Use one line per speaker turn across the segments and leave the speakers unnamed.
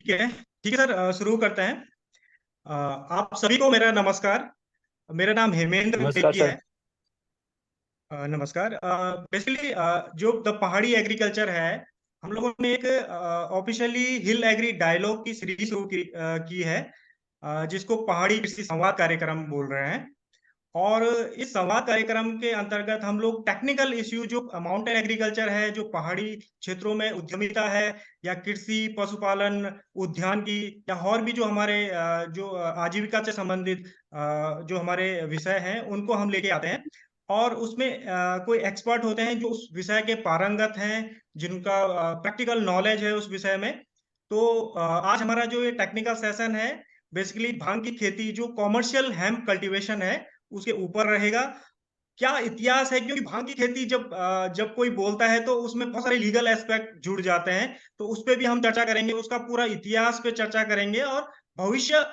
ठीक है सर, शुरू करते हैं। आप सभी को मेरा नमस्कार। मेरा नाम हेमेंद्र
नमस्कार
नेगी
सर।
है। नमस्कार। बेसिकली जो द पहाड़ी एग्रीकल्चर है, हम लोगों ने एक ऑफिशियली हिल एग्री डायलॉग की सीरीज शुरू की है, जिसको पहाड़ी कृषि संवाद कार्यक्रम बोल रहे हैं। और इस संवाद कार्यक्रम के अंतर्गत हम लोग टेक्निकल इश्यू जो माउंटेन एग्रीकल्चर है, जो पहाड़ी क्षेत्रों में उद्यमिता है, या कृषि पशुपालन उद्यान की, या और भी जो हमारे जो आजीविका से संबंधित जो हमारे विषय हैं, उनको हम लेके आते हैं। और उसमें कोई एक्सपर्ट होते हैं जो उस विषय के पारंगत हैं, जिनका प्रैक्टिकल नॉलेज है उस विषय में। तो आज हमारा जो ये टेक्निकल सेशन है, बेसिकली भांग की खेती जो कॉमर्शियल हेम्प कल्टीवेशन है, उसके ऊपर रहेगा। क्या इतिहास है, क्योंकि भांग की खेती जब कोई बोलता है तो उसमें बहुत सारे लीगल एस्पेक्ट जुड़ जाते हैं। तो उस पे भी हम चर्चा करेंगे, उसका पूरा इतिहास पे चर्चा करेंगे, और भविष्य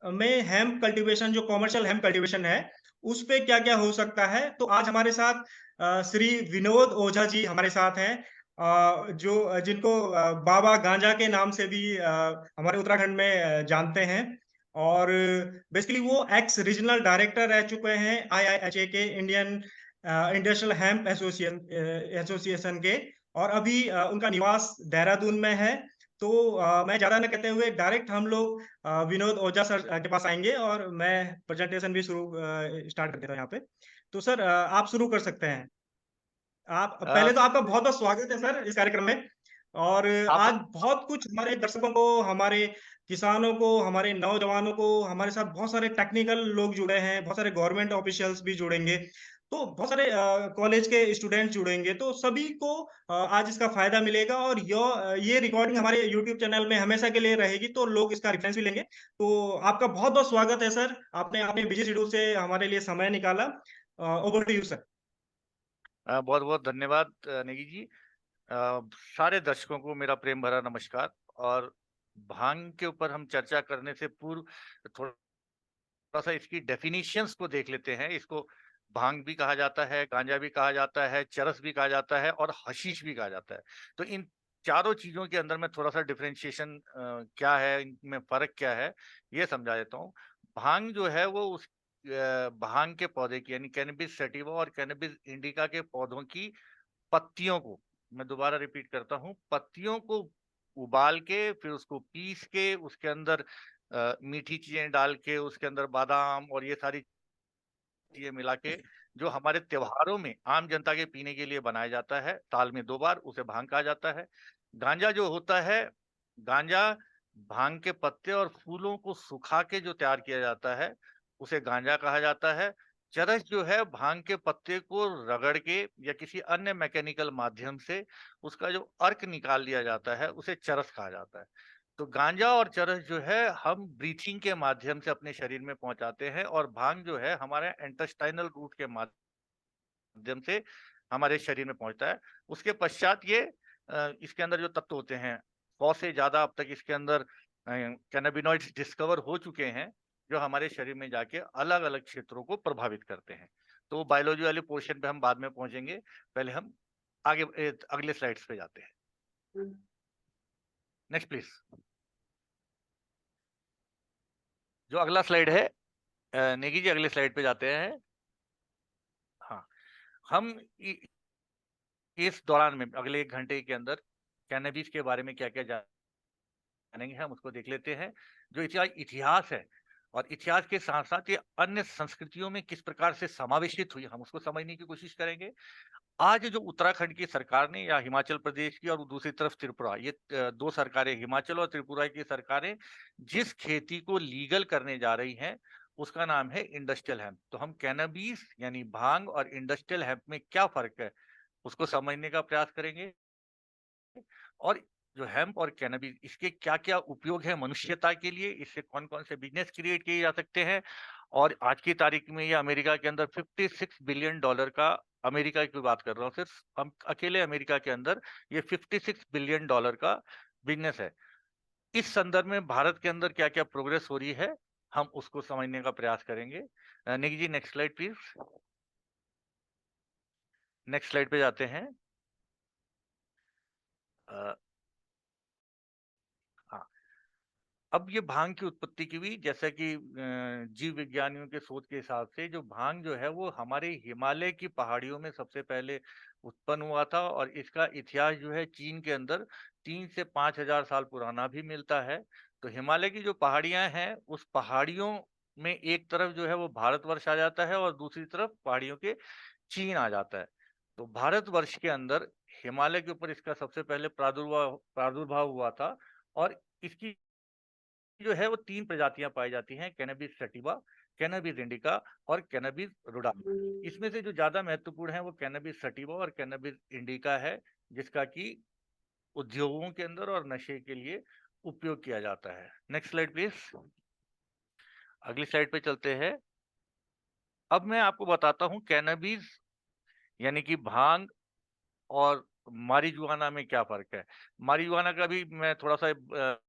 में हेम्प कल्टीवेशन जो कॉमर्शियल हेम्प कल्टीवेशन है, उस पे क्या क्या हो सकता है। तो आज हमारे साथ श्री विनोद ओझा जी हमारे साथ हैं, जो जिनको बाबा गांजा के नाम से भी हमारे उत्तराखंड में जानते हैं। और बेसिकली वो एक्स रीजनल डायरेक्टर रह चुके हैं आईआईएचए के, इंडियन इंडस्ट्रियल हेम्प एसोसिएशन के। और अभी उनका निवास देहरादून में है। तो मैं ज्यादा न कहते हुए डायरेक्ट हम लोग विनोद ओझा सर के पास आएंगे, और मैं प्रेजेंटेशन भी शुरू स्टार्ट कर देता हूँ यहाँ पे। तो सर, आप शुरू कर सकते हैं। आप
अ,
पहले तो आपका बहुत बहुत स्वागत है सर इस कार्यक्रम में। और
आप
आज बहुत कुछ हमारे दर्शकों को, हमारे किसानों को, हमारे नौजवानों को, हमारे साथ बहुत सारे टेक्निकल लोग जुड़े हैं, बहुत सारे गवर्नमेंट ऑफिशियल्स भी जुड़ेंगे। तो बहुत सारे कॉलेज के स्टूडेंट्स जुड़ेंगे, तो सभी को आज इसका फायदा मिलेगा। और ये रिकॉर्डिंग हमारे यूट्यूब चैनल में हमेशा के लिए रहेगी, तो लोग इसका रेफरेंस भी लेंगे। तो आपका बहुत बहुत स्वागत है सर, आपने अपने बिजी शेड्यूल से हमारे लिए समय निकाला। Over to you sir.
बहुत बहुत धन्यवाद नेगी जी। सारे दर्शकों को मेरा प्रेम भरा नमस्कार। और भांग के ऊपर हम चर्चा करने से पूर्व थोड़ा सा इसकी डेफिनेशंस को देख लेते हैं। इसको भांग भी कहा जाता है, गांजा भी कहा जाता है, चरस भी कहा जाता है और हशीश भी कहा जाता है। तो इन चारों चीजों के अंदर में थोड़ा सा डिफरेंशिएशन क्या है, इनमें फर्क क्या है, ये समझा देता हूँ। भांग जो है वो उस भांग के पौधे की यानी कैनबिस सैटिवा और कैनबिस इंडिका के पौधों की पत्तियों को, मैं दोबारा रिपीट करता हूँ, पत्तियों को उबाल के फिर उसको पीस के उसके अंदर मीठी चीजें डाल के उसके अंदर बादाम और ये सारी चीजें मिला के जो हमारे त्योहारों में आम जनता के पीने के लिए बनाया जाता है, साल में 2 बार, उसे भांग कहा जाता है। गांजा जो होता है, गांजा भांग के पत्ते और फूलों को सुखा के जो तैयार किया जाता है, उसे गांजा कहा जाता है। चरस जो है भांग के पत्ते को रगड़ के या किसी अन्य मैकेनिकल माध्यम से उसका जो अर्क निकाल लिया जाता है, उसे चरस कहा जाता है। तो गांजा और चरस जो है हम ब्रीथिंग के माध्यम से अपने शरीर में पहुंचाते हैं और भांग जो है हमारे इंटेस्टाइनल रूट के माध्यम से हमारे शरीर में पहुंचता है। उसके पश्चात ये इसके अंदर जो तत्व होते हैं, 100 से ज्यादा अब तक इसके अंदर कैनाबिनॉइड्स डिस्कवर हो चुके हैं, जो हमारे शरीर में जाके अलग अलग क्षेत्रों को प्रभावित करते हैं। तो बायोलॉजी वाले पोर्शन पे हम बाद में पहुंचेंगे। पहले हम आगे अगले स्लाइड्स पे जाते हैं। Next please. जो अगला स्लाइड है, नेगी जी अगले स्लाइड पे जाते हैं। हाँ, हम इस दौरान में अगले 1 घंटे के अंदर कैनबिस के बारे में क्या क्या जानेंगे, हम उसको देख लेते हैं। जो इतिहास है और इतिहास के साथ साथ ये अन्य संस्कृतियों में किस प्रकार से समावेशित हुई, हम उसको समझने की कोशिश करेंगे। आज जो उत्तराखंड की सरकार ने या हिमाचल प्रदेश की और दूसरी तरफ त्रिपुरा, ये 2 सरकारें, हिमाचल और त्रिपुरा की सरकारें जिस खेती को लीगल करने जा रही हैं, उसका नाम है इंडस्ट्रियल हेम्प। तो हम कैनबीस यानी भांग और इंडस्ट्रियल हेम्प में क्या फर्क है, उसको समझने का प्रयास करेंगे। और जो हेम्प और कैनबीस, इसके क्या क्या उपयोग है मनुष्यता के लिए, इससे कौन कौन से बिजनेस क्रिएट किए जा सकते हैं। और आज की तारीख में ये अमेरिका के अंदर $56 बिलियन का, अमेरिका की बात कर रहा हूँ सिर्फ, हम अकेले अमेरिका के अंदर ये $56 बिलियन का बिजनेस है। इस संदर्भ में भारत के अंदर क्या क्या प्रोग्रेस हो रही है, हम उसको समझने का प्रयास करेंगे। Nikki ji next slide please. Next slide पे जाते हैं। अ, हाँ, अब ये भांग की उत्पत्ति की हुई, जैसा कि जीव विज्ञानियों के सोच के हिसाब से जो भांग जो है वो हमारे हिमालय की पहाड़ियों में सबसे पहले उत्पन्न हुआ था, और इसका इतिहास जो है चीन के अंदर 3 से 5,000 साल पुराना भी मिलता है। तो हिमालय की जो पहाड़ियां हैं, उस पहाड़ियों में एक तरफ जो है वो भारतवर्ष आ जाता है और दूसरी तरफ पहाड़ियों के चीन आ जाता है। तो भारतवर्ष के अंदर हिमालय के ऊपर इसका सबसे पहले प्रादुर्भाव प्रादुर्भाव हुआ था, और इसकी जो है वो 3 प्रजातियां पाई जाती हैं, कैनबिस सैटिवा, कैनबिस इंडिका और कैनबिस रूडा। इसमें से जो ज्यादा महत्वपूर्ण है वो कैनबिस सैटिवा और कैनबिस इंडिका है, जिसका कि उद्योगों के अंदर और नशे के लिए उपयोग किया जाता है। Next slide please. अगली स्लाइड पे चलते हैं। अब मैं आपको बताता हूँ कैनबिस यानी कि भांग और मारिजुआना में क्या फर्क है। मारिजुआना का भी मैं थोड़ा सा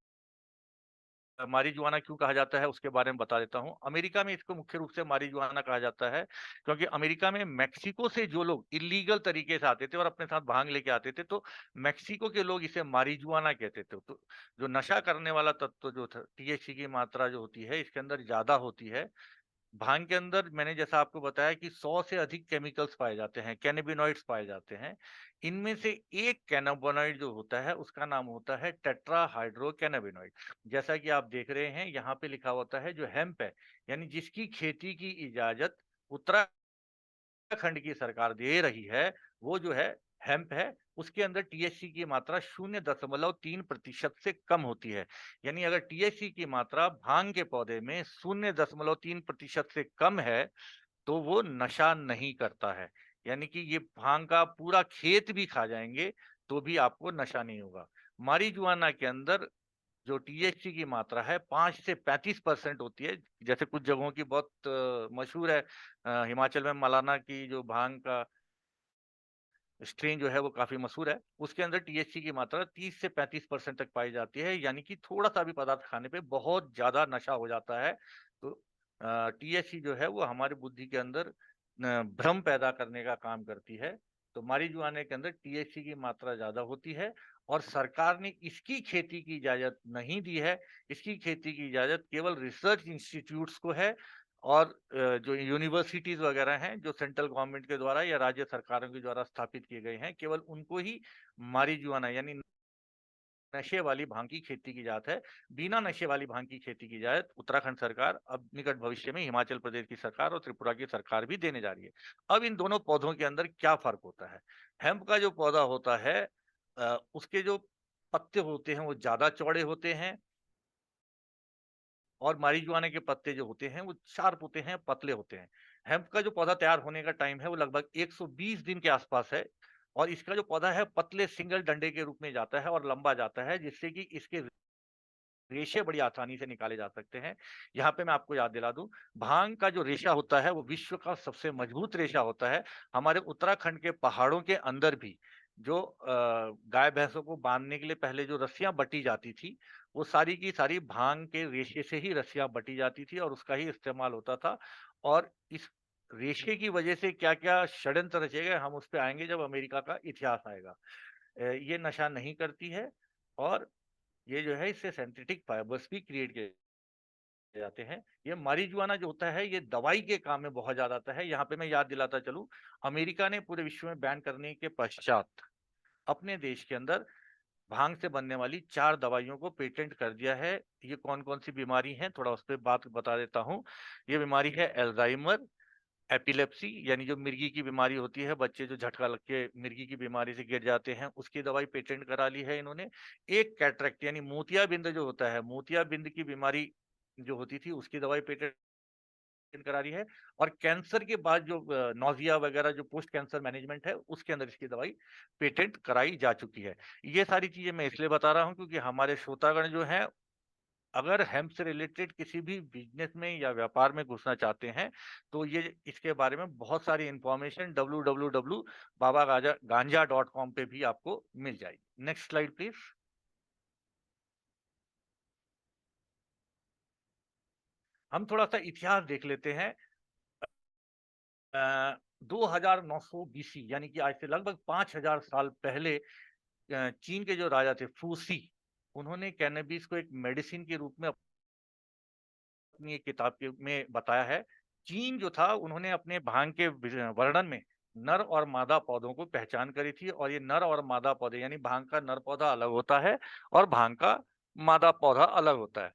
मारिजुआना क्यों कहा जाता है उसके बारे में बता देता हूँ। अमेरिका में इसको मुख्य रूप से मारिजुआना कहा जाता है, क्योंकि अमेरिका में मेक्सिको से जो लोग इलीगल तरीके से आते थे और अपने साथ भांग लेके आते थे, तो मेक्सिको के लोग इसे मारिजुआना कहते थे। तो जो नशा करने वाला तत्व जो था, टीएचसी की मात्रा जो होती है इसके अंदर ज्यादा होती है। भांग के अंदर मैंने जैसा आपको बताया कि 100 से अधिक केमिकल्स पाए जाते हैं, कैनाबिनॉइड्स पाए जाते हैं। इनमें से एक कैनाबिनॉइड जो होता है उसका नाम होता है टेट्रा हाइड्रोकैनाबिनॉइड। जैसा कि आप देख रहे हैं यहाँ पे लिखा होता है, जो हेम्प है यानी जिसकी खेती की इजाजत उत्तराखंड की सरकार दे रही है, वो जो है हेम्प है, उसके अंदर टीएचसी की मात्रा 0.3% से कम होती है। यानी अगर टीएचसी की मात्रा भांग के पौधे में 0.3% से कम है, तो वो नशा नहीं करता है। यानी कि ये भांग का पूरा खेत भी खा जाएंगे तो भी आपको नशा नहीं होगा। मारिजुआना के अंदर जो टीएचसी की मात्रा है 5 से 35% होती है। जैसे कुछ जगहों की बहुत मशहूर है, हिमाचल में मलाना की जो भांग का स्ट्रेन जो है वो काफी मशहूर है। उसके अंदर टीएचसी की मात्रा 30 से 35% तक पाई जाती है, यानी कि थोड़ा सा भी पदार्थ खाने पे बहुत ज्यादा नशा हो जाता है। तो टीएचसी जो है वो हमारी बुद्धि के अंदर भ्रम पैदा करने का काम करती है। तो मारिजुआना के अंदर टीएचसी की मात्रा ज्यादा होती है, और सरकार ने इसकी खेती की इजाजत नहीं दी है। इसकी खेती की इजाजत केवल रिसर्च इंस्टीट्यूट्स को है, और जो यूनिवर्सिटीज वगैरह हैं जो सेंट्रल गवर्नमेंट के द्वारा या राज्य सरकारों के द्वारा स्थापित किए गए हैं, केवल उनको ही मारिजुआना यानी नशे वाली भांग की खेती की जाती है। बिना नशे वाली भांग की खेती की जाए उत्तराखंड सरकार अब निकट भविष्य में हिमाचल प्रदेश की सरकार और त्रिपुरा की सरकार भी देने जा रही है। अब इन दोनों पौधों के अंदर क्या फर्क होता है। हेम्प का जो पौधा होता है, उसके जो पत्ते होते हैं वो ज्यादा चौड़े होते हैं, और मारीजुआना के पत्ते जो होते हैं वो शार्प होते हैं, पतले होते हैं। हेम्प का जो पौधा तैयार होने का टाइम है वो लगभग 120 दिन के आसपास है, और इसका जो पौधा है पतले सिंगल डंडे के रूप में जाता है और लंबा जाता है, जिससे कि इसके रेशे बड़ी आसानी से निकाले जा सकते हैं। यहाँ पे मैं आपको याद दिला दूं, भांग का जो रेशा होता है वो विश्व का सबसे मजबूत रेशा होता है। हमारे उत्तराखंड के पहाड़ों के अंदर भी जो गाय भैंसों को बांधने के लिए पहले जो रस्सियां बटी जाती थी, वो सारी की सारी भांग के रेशे से ही रस्सियां बटी जाती थी और उसका ही इस्तेमाल होता था। और इस रेशे की वजह से क्या क्या षड्यंत्र रचे गए, हम उस पर आएंगे जब अमेरिका का इतिहास आएगा। ये नशा नहीं करती है, और ये जो है इससे सिंथेटिक फाइबर्स भी क्रिएट किए जाते हैं। ये मारिजुआना जो होता है ये दवाई के काम में बहुत ज्यादा आता है। यहाँ पे मैं याद दिलाता चलूं, अमेरिका ने पूरे विश्व में बैन करने के पश्चात अपने देश के अंदर भांग से बनने वाली 4 दवाइयों को पेटेंट कर दिया है। ये कौन कौन सी बीमारी हैं, थोड़ा उस पर बात बता देता हूँ। ये बीमारी है एल्जाइमर, एपिलेप्सी यानी जो मिर्गी की बीमारी होती है, बच्चे जो झटका लग के मिर्गी की बीमारी से गिर जाते हैं, उसकी दवाई पेटेंट करा ली है इन्होंने। एक कैटरेक्ट यानी मोतियाबिंद जो होता है, मोतियाबिंद की बीमारी जो होती थी उसकी दवाई पेटेंट करा रही है। और कैंसर के बाद जो नौजिया वगैरह जो पोस्ट कैंसर मैनेजमेंट है उसके अंदर इसकी दवाई पेटेंट कराई जा चुकी है। ये सारी चीजें मैं इसलिए बता रहा हूँ क्योंकि हमारे श्रोतागण जो हैं, अगर हेम्प से रिलेटेड किसी भी बिजनेस में या व्यापार में घुसना चाहते हैं, तो ये इसके बारे में बहुत सारी इंफॉर्मेशन www.babaganja.com पे भी आपको मिल जाएगी। Next slide please. हम थोड़ा सा इतिहास देख लेते हैं। 2900 बीसी यानी कि आज से लगभग 5000 साल पहले चीन के जो राजा थे फूसी, उन्होंने कैनबिस को एक मेडिसिन के रूप में अपनी एक किताब में बताया है। चीन जो था, उन्होंने अपने भांग के वर्णन में नर और मादा पौधों को पहचान करी थी, और ये नर और मादा पौधे यानी भांग का नर पौधा अलग होता है और भांग का मादा पौधा अलग होता है।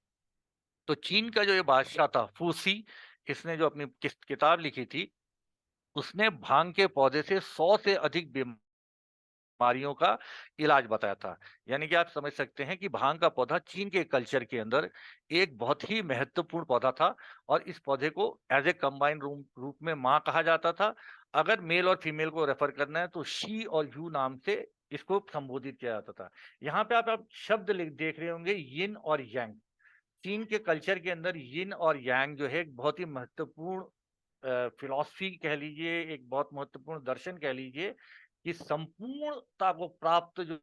तो चीन का जो ये बादशाह था फूसी, इसने जो अपनी किताब लिखी थी, उसने भांग के पौधे से 100 से अधिक बीमारियों का इलाज बताया था। यानी कि आप समझ सकते हैं कि भांग का पौधा चीन के कल्चर के अंदर एक बहुत ही महत्वपूर्ण पौधा था, और इस पौधे को एज ए कंबाइंड रूप में माँ कहा जाता था। अगर मेल और फीमेल को रेफर करना है तो शी और यू नाम से इसको संबोधित किया जाता था। यहाँ पे आप शब्द देख रहे होंगे, यिन और यांग। चीन के कल्चर के अंदर यिन और यांग जो है एक बहुत ही महत्वपूर्ण फिलॉसफी कह लीजिए, एक बहुत महत्वपूर्ण दर्शन कह लीजिए, कि संपूर्णता को प्राप्त जो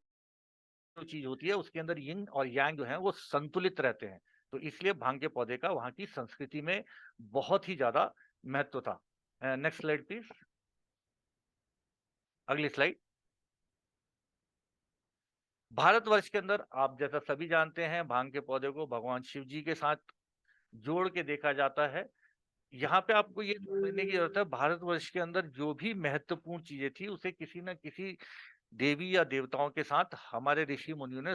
जो चीज होती है उसके अंदर यिन और यांग जो है वो संतुलित रहते हैं। तो इसलिए भांग के पौधे का वहां की संस्कृति में बहुत ही ज्यादा महत्व था। नेक्स्ट स्लाइड प्लीज, अगली स्लाइड। भारतवर्ष के अंदर आप जैसा सभी जानते हैं, भांग के पौधे को भगवान शिव जी के साथ जोड़ के देखा जाता है। यहाँ पे आपको ये समझने की जरूरत है, भारतवर्ष के अंदर जो भी महत्वपूर्ण चीजें थी उसे किसी न किसी देवी या देवताओं के साथ हमारे ऋषि मुनियों ने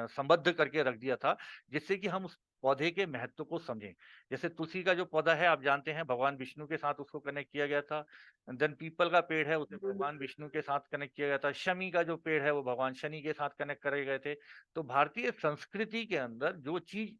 संबद्ध करके रख दिया था, जिससे कि हम उस पौधे के महत्व को समझें। जैसे तुलसी का जो पौधा है, आप जानते हैं भगवान विष्णु के साथ उसको कनेक्ट किया गया था। देन पीपल का पेड़ है, उसे भगवान विष्णु के साथ कनेक्ट किया गया था। शमी का जो पेड़ है वो भगवान शनि के साथ कनेक्ट करे गए थे। तो भारतीय संस्कृति के अंदर जो चीज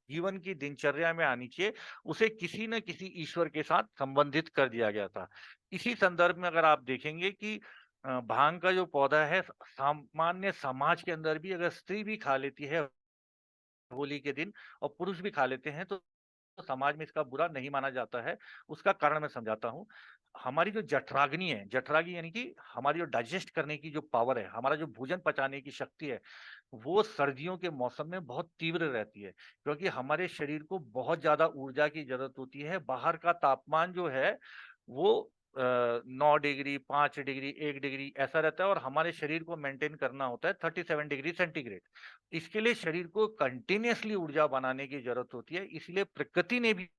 जीवन की दिनचर्या में आनी चाहिए, उसे किसी न किसी ईश्वर के साथ संबंधित कर दिया गया था। इसी संदर्भ में अगर आप देखेंगे कि भांग का जो पौधा है, सामान्य समाज के अंदर भी अगर स्त्री भी खा लेती है होली के दिन और पुरुष भी खा लेते हैं, तो समाज में इसका बुरा नहीं माना जाता है। उसका कारण मैं समझाता हूँ। हमारी जो जठराग्नि है, जठराग्नि यानी कि हमारी जो डाइजेस्ट करने की जो पावर है, हमारा जो भोजन पचाने की शक्ति है, वो सर्दियों के मौसम में बहुत तीव्र रहती है, क्योंकि हमारे शरीर को बहुत ज्यादा ऊर्जा की जरूरत होती है। बाहर का तापमान जो है वो 9 डिग्री, 5 डिग्री, 1 डिग्री ऐसा रहता है, और हमारे शरीर को मेंटेन करना होता है 37 डिग्री सेंटीग्रेड। इसके लिए शरीर को कंटिन्यूअसली ऊर्जा बनाने की जरूरत होती है। इसलिए प्रकृति ने भी,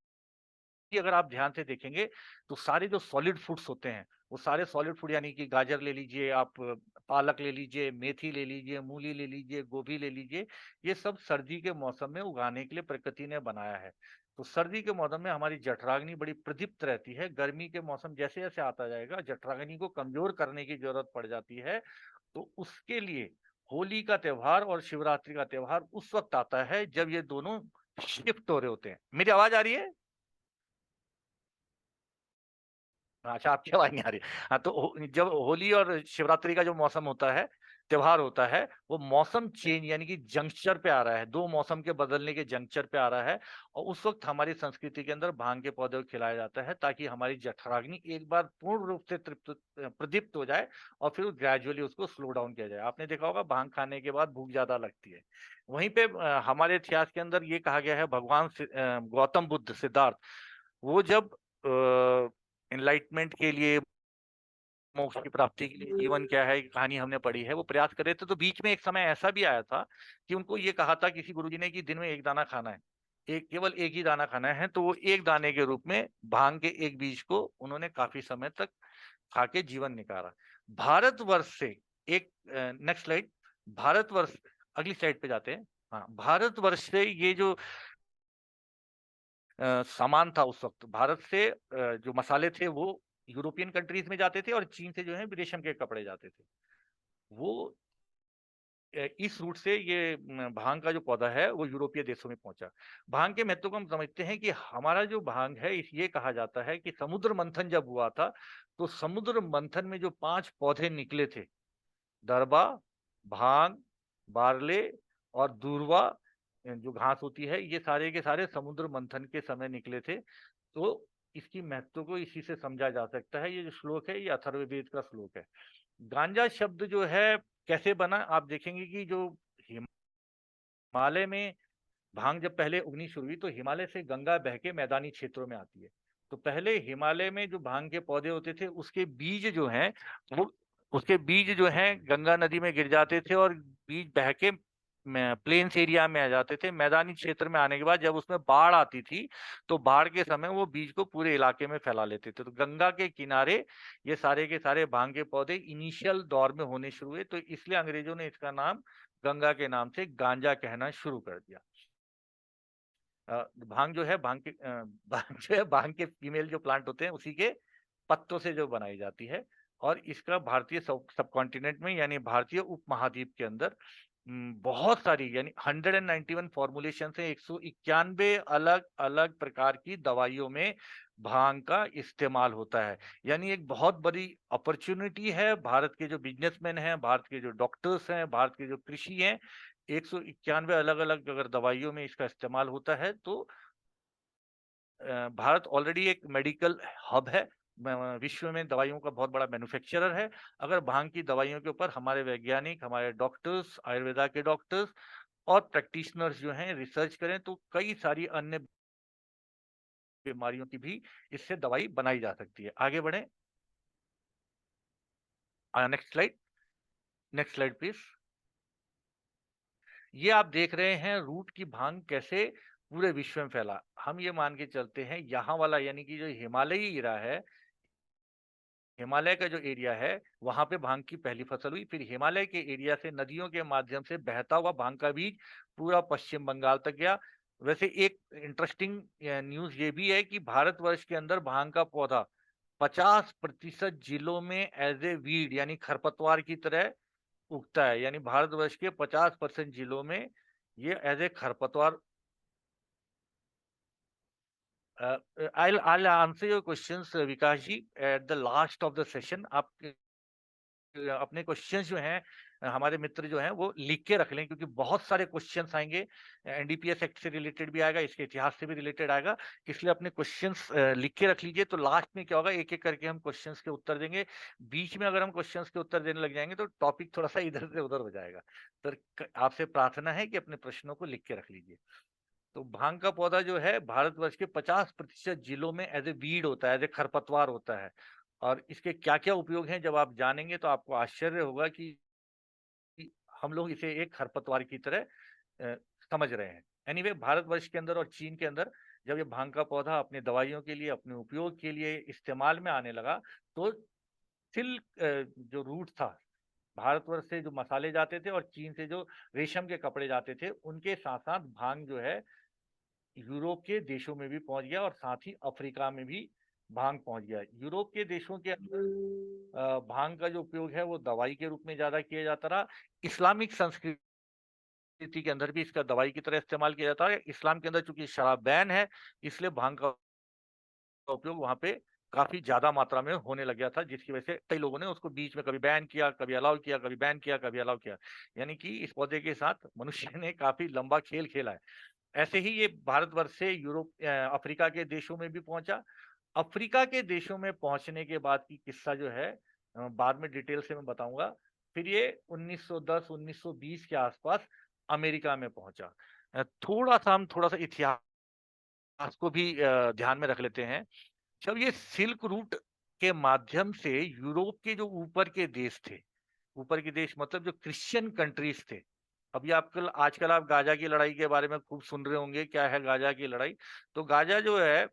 अगर आप ध्यान से देखेंगे, तो सारे जो सॉलिड फूड्स होते हैं, वो सारे सॉलिड फूड यानी कि गाजर ले लीजिए आप, पालक ले लीजिए, मेथी ले लीजिए, मूली ले लीजिए, गोभी ले लीजिए, ये सब सर्दी के मौसम में उगाने के लिए प्रकृति ने बनाया है। तो सर्दी के मौसम में हमारी जठराग्नि बड़ी प्रदीप्त रहती है। गर्मी के मौसम जैसे जैसे आता जाएगा, जठराग्नि को कमजोर करने की जरूरत पड़ जाती है। तो उसके लिए होली का त्योहार और शिवरात्रि का त्योहार उस वक्त आता है जब ये दोनों शिफ्ट हो रहे होते हैं। मेरी आवाज आ रही है? अच्छा, आपकी आवाज नहीं आ रही। हाँ, तो जब होली और शिवरात्रि का जो मौसम होता है, त्योहार होता है, वो मौसम चेंज यानी कि जंक्चर पे आ रहा है, दो मौसम के बदलने के जंक्चर पे आ रहा है, और उस वक्त हमारी संस्कृति के अंदर भांग के पौधे को खिलाया जाता है, ताकि हमारी जठराग्नि एक बार पूर्ण रूप से प्रदीप्त हो जाए, और फिर ग्रेजुअली उसको स्लो डाउन किया जाए। आपने देखा होगा भांग खाने के बाद भूख ज्यादा लगती है। वहीं पे हमारे इतिहास के अंदर ये कहा गया है, भगवान गौतम बुद्ध, सिद्धार्थ, वो जब एनलाइटमेंट के लिए, मोक्ष की प्राप्ति के लिए जीवन क्या है, कहानी हमने पढ़ी है, वो प्रयास कर रहे थे, तो बीच में एक समय ऐसा भी आया था कि उनको ये कहा था किसी गुरुजी ने कि दिन में एक दाना खाना है, केवल एक ही दाना खाना है। तो वो एक दाने के रूप में भांग के एक बीज को उन्होंने काफी समय तक खा के जीवन निकाला। भारतवर्ष से एक, नेक्स्ट स्लाइड, भारतवर्ष, अगली स्लाइड पे जाते हैं। हाँ, भारतवर्ष से ये जो सामान था उस वक्त, भारत से जो मसाले थे वो यूरोपियन कंट्रीज में जाते थे, और चीन से जो है रेशम के कपड़े जाते थे। वो इस रूट से ये भांग का जो पौधा है वो यूरोपीय देशों में पहुंचा। भांग के महत्व को हम समझते हैं कि हमारा जो भांग है, ये कहा जाता है कि समुद्र मंथन जब हुआ था, तो समुद्र मंथन में जो 5 पौधे निकले थे, दरबा, भांग, बारले और दूर्वा, जो घास होती है, ये सारे के सारे समुद्र मंथन के समय निकले थे। तो इसकी महत्व को इसी से समझा जा सकता है। ये जो श्लोक है, ये अथर्ववेद का श्लोक है। गांजा शब्द जो है कैसे बना, आप देखेंगे कि जो हिमालय में भांग जब पहले उगनी शुरू हुई, तो हिमालय से गंगा बह के मैदानी क्षेत्रों में आती है। तो पहले हिमालय में जो भांग के पौधे होते थे, उसके बीज जो हैं वो, उसके बीज जो हैं गंगा नदी में गिर जाते थे, और बीज बह के प्लेन्स एरिया में आ जाते थे। मैदानी क्षेत्र में आने के बाद जब उसमें बाढ़ आती थी, तो बाढ़ के समय वो बीज को पूरे इलाके में फैला लेते थे। तो गंगा के किनारे ये सारे के सारे भांग के पौधे इनिशियल दौर में होने शुरू हुए, तो इसलिए अंग्रेजों ने इसका नाम गंगा के नाम से गांजा कहना शुरू कर दिया। भांग जो है भांग जो है भांग के फीमेल जो प्लांट होते हैं उसी के पत्तों से जो बनाई जाती है, और इसका भारतीय सब कॉन्टिनेंट में यानी भारतीय उपमहाद्वीप के अंदर बहुत सारी यानी 191 फॉर्मुलेशन से 191 अलग अलग प्रकार की दवाइयों में भांग का इस्तेमाल होता है। यानी एक बहुत बड़ी अपॉर्चुनिटी है भारत के जो बिजनेसमैन हैं, भारत के जो डॉक्टर्स हैं, भारत के जो कृषि हैं, 191 अलग अलग अगर दवाइयों में इसका इस्तेमाल होता है, तो भारत ऑलरेडी एक मेडिकल हब है, विश्व में दवाइयों का बहुत बड़ा मैन्युफैक्चरर है। अगर भांग की दवाइयों के ऊपर हमारे वैज्ञानिक, हमारे डॉक्टर्स, आयुर्वेदा के डॉक्टर्स और प्रैक्टिशनर्स जो हैं रिसर्च करें, तो कई सारी अन्य बीमारियों की भी इससे दवाई बनाई जा सकती है। आगे बढ़े, next slide, next slide please. ये आप देख रहे हैं रूट की भांग कैसे पूरे विश्व में फैला। हम ये मान के चलते हैं यहाँ वाला यानी कि जो हिमालयी एरिया है, हिमालय का जो एरिया है वहां पे भांग की पहली फसल हुई। फिर हिमालय के एरिया से नदियों के माध्यम से बहता हुआ भांग का बीज पूरा पश्चिम बंगाल तक गया। वैसे एक इंटरेस्टिंग न्यूज ये भी है कि भारतवर्ष के अंदर भांग का पौधा 50% जिलों में एज ए वीड यानी खरपतवार की तरह उगता है। यानी भारतवर्ष के 50% जिलों में ये एज ए खरपतवार। I'll answer your questions, Vikas ji, at the last of the session। आप अपने क्वेश्चंस जो हैं हमारे मित्र जो हैं वो लिख के रख लें, क्योंकि बहुत सारे क्वेश्चंस आएंगे। एनडीपीएस एक्ट से रिलेटेड भी आएगा, इसके इतिहास से भी रिलेटेड आएगा, इसलिए अपने क्वेश्चंस लिख के रख लीजिए। तो लास्ट में क्या होगा, एक एक करके हम क्वेश्चंस के उत्तर देंगे। बीच में अगर हम क्वेश्चंस के उत्तर देने लग जाएंगे तो टॉपिक थोड़ा सा इधर से उधर हो जाएगा। तो आपसे प्रार्थना है कि अपने प्रश्नों को लिख के रख लीजिए। तो भांग का पौधा जो है भारतवर्ष के 50% जिलों में एज ए वीड होता है, एज ए खरपतवार होता है। और इसके क्या क्या उपयोग हैं जब आप जानेंगे तो आपको आश्चर्य होगा कि हम लोग इसे एक खरपतवार की तरह समझ रहे हैं। एनीवे, भारतवर्ष के अंदर और चीन के अंदर जब ये भांग का पौधा अपने दवाइयों के लिए, अपने उपयोग के लिए इस्तेमाल में आने लगा, तो सिल्क जो रूट था, भारतवर्ष से जो मसाले जाते थे और चीन से जो रेशम के कपड़े जाते थे, उनके साथ साथ भांग जो है यूरोप के देशों में भी पहुंच गया और साथ ही अफ्रीका में भी भांग पहुंच गया। यूरोप के देशों के अंदर भांग का जो उपयोग है वो दवाई के रूप में ज्यादा किया जाता रहा। इस्लामिक संस्कृति के अंदर भी इसका दवाई की तरह इस्तेमाल किया जाता है। इस्लाम के अंदर चूंकि शराब बैन है, इसलिए भांग का उपयोग वहां पे काफी ज्यादा मात्रा में होने लग गया था, जिसकी वजह से कई लोगों ने उसको बीच में कभी बैन किया, कभी अलाउ किया, कभी बैन किया, कभी अलाउ किया। यानी कि इस पौधे के साथ मनुष्य ने काफी लंबा खेल खेला है। ऐसे ही ये भारतवर्ष से यूरोप अफ्रीका के देशों में भी पहुंचा। अफ्रीका के देशों में पहुंचने के बाद की किस्सा जो है बाद में डिटेल से मैं बताऊंगा। फिर ये 1910-1920 के आसपास अमेरिका में पहुंचा। थोड़ा सा इतिहास को भी ध्यान में रख लेते हैं। जब ये सिल्क रूट के माध्यम से यूरोप के जो ऊपर के देश थे, ऊपर के देश मतलब जो क्रिश्चियन कंट्रीज थे। अभी आपकल आजकल आप गाजा की लड़ाई के बारे में खूब सुन रहे होंगे, क्या है गाजा की लड़ाई। तो गाजा जो है,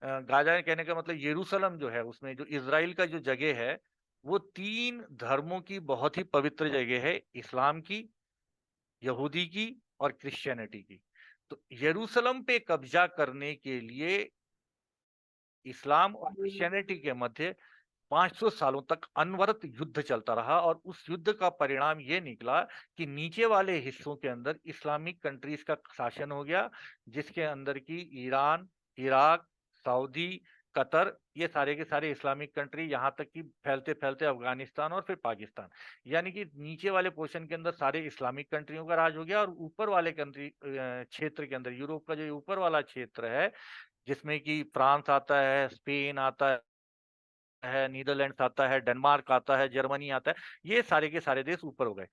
गाजा कहने का मतलब यरूशलेम जो है, उसमें जो इजराइल का जो जगह है, वो 3 धर्मों की बहुत ही पवित्र जगह है, इस्लाम की, यहूदी की और क्रिश्चियनिटी की। तो यरूशलेम पे कब्जा करने के लिए इस्लाम और क्रिश्चियनिटी के मध्य 500 सालों तक अनवरत युद्ध चलता रहा, और उस युद्ध का परिणाम ये निकला कि नीचे वाले हिस्सों के अंदर इस्लामिक कंट्रीज का शासन हो गया, जिसके अंदर की ईरान, इराक, सऊदी, कतर, ये सारे के सारे इस्लामिक कंट्री, यहाँ तक कि फैलते फैलते अफगानिस्तान और फिर पाकिस्तान। यानी कि नीचे वाले पोर्शन के अंदर सारे इस्लामिक कंट्रियों का राज हो गया, और ऊपर वाले कंट्री क्षेत्र के अंदर, यूरोप का जो ऊपर वाला क्षेत्र है, जिसमें कि फ्रांस आता है, स्पेन आता है, नीदरलैंड्स आता है, डेनमार्क आता है, जर्मनी आता है, ये सारे के सारे देश ऊपर हो गए।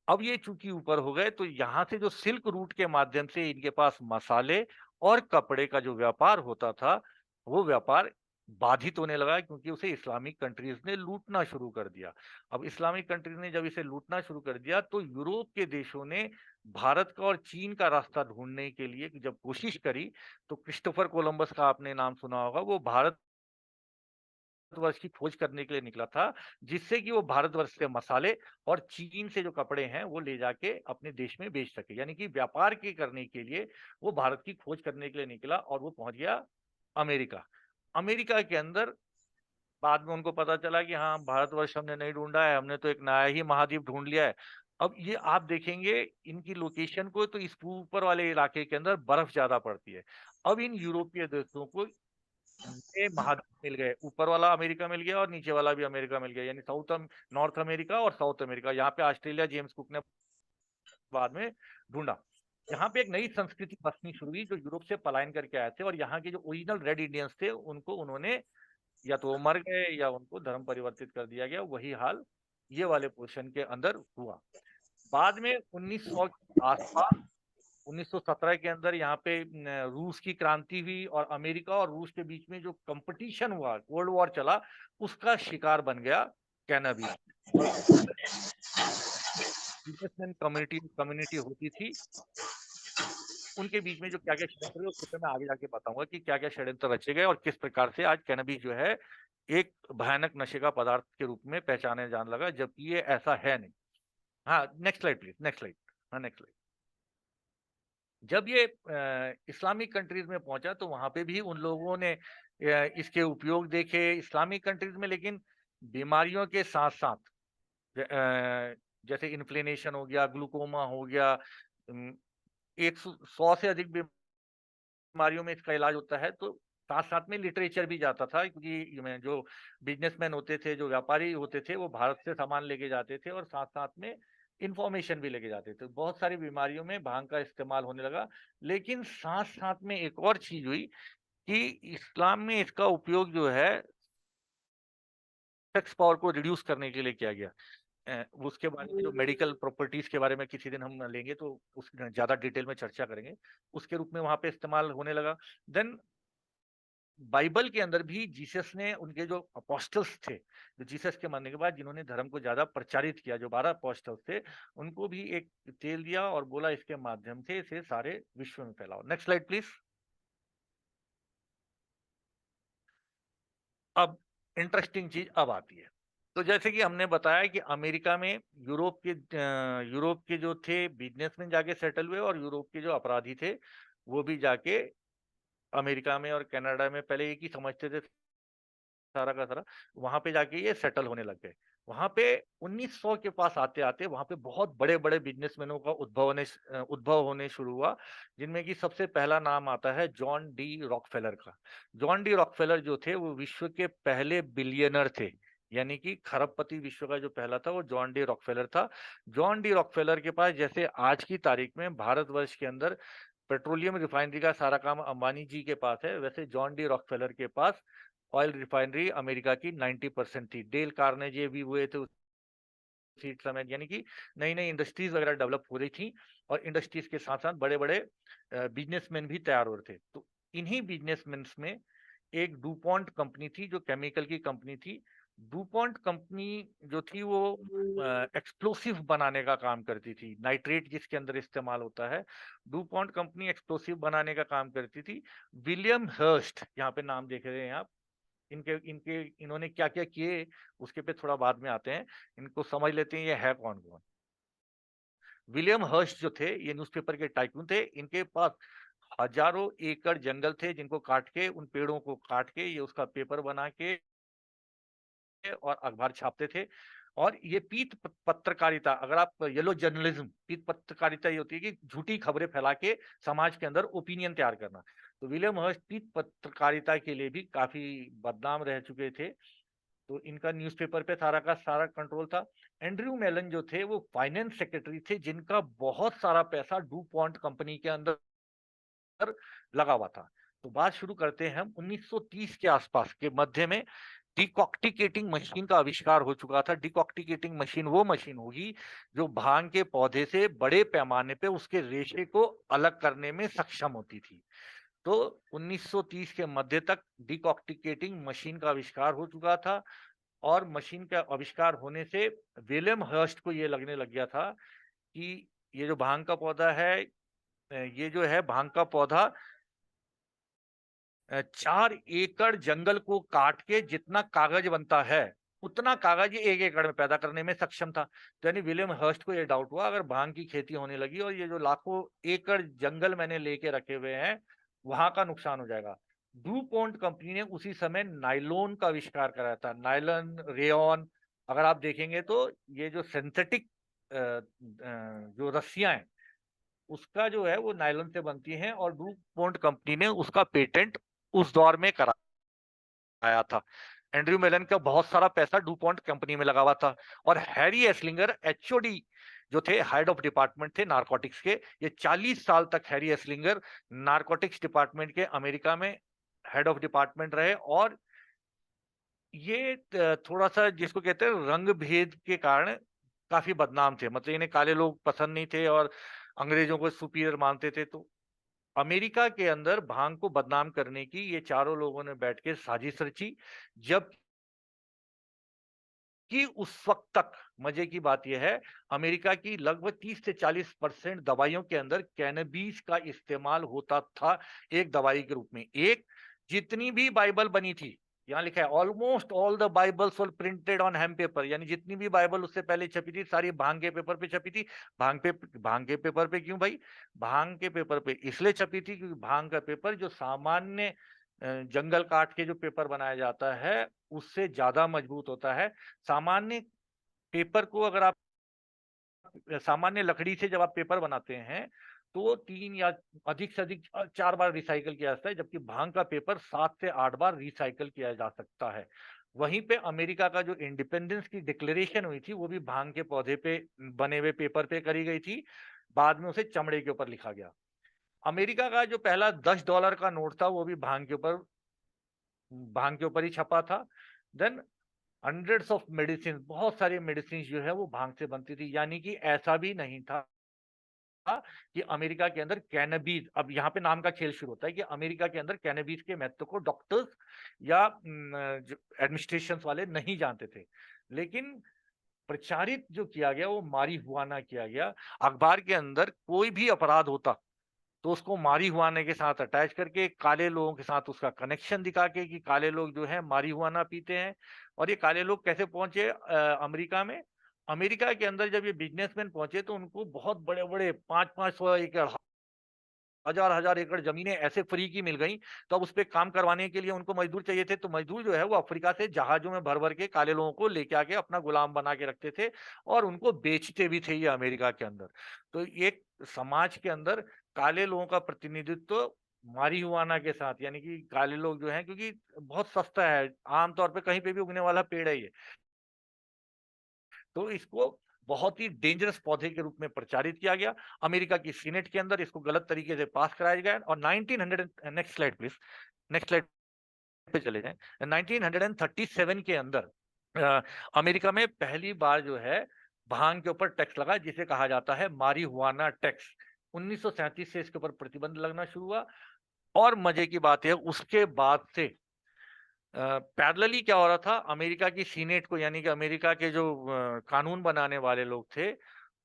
अब ये चूंकि ऊपर हो गए, तो यहाँ से जो सिल्क रूट के माध्यम से इनके पास मसाले और कपड़े का जो व्यापार होता था, वो व्यापार बाधित होने लगा, क्योंकि उसे इस्लामिक कंट्रीज ने लूटना शुरू कर दिया। अब इस्लामिक कंट्रीज ने जब इसे लूटना शुरू कर दिया, तो यूरोप के देशों ने भारत का और चीन का रास्ता ढूंढने के लिए जब कोशिश करी, तो क्रिस्टोफर कोलंबस का आपने नाम सुना होगा, वो भारतवर्ष की खोज करने के लिए निकला था, जिससे कि वो भारतवर्ष से मसाले और चीन से जो कपड़े हैं वो ले जाके अपने देश में बेच सके। यानी कि व्यापार के करने के लिए वो भारत की खोज करने के लिए निकला, और वो पहुंच गया अमेरिका। अमेरिका के अंदर बाद में उनको पता चला कि हाँ, भारतवर्ष हमने नहीं ढूंढा है, हमने तो एक नया ही महाद्वीप ढूंढ लिया है। अब ये आप देखेंगे इनकी लोकेशन को, तो इस ऊपर वाले इलाके के अंदर बर्फ ज्यादा पड़ती है। अब इन यूरोपीय देशों को ये महाद्वीप मिल गए, ऊपर वाला अमेरिका मिल गया और नीचे वाला भी अमेरिका मिल गया, यानी नॉर्थ अमेरिका और साउथ अमेरिका। यहाँ पे ऑस्ट्रेलिया जेम्स कुक ने बाद में ढूंढा। यहाँ पे एक नई संस्कृति बसनी शुरू हुई, जो यूरोप से पलायन करके आए थे, और यहाँ के जो ओरिजिनल रेड इंडियंस थे उनको उन्होंने या तो वो मर गए या उनको धर्म परिवर्तित कर दिया गया। वही हाल ये वाले पोर्शन के अंदर हुआ। बाद में 1900 के आसपास, 1917 के अंदर यहाँ पे रूस की क्रांति हुई, और अमेरिका और रूस के बीच में जो कंपटीशन हुआ, कोल्ड वॉर चला, उसका शिकार बन गया कैनाबीज। बिजनेसमैन कम्युनिटी कम्युनिटी होती थी, उनके बीच में जो क्या क्या षड्यंत्र हुए, उसके मैं आगे जाके बताऊंगा कि क्या क्या षड्यंत्र रचे गए और किस प्रकार से आज कैनबिस जो है एक भयानक नशे का पदार्थ के रूप में पहचाने जाने लगा, जबकि ये ऐसा है नहीं। हाँ, next slide please, next slide. हाँ, नेक्स्ट स्लाइड। जब ये इस्लामिक कंट्रीज में पहुंचा, तो वहां पे भी उन लोगों ने इसके उपयोग देखे इस्लामिक कंट्रीज में, लेकिन बीमारियों के साथ साथ जैसे इन्फ्लेमेशन हो गया, ग्लूकोमा हो गया, 100 से अधिक बीमारियों में इसका इलाज होता है। तो साथ साथ में लिटरेचर भी जाता था, क्योंकि जो बिजनेसमैन होते थे, जो व्यापारी होते थे, वो भारत से सामान लेके जाते थे और साथ साथ में इंफॉर्मेशन भी लेके जाते थे। बहुत सारी बीमारियों में भांग का इस्तेमाल होने लगा। लेकिन साथ साथ में एक और चीज हुई कि इस्लाम में इसका उपयोग जो है सेक्स पावर को रिड्यूस करने के लिए किया गया। उसके बारे में जो मेडिकल प्रॉपर्टीज के बारे में किसी दिन हम लेंगे, तो उस ज्यादा डिटेल में चर्चा करेंगे। उसके रूप में वहां पे इस्तेमाल होने लगा। देन बाइबल के अंदर भी जीसस ने उनके जो अपोस्टल्स थे, जो जीसस के मरने के बाद जिन्होंने धर्म को ज्यादा प्रचारित किया, जो 12 अपोस्टल्स थे, उनको भी एक तेल दिया और बोला इसके माध्यम से इसे सारे विश्व में फैलाओ। Next slide please. अब इंटरेस्टिंग चीज अब आती है। तो जैसे कि हमने बताया कि अमेरिका में यूरोप के जो थे बिजनेसमैन जाके सेटल हुए, और यूरोप के जो अपराधी थे वो भी जाके अमेरिका में और कनाडा में, पहले एक ही समझते थे सारा का सारा, वहां पे जाके ये सेटल होने लग गए। वहां पे 1900 के पास आते आते वहां पे बहुत बड़े बड़े बिजनेसमैनों का उद्भव होने शुरू हुआ, जिनमें कि सबसे पहला नाम आता है जॉन डी रॉकफेलर का। जॉन डी रॉकफेलर जो थे वो विश्व के पहले बिलियनर थे, यानी कि खरबपति विश्व का जो पहला था वो जॉन डी रॉकफेलर था। जॉन डी रॉकफेलर के पास, जैसे आज की तारीख में भारतवर्ष के अंदर पेट्रोलियम रिफाइनरी का सारा काम अंबानी जी के पास है, वैसे जॉन डी रॉकफेलर के पास ऑयल रिफाइनरी अमेरिका की 90% थी। डेल कार्नेजी भी हुए थे उसी समय, यानी कि नई नई इंडस्ट्रीज वगैरह डेवलप हो रही थी, और इंडस्ट्रीज के साथ साथ बड़े बड़े बिजनेसमैन भी तैयार हो रहे थे। तो इन्हीं बिजनेसमैन में एक डूपॉन्ट कंपनी थी, जो केमिकल की कंपनी थी। डूपॉन्ट कंपनी जो थी वो एक्सप्लोसिव बनाने का काम करती थी, नाइट्रेट जिसके अंदर इस्तेमाल होता है। डूपॉन्ट कंपनी एक्सप्लोसिव बनाने का काम करती थी। विलियम हर्स्ट, यहाँ पे नाम देख रहे हैं आप, इनके इनके इन्होंने क्या क्या किए उसके पे थोड़ा बाद में आते हैं। इनको समझ लेते हैं ये है कौन कौन। विलियम हर्स्ट जो थे ये न्यूज़पेपर के टाइकून थे। इनके पास हजारों एकड़ जंगल थे, जिनको काट के, उन पेड़ों को काट के ये उसका पेपर बना के और अखबार छापते थे। और ये पीत पत्रकारिता, अगर आप येलो जर्नलिज्म, पीत पत्रकारिता ये होती है कि झूठी खबरें फैला के समाज के अंदर ओपिनियन तैयार करना। तो विलियम हर्स्ट पीत पत्रकारिता के लिए भी काफी बदनाम रह चुके थे। तो इनका न्यूज़पेपर पे सारा का सारा कंट्रोल था। एंड्रयू मेलन जो थे वो फाइनेंस सेक्रेटरी थे, जिनका बहुत सारा पैसा डू कंपनी के अंदर लगा हुआ था। तो बात शुरू करते हैं हम 1930 के आसपास के मध्य में। डिकॉक्टिकेटिंग मशीन का आविष्कार हो चुका था। डिकॉक्टिकेटिंग मशीन वो मशीन होगी जो भांग के पौधे से बड़े पैमाने पे उसके रेशे को अलग करने में सक्षम होती थी। तो 1930 के मध्य तक डिकॉक्टिकेटिंग मशीन का आविष्कार हो चुका था और मशीन का आविष्कार होने से विलियम हर्स्ट को ये लगने लग गया था कि ये जो भांग का पौधा है, ये जो है भांग का पौधा 4 एकड़ जंगल को काट के जितना कागज बनता है, उतना कागज ये 1 एकड़ में पैदा करने में सक्षम था। तो यानी विलियम हर्स्ट को ये डाउट हुआ, अगर भांग की खेती होने लगी और ये जो लाखों एकड़ जंगल मैंने लेके रखे हुए हैं, वहाँ का नुकसान हो जाएगा। डुपोंट कंपनी ने उसी समय नायलॉन का आविष्कार कराया था। नायलॉन, रेयॉन, अगर आप देखेंगे तो ये जो सिंथेटिक जो रस्सियाँ हैं, उसका जो है वो नायलॉन से बनती हैं और डुपोंट कंपनी ने उसका पेटेंट उस दौर में कराया था। एंड्रयू मेलन का बहुत सारा पैसा डुपोंट कंपनी में लगा हुआ था और हैरी एस्लिंगर एचओडी जो थे, हेड ऑफ डिपार्टमेंट थे नारकोटिक्स के, ये 40 साल तक हैरी एस्लिंगर नारकोटिक्स डिपार्टमेंट के अमेरिका में हेड ऑफ डिपार्टमेंट रहे और ये थोड़ा सा जिसको कहते हैं रंग भेद के कारण काफी बदनाम थे। मतलब इन्हें काले लोग पसंद नहीं थे और अंग्रेजों को सुपीरियर मानते थे। तो अमेरिका के अंदर भांग को बदनाम करने की ये चारों लोगों ने बैठ के साजिश रची। जबकि उस वक्त तक मजे की बात यह है, अमेरिका की लगभग 30 से 40% दवाइयों के अंदर कैनबीस का इस्तेमाल होता था एक दवाई के रूप में। एक जितनी भी बाइबल बनी थी, यहाँ लिखा है almost all the Bibles were printed on hemp paper, यानी जितनी भी बाइबल उससे पहले छपी थी सारी भांग के पेपर पे छपी थी। भांग के पेपर पे क्यों भाई? भांग के पेपर पे इसलिए छपी थी क्योंकि भांग का पेपर जो सामान्य जंगल काट के जो पेपर बनाया जाता है उससे ज्यादा मजबूत होता है। सामान्य पेपर को अगर आप सामान्य लकड़ी से जब आप पेपर बनाते हैं तो 3 या अधिक से अधिक 4 बार रिसाइकल किया जाता है, जबकि भांग का पेपर 7 से 8 बार रिसाइकल किया जा सकता है। वहीं पे अमेरिका का जो इंडिपेंडेंस की डिक्लेरेशन हुई थी वो भी भांग के पौधे पे बने हुए पेपर पे करी गई थी। बाद में उसे चमड़े के ऊपर लिखा गया। अमेरिका का जो पहला $10 का नोट था वो भी भांग के ऊपर ही छपा था। देन हंड्रेड्स ऑफ मेडिसिन, बहुत सारी मेडिसिन जो है वो भांग से बनती थी। यानी कि ऐसा भी नहीं था कि अमेरिका के अंदर कैनबीज, अब यहाँ पे नाम का खेल शुरू होता है कि अमेरिका के अंदर कैनबीज के महत्व को डॉक्टर्स या एडमिनिस्ट्रेशन वाले नहीं जानते थे। लेकिन प्रचारित जो किया गया वो मारिहुआना किया गया। अखबार के अंदर कोई भी अपराध होता तो उसको मारिहुआना के साथ अटैच करके काले लोगों के साथ उसका कनेक्शन दिखा के कि काले लोग जो है मारिहुआना पीते हैं। और ये काले लोग कैसे पहुंचे अमेरिका में? अमेरिका के अंदर जब ये बिजनेसमैन पहुंचे तो उनको बहुत बड़े बड़े 500 एकड़, हजार एकड़ जमीनें ऐसे फ्री की मिल गई। तो अब उस पर काम करवाने के लिए उनको मजदूर चाहिए थे। तो मजदूर जो है वो अफ्रीका से जहाजों में भर भर के काले लोगों को लेके आके अपना गुलाम बना के रखते थे और उनको बेचते भी थे ये अमेरिका के अंदर। तो एक समाज के अंदर काले लोगों का प्रतिनिधित्व मारिहुआना के साथ, यानी कि काले लोग जो हैं, क्योंकि बहुत सस्ता है, आमतौर पे कहीं पे भी उगने वाला पेड़ है ये, तो इसको बहुत ही डेंजरस पौधे के रूप में प्रचारित किया गया। अमेरिका की सीनेट के अंदर इसको गलत तरीके से पास कराया गया और 1900, next slide please, next slide पे चले जाएं। 1937 के अंदर अमेरिका में पहली बार जो है भांग के ऊपर टैक्स लगा जिसे कहा जाता है मारिहुआना टैक्स। 1937 से इसके ऊपर प्रतिबंध लगना शुरू हुआ। और मजे की बात है उसके बाद से पैरेलली क्या हो रहा था, अमेरिका की सीनेट को, यानी कि अमेरिका के जो कानून बनाने वाले लोग थे,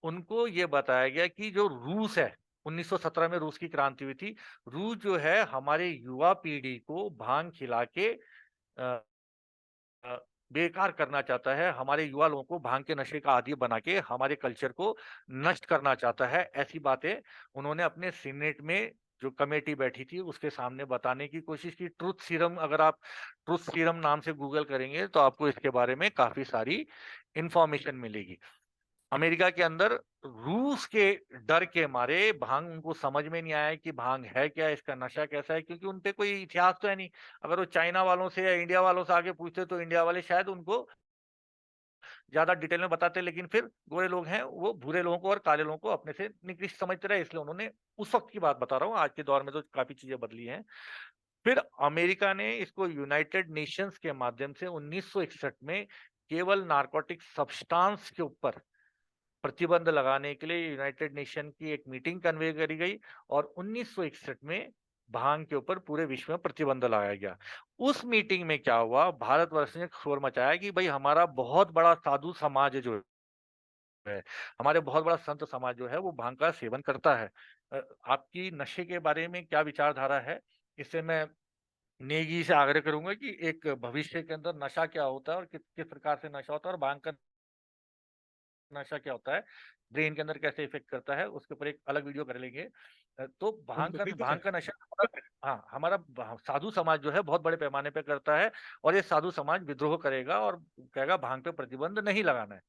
उनको ये बताया गया कि जो रूस है, 1917 में रूस की क्रांति हुई थी, रूस जो है हमारे युवा पीढ़ी को भांग खिला के अ, अ, बेकार करना चाहता है, हमारे युवा लोगों को भांग के नशे का आदी बना के हमारे कल्चर को नष्ट करना चाहता है। ऐसी बातें उन्होंने अपने सीनेट में जो कमेटी बैठी थी उसके सामने बताने की कोशिश की। ट्रुथ सीरम, अगर आप ट्रुथ सीरम नाम से गूगल करेंगे तो आपको इसके बारे में काफी सारी इंफॉर्मेशन मिलेगी। अमेरिका के अंदर रूस के डर के मारे भांग उनको समझ में नहीं आया कि भांग है क्या, इसका नशा कैसा है, क्योंकि उनपे कोई इतिहास तो है नहीं। अगर वो चाइना वालों से या इंडिया वालों से आगे पूछते तो इंडिया वाले शायद उनको ज्यादा डिटेल में बताते, लेकिन फिर गोरे लोग हैं वो भूरे लोगों को और काले लोगों को अपने से निकृष्ट समझते रहे, इसलिए उन्होंने, उस वक्त की बात बता रहा हूँ, आज के दौर में तो काफी चीजें बदली हैं। फिर अमेरिका ने इसको यूनाइटेड नेशंस के माध्यम से 1961 में केवल नारकोटिक सब्सटेंस के ऊपर प्रतिबंध लगाने के लिए यूनाइटेड नेशन की एक मीटिंग कन्वे करी गई और 1961 में भांग के ऊपर पूरे विश्व में प्रतिबंध लगाया गया। उस मीटिंग में क्या हुआ, भारतवर्ष ने शोर मचाया कि भाई हमारा बहुत बड़ा साधु समाज जो है, हमारे बहुत बड़ा संत समाज जो है वो भांग का सेवन करता है। आपकी नशे के बारे में क्या विचारधारा है? इससे मैं नेगी से आग्रह करूंगा कि एक भविष्य के अंदर नशा क्या होता है और किस किस प्रकार से नशा होता है और भांग का नशा क्या होता है, ब्रेन के अंदर कैसे इफेक्ट करता है, उसके ऊपर एक अलग वीडियो कर लेंगे। तो
बिल्कुल बिल्कुल
भांग
सर।
का नशा हाँ, हमारा साधु समाज जो है बहुत बड़े पैमाने पे करता है और ये साधु समाज विद्रोह करेगा और कहेगा भांग पे प्रतिबंध नहीं लगाना है।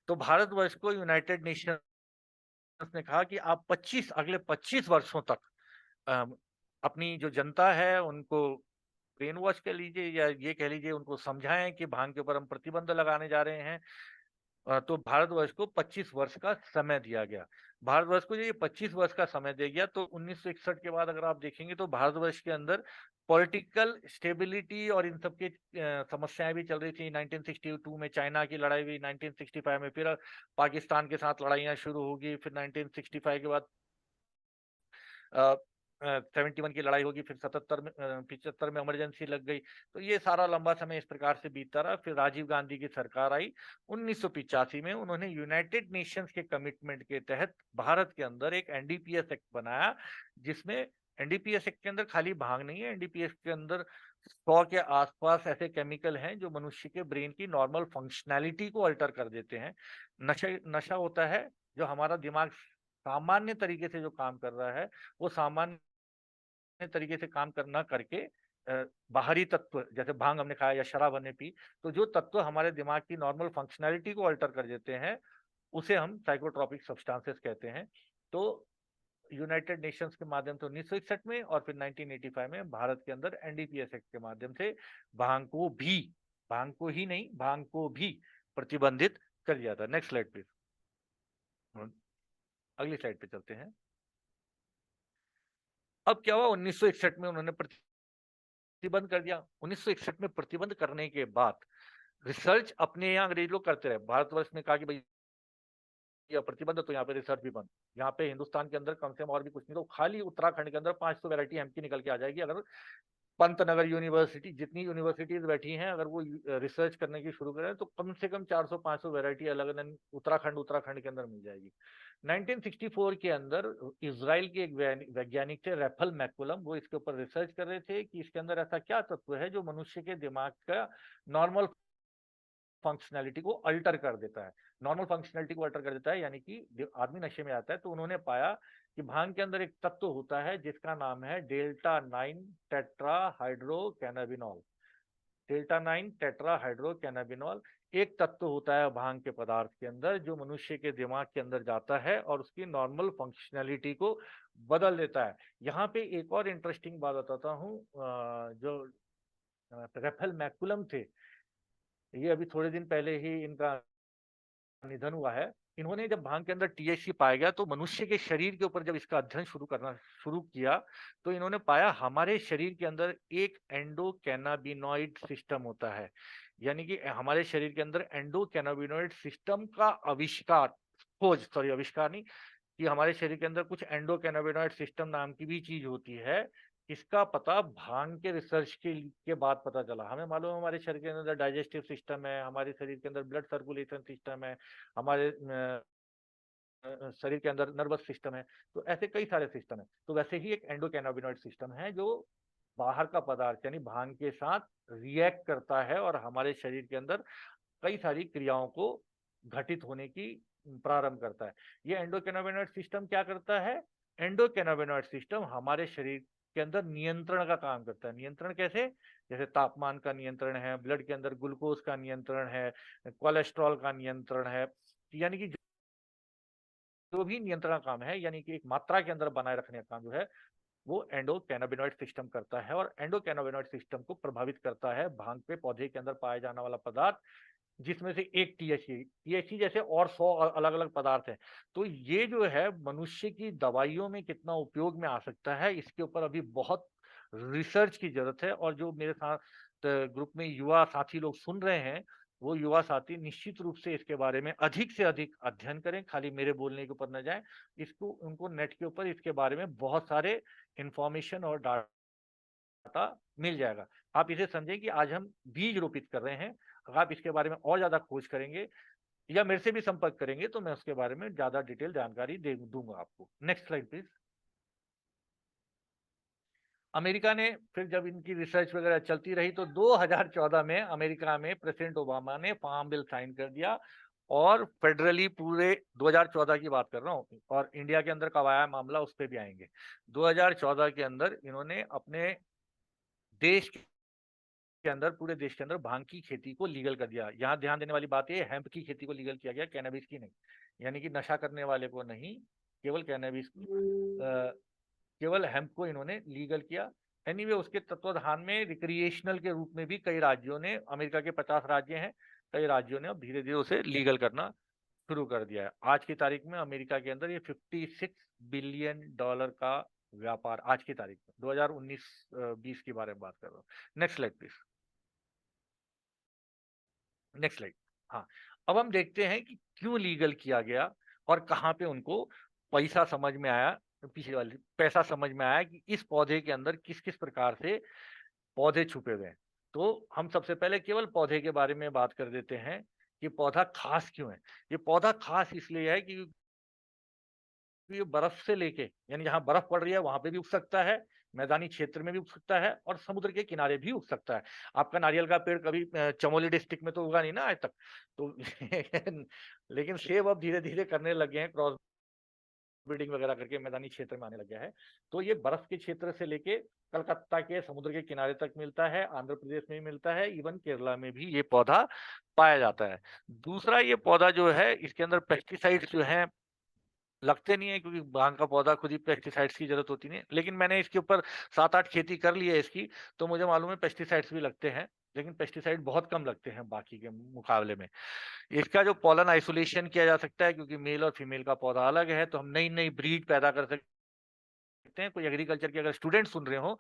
तो भारतवर्ष को यूनाइटेड नेशंस ने कहा कि आप 25 अगले 25 वर्षों तक अम, अपनी जो जनता है उनको ब्रेन वॉश कह लीजिए या ये कह लीजिए उनको समझाएं कि भांग के ऊपर हम प्रतिबंध लगाने जा रहे हैं। तो भारतवर्ष को 25 वर्ष का समय दिया गया। भारतवर्ष को ये 25 वर्ष का समय दिया गया, तो 1961 के बाद अगर आप देखेंगे तो भारतवर्ष के अंदर पॉलिटिकल स्टेबिलिटी और इन सब की समस्याएं भी चल रही थी। 1962 में चाइना की लड़ाई हुई, 1965 में फिर पाकिस्तान के साथ लड़ाइयां शुरू होगी, फिर 1965 के बाद 71 की लड़ाई होगी, फिर 77 में 75 में इमरजेंसी लग गई। तो ये सारा लंबा समय इस प्रकार से बीतता रहा। फिर राजीव गांधी की सरकार आई 1985 में, उन्होंने यूनाइटेड नेशंस के कमिटमेंट के तहत भारत के अंदर एक एनडीपीएस एक्ट बनाया, जिसमें एनडीपीएस एक्ट के अंदर खाली भांग नहीं है, एनडीपीएस के अंदर 100 के आसपास ऐसे केमिकल हैं जो मनुष्य के ब्रेन की नॉर्मल फंक्शनैलिटी को अल्टर कर देते हैं। नशा नशा होता है जो हमारा दिमाग सामान्य तरीके से जो काम कर रहा है वो सामान्य तरीके से काम करना करके बाहरी तत्व जैसे भांग हमने खाया या शराब हमने पी, तो जो तत्व हमारे दिमाग की नॉर्मल फंक्शनैलिटी को अल्टर कर देते हैं उसे हम साइकोट्रोपिक सब्सटेंसेस कहते हैं। तो यूनाइटेड नेशंस के माध्यम से 1961 में और फिर 1985 में भारत के अंदर एनडीपीएस एक्ट के माध्यम से भांग को भी, भांग को ही नहीं भांग को भी प्रतिबंधित कर दिया था। नेक्स्ट स्लाइड प्लीज, अगली स्लाइड पे चलते हैं। अब क्या हुआ, 1961 में उन्होंने प्रतिबंध कर दिया। 1961 में प्रतिबंध करने के बाद रिसर्च अपने यहाँ अंग्रेज लोग करते रहे। भारतवर्ष ने कहा कि भाई या प्रतिबंध, तो यहाँ पे रिसर्च भी बंद। यहाँ पे हिंदुस्तान के अंदर कम से कम और भी कुछ नहीं तो खाली उत्तराखंड के अंदर 500 वैरायटी हेम्प की निकल के आ जाएगी अगर पंतनगर यूनिवर्सिटी, जितनी यूनिवर्सिटीज बैठी हैं, अगर वो रिसर्च करने की शुरू करें तो कम से कम 400-500 वैरायटी अलग अलग उत्तराखंड के अंदर मिल जाएगी। 1964 के अंदर इजराइल के एक वैज्ञानिक थे रेफल मैकुलम, वो इसके ऊपर रिसर्च कर रहे थे कि इसके अंदर ऐसा क्या तत्व है जो मनुष्य के दिमाग का नॉर्मल फंक्शनैलिटी को अल्टर कर देता है। नॉर्मल फंक्शनैलिटी को अल्टर कर देता है यानी कि आदमी नशे में आता है। तो उन्होंने पाया कि भांग के अंदर एक तत्व होता है जिसका नाम है delta 9 tetrahydrocannabinol. Delta 9 tetrahydrocannabinol एक तत्व होता है भांग के पदार्थ के अंदर जो मनुष्य के दिमाग के अंदर जाता है और उसकी नॉर्मल फंक्शनैलिटी को बदल देता है। यहाँ पे एक और इंटरेस्टिंग बात बताता हूँ। जो रेफेल मैकुलम थे, ये अभी थोड़े दिन पहले ही इनका निधन हुआ है। इन्होंने जब भांग के अंदर टीएचसी पाया गया तो मनुष्य के शरीर के ऊपर जब इसका अध्ययन शुरू किया तो इन्होंने पाया हमारे शरीर के अंदर एक एंडोकैनाबिनॉइड सिस्टम होता है। यानी कि हमारे शरीर के अंदर एंडोकैनाबिनॉइड सिस्टम का आविष्कार, खोज, सॉरी आविष्कार नहीं, कि हमारे शरीर के अंदर कुछ एंडोकैनाबिनॉइड सिस्टम नाम की भी चीज होती है। इसका पता भांग के रिसर्च के बाद पता चला। हमें मालूम है हमारे शरीर के अंदर डाइजेस्टिव सिस्टम है, हमारे शरीर के अंदर ब्लड सर्कुलेशन सिस्टम है, हमारे शरीर के अंदर नर्वस सिस्टम है। तो ऐसे कई सारे सिस्टम है। तो वैसे ही एक एंडोकैनाबिनॉइड सिस्टम है जो बाहर का पदार्थ यानी भांग के साथ रिएक्ट करता है और हमारे शरीर के अंदर कई सारी क्रियाओं को घटित होने की प्रारंभ करता है। ये एंडोकैनाबिनॉइड सिस्टम क्या करता है? एंडोकैनाबिनॉइड सिस्टम हमारे शरीर के अंदर नियंत्रण का काम करता है। नियंत्रण कैसे? जैसे तापमान का नियंत्रण है, ब्लड के अंदर ग्लूकोज का नियंत्रण है, कोलेस्ट्रॉल का नियंत्रण है, यानी कि जो भी नियंत्रण काम है, यानी कि एक मात्रा के अंदर बनाए रखने का काम जो है वो एंडोकैनाबिनॉइड सिस्टम करता है। और एंडोकैनाबिनॉइड सिस्टम को प्रभावित करता है भांग पे पौधे के अंदर पाया जाने वाला पदार्थ, जिसमें से एक टीएचसी। टीएचसी जैसे और 100 अलग अलग पदार्थ हैं। तो ये जो है मनुष्य की दवाइयों में कितना उपयोग में आ सकता है, इसके ऊपर अभी बहुत रिसर्च की जरूरत है। और जो मेरे साथ ग्रुप में युवा साथी लोग सुन रहे हैं वो युवा साथी निश्चित रूप से इसके बारे में अधिक से अधिक अध्ययन करें, खाली मेरे बोलने के ऊपर न जाएं। इसको उनको नेट के ऊपर इसके बारे में बहुत सारे इंफॉर्मेशन और डाटा मिल जाएगा। आप इसे समझें कि आज हम बीज रोपित कर रहे हैं। अगर आप इसके बारे में और ज्यादा खोज करेंगे या मेरे से भी संपर्क करेंगे तो मैं उसके बारे में ज्यादा डिटेल जानकारी दे दूंगा आपको। Next slide please. अमेरिका ने फिर जब इनकी रिसर्च वगैरह चलती रही तो 2014 में अमेरिका में प्रेसिडेंट ओबामा ने फार्म बिल साइन कर दिया और फेडरली पूरे 2014 की बात कर रहा हूँ, और इंडिया के अंदर कब आया मामला उस पर भी आएंगे। 2014 के अंदर इन्होंने अपने देश के अंदर, पूरे देश के अंदर भांग की खेती को लीगल कर दिया। यहाँ ध्यान देने वाली बात है, हेम्प की खेती को लीगल किया गया, कैनबिस की नहीं। यानी कि नशा करने वाले को नहीं, केवल कैनबिस की, केवल हेम्प को इन्होंने लीगल किया। एनीवे उसके तत्वाधान में रिक्रिएशनल के रूप में भी कई राज्यों ने, अमेरिका के 50 राज्य हैं, कई राज्यों ने अब धीरे धीरे उसे लीगल करना शुरू कर दिया है। आज की तारीख में अमेरिका के अंदर ये $56 बिलियन का व्यापार, आज की तारीख में 2019-20 के बारे में बात कर रहा हूँ। Next slide please. Next slide. हाँ, अब हम देखते हैं कि क्यों लीगल किया गया और कहाँ पे उनको पैसा समझ में आया, पीछे वाली पैसा समझ में आया कि इस पौधे के अंदर किस किस प्रकार से पौधे छुपे हुए हैं। तो हम सबसे पहले केवल पौधे के बारे में बात कर देते हैं कि पौधा खास क्यों है। ये पौधा खास इसलिए है कि ये बर्फ से लेके, यानी जहां बर्फ पड़ रही है वहां पे भी उग सकता है, मैदानी क्षेत्र में भी उग सकता है और समुद्र के किनारे भी उग सकता है। आपका नारियल का पेड़ कभी चमोली डिस्ट्रिक्ट में तो उगा नहीं ना आज तक तो लेकिन सेब अब धीरे धीरे करने लगे हैं, क्रॉस ब्रीडिंग वगैरह करके मैदानी क्षेत्र में आने लग गया है। तो ये बर्फ के क्षेत्र से लेके कलकत्ता के समुद्र के किनारे तक मिलता है, आंध्र प्रदेश में भी मिलता है, इवन केरला में भी ये पौधा पाया जाता है। दूसरा, ये पौधा जो है इसके अंदर पेस्टिसाइड्स जो है लगते नहीं है, क्योंकि भांग का पौधा खुद ही पेस्टिसाइड्स की जरूरत होती नहीं है। लेकिन मैंने इसके ऊपर 7-8 खेती कर ली है इसकी, तो मुझे मालूम है पेस्टिसाइड्स भी लगते हैं, लेकिन पेस्टिसाइड बहुत कम लगते हैं बाकी के मुकाबले में। इसका जो पॉलन आइसोलेशन किया जा सकता है, क्योंकि मेल और फीमेल का पौधा अलग है, तो हम नई नई ब्रीड पैदा कर सकते हैं। कोई एग्रीकल्चर के अगर स्टूडेंट सुन रहे हो,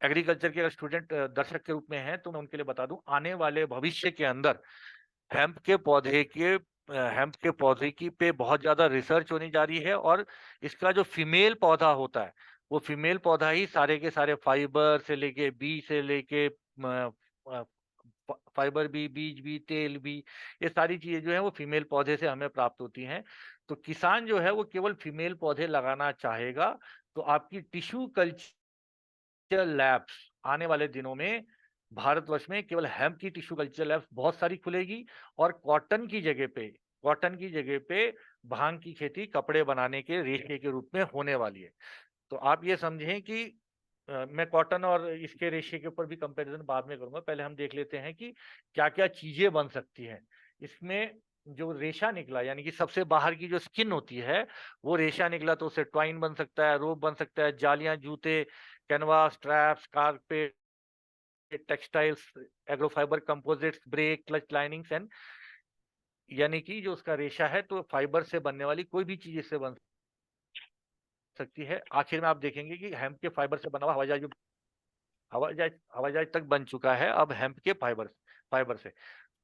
एग्रीकल्चर के अगर स्टूडेंट दर्शक के रूप में हैं, तो मैं उनके लिए बता दूं, आने वाले भविष्य के अंदर हेम्प के पौधे के हेम्प के पौधे की पे बहुत ज्यादा रिसर्च होने जा रही है, और इसका जो फीमेल पौधा होता है वो फीमेल पौधा ही सारे के सारे फाइबर से लेके बीज से लेके फाइबर भी, बीज भी, तेल भी, ये सारी चीजें जो है वो फीमेल पौधे से हमें प्राप्त होती हैं। तो किसान जो है वो केवल फीमेल पौधे लगाना चाहेगा तो आपकी टिश्यू कल्चर लैब्स आने वाले दिनों में भारतवर्ष में केवल हेम्प की टिश्यू कल्चर लैब्स बहुत सारी खुलेगी, और कॉटन की जगह पे भांग की खेती कपड़े बनाने के रेशे के रूप में होने वाली है। तो आप ये समझें कि मैं कॉटन और इसके रेशे के ऊपर भी कंपैरिजन बाद में करूंगा, पहले हम देख लेते हैं कि क्या क्या चीजें बन सकती हैं इसमें। जो रेशा निकला, यानी कि सबसे बाहर की जो स्किन होती है वो रेशा निकला, तो उससे ट्वाइन बन सकता है, रोप बन सकता है, जालियां, जूते, canvas, traps, carpet, textiles, agrofibre composites, brake, clutch linings and, यानी कि जो उसका रेशा है तो फाइबर से बनने वाली कोई भी चीज इससे बन सकती है। आखिर में आप देखेंगे कि हेम्प के फाइबर से बना हुआ हवाई जहाज, हवाई जहाज तक बन चुका है अब हेम्प के फाइबर फाइबर से।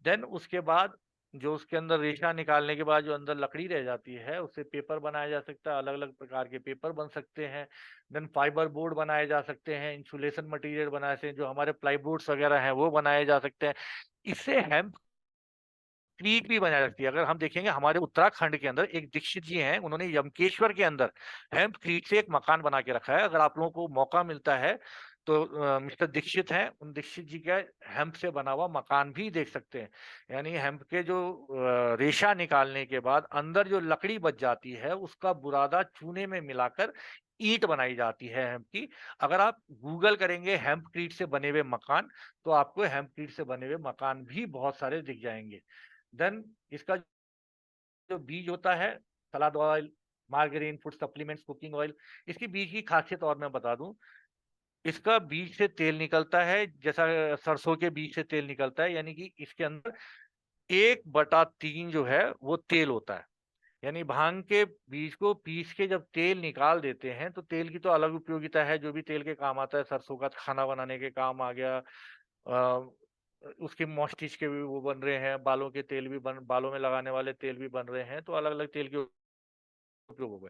देन उसके बाद जो उसके अंदर रेशा निकालने के बाद जो अंदर लकड़ी रह जाती है उससे पेपर बनाया जा सकता है, अलग अलग प्रकार के पेपर बन सकते हैं। देन फाइबर बोर्ड बनाए जा सकते हैं, इंसुलेशन मटेरियल बनाए से जो हमारे प्लाईवुड्स वगैरह हैं वो बनाए जा सकते हैं। इससे हेम्प क्रीक भी बनाई जाती है। अगर हम देखेंगे हमारे उत्तराखंड के अंदर एक दीक्षित जी हैं, उन्होंने यमकेश्वर के अंदर हेम्प क्रीक से एक मकान बना के रखा है। अगर आप लोगों को मौका मिलता है तो मिस्टर दीक्षित हैं, उन दीक्षित जी का हेम्प से बना हुआ मकान भी देख सकते हैं। यानी हेम्प के जो रेशा निकालने के बाद अंदर जो लकड़ी बच जाती है उसका बुरादा चूने में मिलाकर ईंट बनाई जाती है हेम्प की। अगर आप गूगल करेंगे हेम्प क्रीट से बने हुए मकान, तो आपको हेम्प क्रीट से बने हुए मकान भी बहुत सारे दिख जाएंगे। देन इसका जो बीज होता है, salad oil, margarine, food supplements, cooking oil, इसकी बीज की खासियत और मैं बता दूं, इसका बीज से तेल निकलता है जैसा सरसों के बीज से तेल निकलता है, यानी कि इसके अंदर 1/3 जो है वो तेल होता है। यानी भांग के बीज को पीस के जब तेल निकाल देते हैं तो तेल की तो अलग उपयोगिता है, जो भी तेल के काम आता है, सरसों का खाना बनाने के काम आ गया, उसके मॉस्टिच के भी वो बन रहे हैं, बालों के तेल भी बन बालों में लगाने वाले तेल भी बन रहे हैं, तो अलग-अलग तेल के उपयोग हो गए।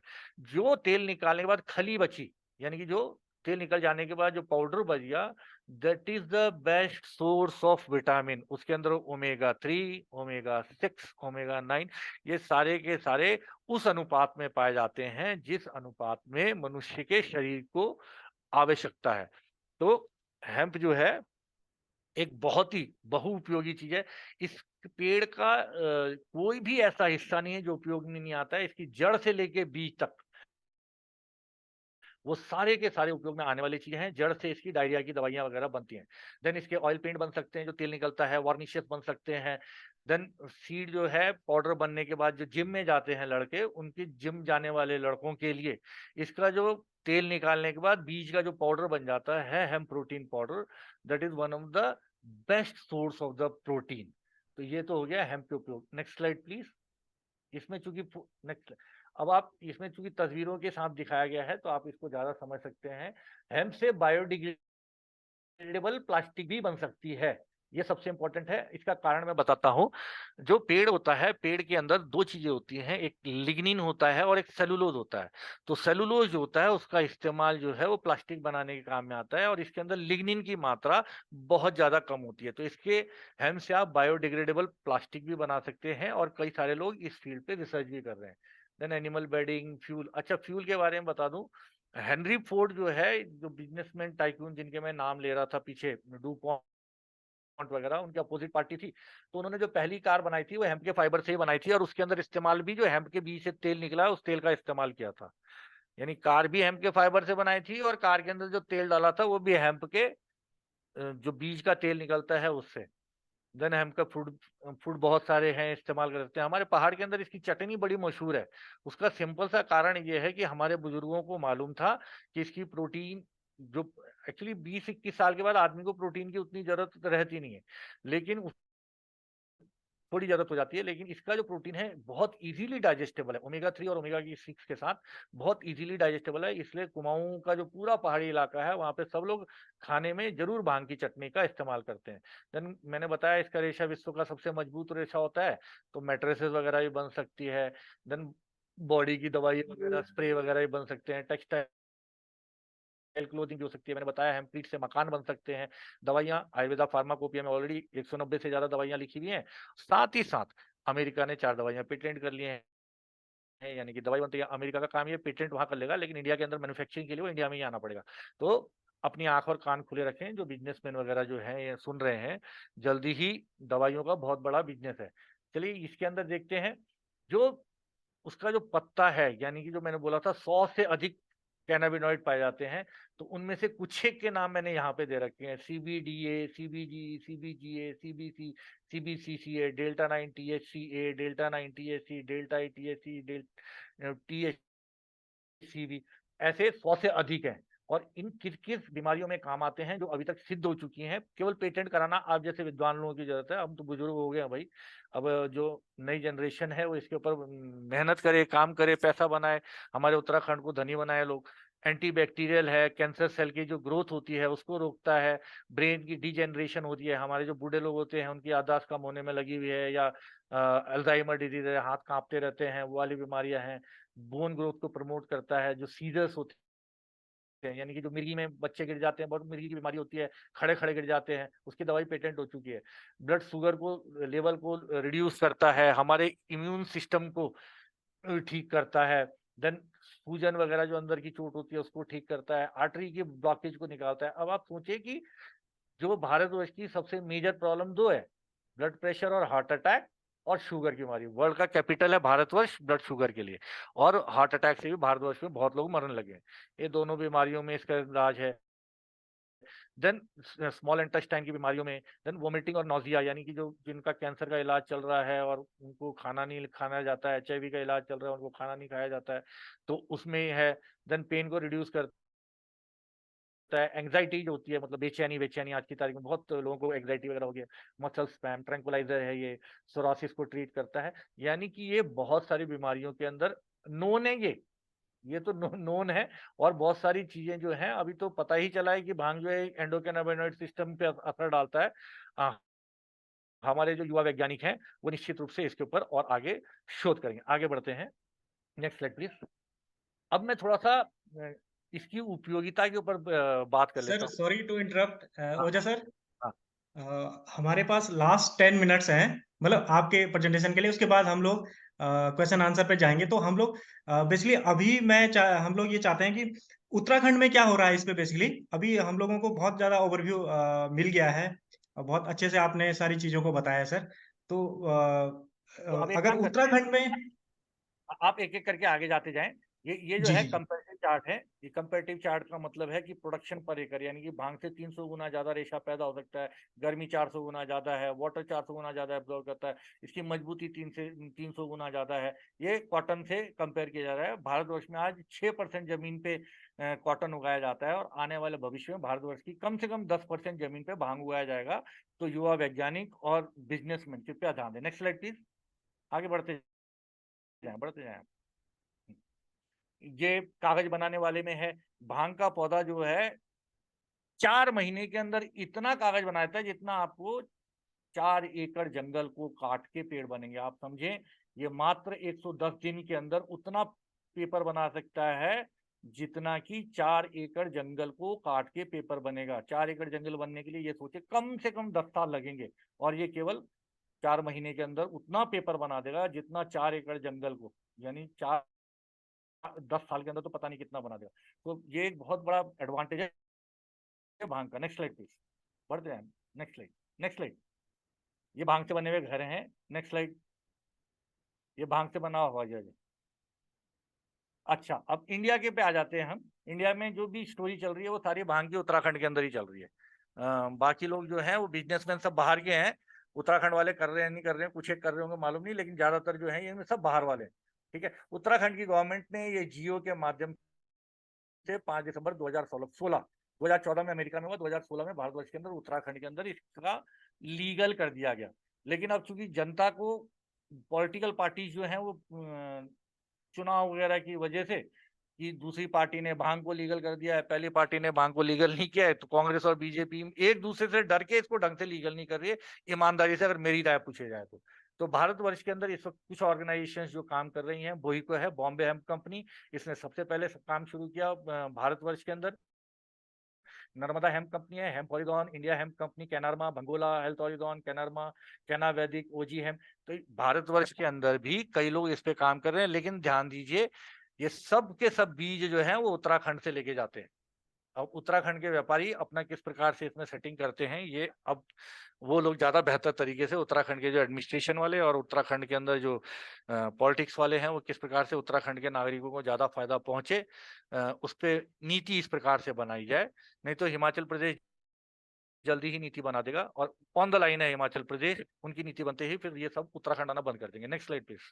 जो तेल निकालने के बाद खली बची, यानी कि जो तेल निकल जाने के बाद जो पाउडर बच गया, that is the best source of vitamin. उसके अंदर ओमेगा 3, ओमेगा 6, ओमेगा 9, ये सारे के सारे उस अनुपात में पाए जाते हैं जिस अनुपात में मनुष्य के शरीर को आवश्यकता है। तो हेम्प जो है एक बहुत ही बहुउपयोगी चीज है। इस पेड़ का कोई भी ऐसा हिस्सा नहीं है जो उपयोग में नहीं आता है। इसकी जड़ से लेके बीज तक वो सारे के सारे उपयोग में आने वाली चीजें हैं। जड़ से इसकी डायरिया की दवाइयां वगैरह बनती हैं। देन इसके ऑयल पेंट बन सकते हैं, जो तेल निकलता है, वार्निशेस बन सकते हैं। देन सीड जो है पाउडर बनने के बाद जो जिम में जाते हैं लड़के, उनकी जिम जाने वाले लड़कों के लिए इसका जो तेल निकालने के बाद बीज का जो पाउडर बन जाता है hemp protein powder, that is one of the best source of the protein. तो ये तो हो गया हेम्प के उपयोग। Next slide please. इसमें चूंकि नेक्स्ट, अब आप इसमें चूंकि तस्वीरों के साथ दिखाया गया है तो आप इसको ज्यादा समझ सकते हैं। हेम्प से बायोडिग्रेडेबल प्लास्टिक भी बन सकती है। ये सबसे इंपॉर्टेंट है। इसका कारण मैं बताता हूँ। जो पेड़ होता है, पेड़ के अंदर दो चीजें होती हैं, एक लिग्निन होता है और एक सेलुलोज होता है। तो सेलुलोज जो होता है उसका इस्तेमाल जो है वो प्लास्टिक बनाने के काम में आता है, और इसके अंदर लिग्निन की मात्रा बहुत ज्यादा कम होती है। तो इसके हेम्प से आप बायोडिग्रेडेबल प्लास्टिक भी बना सकते हैं, और कई सारे लोग इस फील्ड पे रिसर्च भी कर रहे हैं। Then animal bedding, fuel. अच्छा, फ्यूल के बारे में बता दूं। हेनरी फोर्ड जो है, जो बिजनेसमैन टाइकून जिनके मैं नाम ले रहा था पीछे, डू वगैरह, उनकी अपोजिट पार्टी थी। तो उन्होंने जो पहली कार बनाई थी वो हेम्प के फाइबर से ही बनाई थी, और उसके अंदर इस्तेमाल भी जो हेम्प के बीज से तेल निकला है उस तेल का इस्तेमाल किया था। यानी कार भी हेम्प के फाइबर से बनाई थी, और कार के अंदर जो तेल डाला था वो भी हेम्प के जो बीज का तेल निकलता है उससे। देन हेम्प का फूड, फूड बहुत सारे हैं इस्तेमाल कर सकते हैं। हमारे पहाड़ के अंदर इसकी चटनी बड़ी मशहूर है। उसका सिंपल सा कारण ये है कि हमारे बुजुर्गों को मालूम था कि इसकी प्रोटीन जो, एक्चुअली 20-21 साल के बाद आदमी को प्रोटीन की उतनी जरूरत रहती नहीं है, लेकिन थोड़ी जरूरत हो जाती है। लेकिन इसका जो प्रोटीन है बहुत इजीली डाइजेस्टेबल है, ओमेगा 3 और ओमेगा की 6 के साथ बहुत इजीली डाइजेस्टेबल है। इसलिए कुमाऊं का जो पूरा पहाड़ी इलाका है वहां पे सब लोग खाने में जरूर भांग की चटनी का इस्तेमाल करते हैं। देन मैंने बताया इसका रेशा विश्व का सबसे मजबूत रेशा होता है, तो मेट्रेसेस वगैरह भी बन सकती है। देन बॉडी की दवाई वगैरह, स्प्रे वगैरह भी बन सकते हैं। टेक्सटाइल क्लोथिंग भी हो सकती है। मैंने बताया हेम्पीट से मकान बन सकते हैं। दवाइयां आयुर्वेदा फार्माकोपिया में ऑलरेडी 190 से ज्यादा दवाइयां लिखी हुई हैं। साथ ही साथ अमेरिका ने 4 दवाइयां पेटेंट कर लिए हैं। यानी कि दवाई बनती है, अमेरिका का काम ये पेटेंट वहां कर लेगा, लेकिन इंडिया के अंदर मैन्युफैक्चरिंग के लिए वो इंडिया में ही आना पड़ेगा। तो अपनी आंख और कान खुले रखें, जो बिजनेसमैन वगैरह जो है ये सुन रहे हैं, जल्दी ही दवाइयों का बहुत बड़ा बिजनेस है। चलिए इसके अंदर देखते हैं। जो उसका जो पत्ता है, यानी कि जो मैंने बोला था 100 से अधिक कैनाबिनॉइड पाए जाते हैं, तो उनमें से कुछ एक के नाम मैंने यहाँ पे दे रखे हैं। CBDA, CBG, CBGA, CBC, CBCCA, delta 9 THCA, delta 9 THC, delta 8 THC, THCB, ऐसे 100 से अधिक हैं। और इन किस किस बीमारियों में काम आते हैं जो अभी तक सिद्ध हो चुकी हैं। केवल पेटेंट कराना आप जैसे विद्वान लोगों की जरूरत है। हम तो बुजुर्ग हो गए हैं भाई। अब जो नई जनरेशन है वो इसके ऊपर मेहनत करे, काम करे, पैसा बनाए, हमारे उत्तराखंड को धनी बनाए लोग। एंटी बैक्टीरियल है, कैंसर सेल की जो ग्रोथ होती है उसको रोकता है। ब्रेन की डिजेनरेशन होती है, हमारे जो बूढ़े लोग होते हैं उनकी याददाश्त कम होने में लगी हुई है, या अल्जाइमर डिजीज है, हाथ कांपते रहते हैं, वो वाली बीमारियां हैं। बोन ग्रोथ को प्रमोट करता है। जो सीजर्स होते हैं, यानी कि जो मिर्गी में बच्चे गिर जाते हैं, बहुत मिर्गी की बीमारी होती है, खड़े खड़े गिर जाते हैं, उसकी दवाई पेटेंट हो चुकी है। ब्लड शुगर को, लेवल को रिड्यूस करता है, हमारे इम्यून सिस्टम को ठीक करता है। देन सूजन वगैरह जो अंदर की चोट होती है उसको ठीक करता है, आर्टरी की ब्लॉकेज को निकालता है। अब आप सोचिए कि जो भारतवर्ष की सबसे मेजर प्रॉब्लम दो है, ब्लड प्रेशर और हार्ट अटैक, और शुगर की बीमारी। वर्ल्ड का कैपिटल है भारतवर्ष ब्लड शुगर के लिए, और हार्ट अटैक से भी भारतवर्ष में बहुत लोग मरने लगे हैं। ये दोनों बीमारियों में इसका इलाज है। देन स्मॉल इंटेस्टाइन की बीमारियों में, देन वोमिटिंग और नोजिया, यानी कि जो जिनका कैंसर का इलाज चल रहा है और उनको खाना नहीं खाना जाता है, एचआईवी का इलाज चल रहा है उनको खाना नहीं खाया जाता है, तो उसमें है। देन पेन को रिड्यूस करता है। एंग्जाइटी जो होती है, मतलब बेचैनी, बेचैनी आज की तारीख में बहुत लोगों को एंग्जाइटी वगैरह हो गया, मसल स्पैम, ट्रैंकुलाइजर है ये, सोरासिस को ट्रीट करता है। यानी कि ये बहुत सारी बीमारियों के अंदर नोन है ये तो नोन है। और बहुत सारी चीजें जो हैं अभी तो पता ही चला है कि भांग जो है एंडोकैनाबिनॉइड सिस्टम पे असर डालता है। हमारे जो युवा वैज्ञानिक हैं वो निश्चित रूप से इसके ऊपर और आगे शोध करेंगे। आगे बढ़ते हैं, नेक्स्ट स्लाइड प्लीज। अब मैं थोड़ा सा इसकी उपयोगिता के ऊपर बात कर लेता
सर
हूँ।
सॉरी टू इंटरप्ट
हाँ
ओजा सर।
हाँ।
हमारे पास लास्ट 10 मिनट्स हैं, मतलब आपके प्रेजेंटेशन के लिए। उसके बाद हम लोग क्वेश्चन आंसर पे जाएंगे। तो हम लोग बेसिकली अभी हम लोग ये चाहते हैं कि उत्तराखंड में क्या हो रहा है इस पे। बेसिकली अभी हम लोगों को बहुत ज़्यादा ओवरव्यू मिल गया है और बहुत अच्छे से आपने सारी चीज़ों को बताया है सर। तो
तो अब एक
अगर
काम करते हैं,
उत्तराखंड में
आप एक एक करके आगे जाते जाएं। ये जो
जी
है
जी जी।
कंपैरेटिव चार्ट है। ये कंपैरेटिव चार्ट का मतलब है कि प्रोडक्शन पर एकड़, यानी कि भांग से 300 गुना ज्यादा रेशा पैदा हो सकता है, गर्मी 400 गुना ज्यादा है, वाटर 400 गुना ज्यादा एब्जॉर्ब करता है, इसकी मजबूती 300 गुना ज्यादा है। ये कॉटन से कंपेयर किया जा रहा है। भारतवर्ष में आज 6% जमीन पे कॉटन उगाया जाता है और आने वाले भविष्य में भारतवर्ष की कम से कम 10% जमीन पे भांग उगाया जाएगा। तो युवा वैज्ञानिक और बिजनेसमैन कृपया ध्यान दें। Next slide please. आगे बढ़ते जाएं। ये कागज बनाने वाले में है। भांग का पौधा जो है 4 महीने के अंदर इतना कागज बना देता है जितना आपको 4 एकड़ जंगल को काट के पेड़ बनेंगे। आप समझें, ये मात्र 110 दिन के अंदर उतना पेपर बना सकता है जितना कि 4 एकड़ जंगल को काट के पेपर बनेगा। 4 एकड़ जंगल बनने के लिए ये सोचे कम से कम 10 साल लगेंगे, और ये केवल 4 महीने के अंदर उतना पेपर बना देगा जितना 4 एकड़ जंगल को, यानी 10 साल के अंदर तो पता नहीं कितना बना देगा। तो ये एक बहुत बड़ा एडवांटेज है भांग का। Next slide please. बढ़ते हैं, नेक्स्ट स्लाइड। Next slide. ये भांग से बने हुए घर हैं। Next slide. ये भांग से बना हुआ हवाई जहाज है। अच्छा, अब इंडिया के पे आ जाते हैं हम। इंडिया में जो भी स्टोरी चल रही है वो सारी भांग की उत्तराखंड के अंदर ही चल रही है। बाकी लोग जो हैं वो बिजनेसमैन सब बाहर के हैं। उत्तराखंड वाले कर रहे हैं नहीं कर रहे हैं, कुछ एक कर रहे होंगे मालूम नहीं, लेकिन ज्यादातर जो है ये सब बाहर वाले हैं। ठीक है, उत्तराखंड की गवर्नमेंट ने ये जियो के माध्यम से 5 दिसंबर 2014 में अमेरिका में हुआ, 2016 में भारतवर्ष के अंदर उत्तराखंड के अंदर इसका लीगल कर दिया गया। लेकिन अब चूंकि जनता को, पॉलिटिकल पार्टी जो है वो चुनाव वगैरह की वजह से, कि दूसरी पार्टी ने भांग को लीगल कर दिया है, पहली पार्टी ने भांग को लीगल नहीं किया है, तो कांग्रेस और बीजेपी एक दूसरे से डर के इसको ढंग से लीगल नहीं कर रही है, ईमानदारी से अगर मेरी राय पूछे जाए तो। तो भारतवर्ष के अंदर इस वक्त कुछ ऑर्गेनाइजेशन जो काम कर रही हैं, वही को है बॉम्बे हेम्प कंपनी। इसने सबसे पहले काम शुरू किया भारतवर्ष के अंदर। नर्मदा हेम्प कंपनी है, hemp horizon, India hemp company, Cannarma, Bhangola health horizon, Cannarma, Canna Vedic, ओजी हेम्प। तो भारतवर्ष के अंदर भी कई लोग इस पे काम कर रहे हैं, लेकिन ध्यान दीजिए ये सब के सब बीज जो है वो उत्तराखंड से लेके जाते हैं। अब उत्तराखंड के व्यापारी अपना किस प्रकार से इसमें सेटिंग करते हैं, ये अब वो लोग ज्यादा बेहतर तरीके से, उत्तराखंड के जो एडमिनिस्ट्रेशन वाले और उत्तराखंड के अंदर जो पॉलिटिक्स वाले हैं, वो किस प्रकार से उत्तराखंड के नागरिकों को ज्यादा फायदा पहुंचे, उस पर नीति इस प्रकार से बनाई जाए। नहीं तो हिमाचल प्रदेश जल्दी ही नीति बना देगा, और ऑन द लाइन है हिमाचल प्रदेश, उनकी नीति बनते ही फिर ये सब उत्तराखंड आना बंद कर देंगे। Next slide please.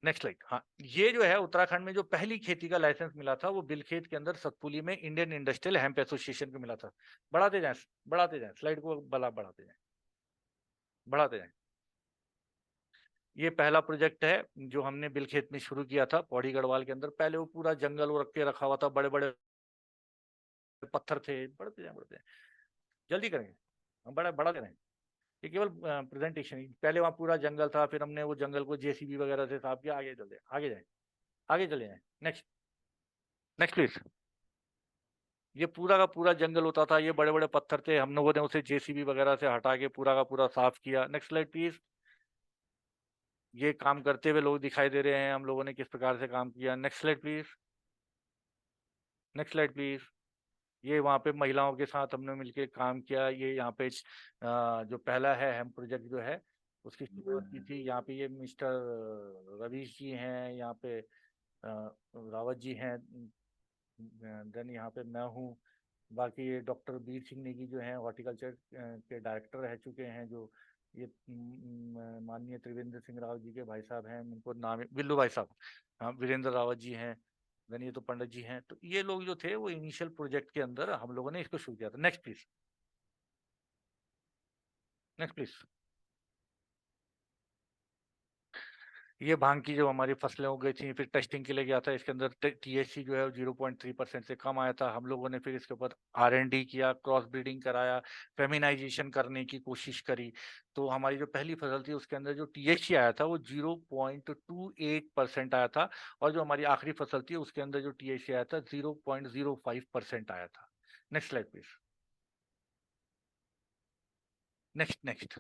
Next slide. हाँ, ये जो है उत्तराखंड में जो पहली खेती का लाइसेंस मिला था वो बिलखेत के अंदर सतपुली में इंडियन इंडस्ट्रियल हेम्प एसोसिएशन को मिला था। बढ़ाते जाएं स्लाइड को, बढ़ाते जाएं। ये पहला प्रोजेक्ट है जो हमने बिलखेत में शुरू किया था, पौड़ी गढ़वाल के अंदर। पहले वो पूरा जंगल वो रख के रखा हुआ था, बड़े बड़े पत्थर थे। बढ़ते जाएं, जल्दी करेंगे, हम बड़ा बड़ा करें। ये केवल प्रेजेंटेशन ही, पहले वहाँ पूरा जंगल था, फिर हमने वो जंगल को जेसीबी वगैरह से साफ किया। आगे चले जाए। Next, next please. ये पूरा का पूरा जंगल होता था, ये बड़े बड़े पत्थर थे, हम लोगों ने उसे जेसीबी वगैरह से हटा के पूरा का पूरा साफ किया। Next slide please. ये काम करते हुए लोग दिखाई दे रहे हैं, हम लोगों ने किस प्रकार से काम किया। Next slide please. Next slide please. ये वहाँ पे महिलाओं के साथ हमने मिलके काम किया। ये यहाँ पे जो पहला है हेम्प प्रोजेक्ट जो है उसकी शुरुआत की थी। यहाँ पे ये मिस्टर रवीश जी हैं, यहाँ पे रावत जी हैं, देन यहाँ पे मैं हूँ। बाकी ये डॉक्टर बीर सिंह नेगी जो हैं हॉर्टिकल्चर के डायरेक्टर रह चुके हैं, जो ये माननीय त्रिवेंद्र सिंह रावत जी के भाई साहब हैं, उनको नाम बिल्लू भाई साहब, हाँ वीरेंद्र रावत जी हैं, देन ये तो पंडित जी हैं। तो ये लोग जो थे वो इनिशियल प्रोजेक्ट के अंदर हम लोगों ने इसको शुरू किया था। Next please. Next please. ये भांग की जो हमारी फसलें हो गई थी, फिर टेस्टिंग के लिए गया था, इसके अंदर टीएचसी जो है वो 0.3% से कम आया था। हम लोगों ने फिर इसके ऊपर आर&डी किया, क्रॉस ब्रीडिंग कराया, फेमिनाइजेशन करने की कोशिश करी। तो हमारी जो पहली फसल थी उसके अंदर जो टीएचसी आया था वो 0.28% आया था, और जो हमारी आखिरी फसल थी उसके अंदर जो टीएचसी आया था 0.05% आया था। Next slide please. नेक्स्ट।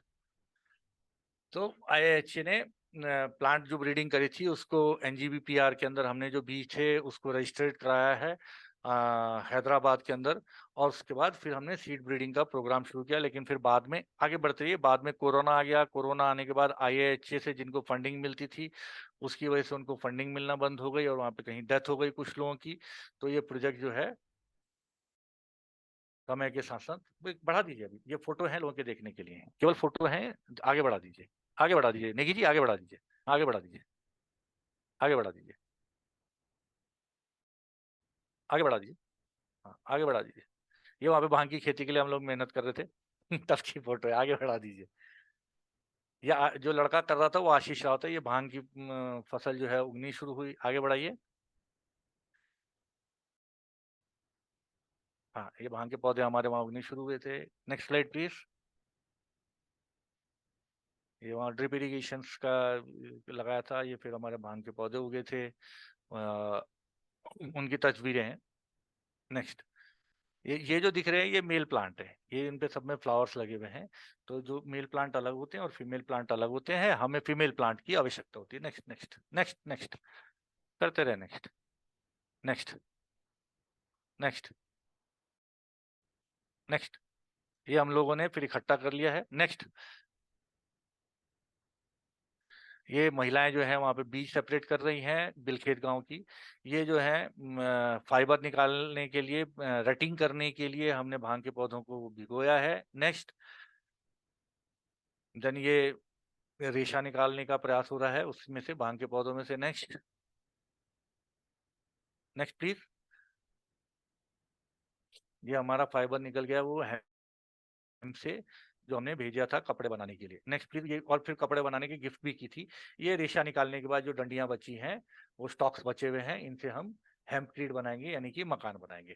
तो आईआईएचए ने प्लांट जो ब्रीडिंग करी थी उसको एनजीबीपीआर के अंदर हमने जो बीज थे उसको रजिस्टर्ड कराया है हैदराबाद के अंदर, और उसके बाद फिर हमने सीड ब्रीडिंग का प्रोग्राम शुरू किया। लेकिन फिर बाद में आगे बढ़ते रहिए, बाद में कोरोना आ गया। कोरोना आने के बाद आईआईएचए से जिनको फंडिंग मिलती थी उसकी वजह से उनको फंडिंग मिलना बंद हो गई, और वहाँ पे कहीं डेथ हो गई कुछ लोगों की। तो ये प्रोजेक्ट जो है समय के साथ साथ बढ़ा दीजिए। अभी ये फोटो है लोगों के देखने के लिए, केवल फोटो है। आगे बढ़ा दीजिए, आगे बढ़ा दीजिए नेगी जी, आगे बढ़ा दीजिए, आगे बढ़ा दीजिए, आगे बढ़ा दीजिए, आगे बढ़ा दीजिए। हाँ, आगे बढ़ा दीजिए। ये वहाँ पे भांग की खेती के लिए हम लोग मेहनत कर रहे थे तब की फोटो है, आगे बढ़ा दीजिए। ये जो लड़का कर रहा था वो आशीष राव था। ये भांग की फसल जो है उगनी शुरू हुई। आगे बढ़ाइए। हाँ, ये भांग के पौधे हमारे वहाँ उगने शुरू हुए थे। Next slide please. ये वहाँ ड्रिप इरिगेशन का लगाया था, ये फिर हमारे भांग के पौधे उगे थे, उनकी तस्वीरें हैं। नेक्स्ट। ये जो दिख रहे हैं ये मेल प्लांट है, ये इन पे सब में फ्लावर्स लगे हुए हैं। तो जो मेल प्लांट अलग होते हैं और फीमेल प्लांट अलग होते हैं, हमें फीमेल प्लांट की आवश्यकता होती है। नेक्स्ट नेक्स्ट नेक्स्ट नेक्स्ट करते रहे। Next next next next. ये हम लोगों ने फिर इकट्ठा कर लिया है। नेक्स्ट। ये महिलाएं जो है वहाँ पे बीज सेपरेट कर रही हैं बिलखेत गांव की। ये जो है फाइबर निकालने के लिए, रटिंग करने के लिए हमने भांग के पौधों को भिगोया है। नेक्स्ट। देन ये रेशा निकालने का प्रयास हो रहा है उसमें से, भांग के पौधों में से। Next next please. ये हमारा फाइबर निकल गया वो हेम्प से, जो हमने भेजा था कपड़े बनाने के लिए। Next please. ये और फिर कपड़े बनाने की गिफ्ट भी की थी। ये रेशा निकालने के बाद जो डंडियां बची हैं, वो स्टॉक्स बचे हुए हैं, इनसे हम हेम्पक्रीट बनाएंगे, यानी कि मकान बनाएंगे।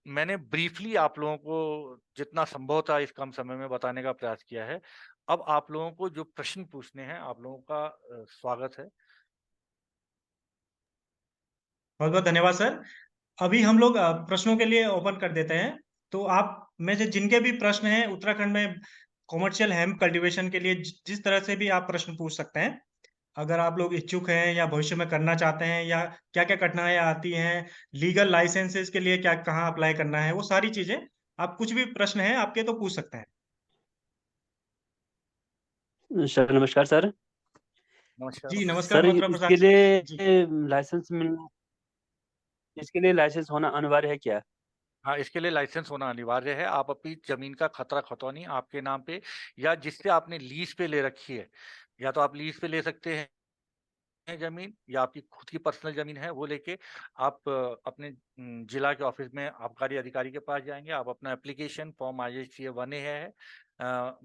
मैंने ब्रीफली आप लोगों को जितना संभव था इस कम समय में बताने का प्रयास किया है। अब आप लोगों को जो प्रश्न पूछने हैं, आप लोगों का स्वागत है।
बहुत बहुत धन्यवाद सर। अभी हम लोग प्रश्नों के लिए ओपन कर देते हैं। तो आप में से जिनके भी प्रश्न हैं उत्तराखंड में कॉमर्शियल हेम्प कल्टीवेशन के लिए जिस तरह से भी आप प्रश्न पूछ सकते हैं। अगर आप लोग इच्छुक हैं या भविष्य में करना चाहते हैं, या क्या क्या कठिनाइयाँ आती हैं, लीगल लाइसेंसेस के लिए क्या कहाँ अप्लाई करना है, वो सारी चीजें, आप कुछ भी प्रश्न है आपके तो पूछ सकते हैं।
सर नमस्कार सर।
नमस्कार।
जी नमस्कार
सर
मथुरा
इसके
प्रसाद
लिए
जी।
लाइसेंस मिलना, इसके लिए लाइसेंस होना अनिवार्य है क्या?
हाँ, इसके लिए लाइसेंस होना अनिवार्य है। आप अपनी जमीन का खतरा खतौनी आपके नाम पे या जिससे आपने लीज पे ले रखी है, या तो आप लीज पे ले सकते हैं जमीन, या आपकी खुद की पर्सनल जमीन है वो लेके आप अपने जिला के ऑफिस में आबकारी अधिकारी के पास जाएंगे। आप अपना एप्लीकेशन फॉर्म IHCA 1A है,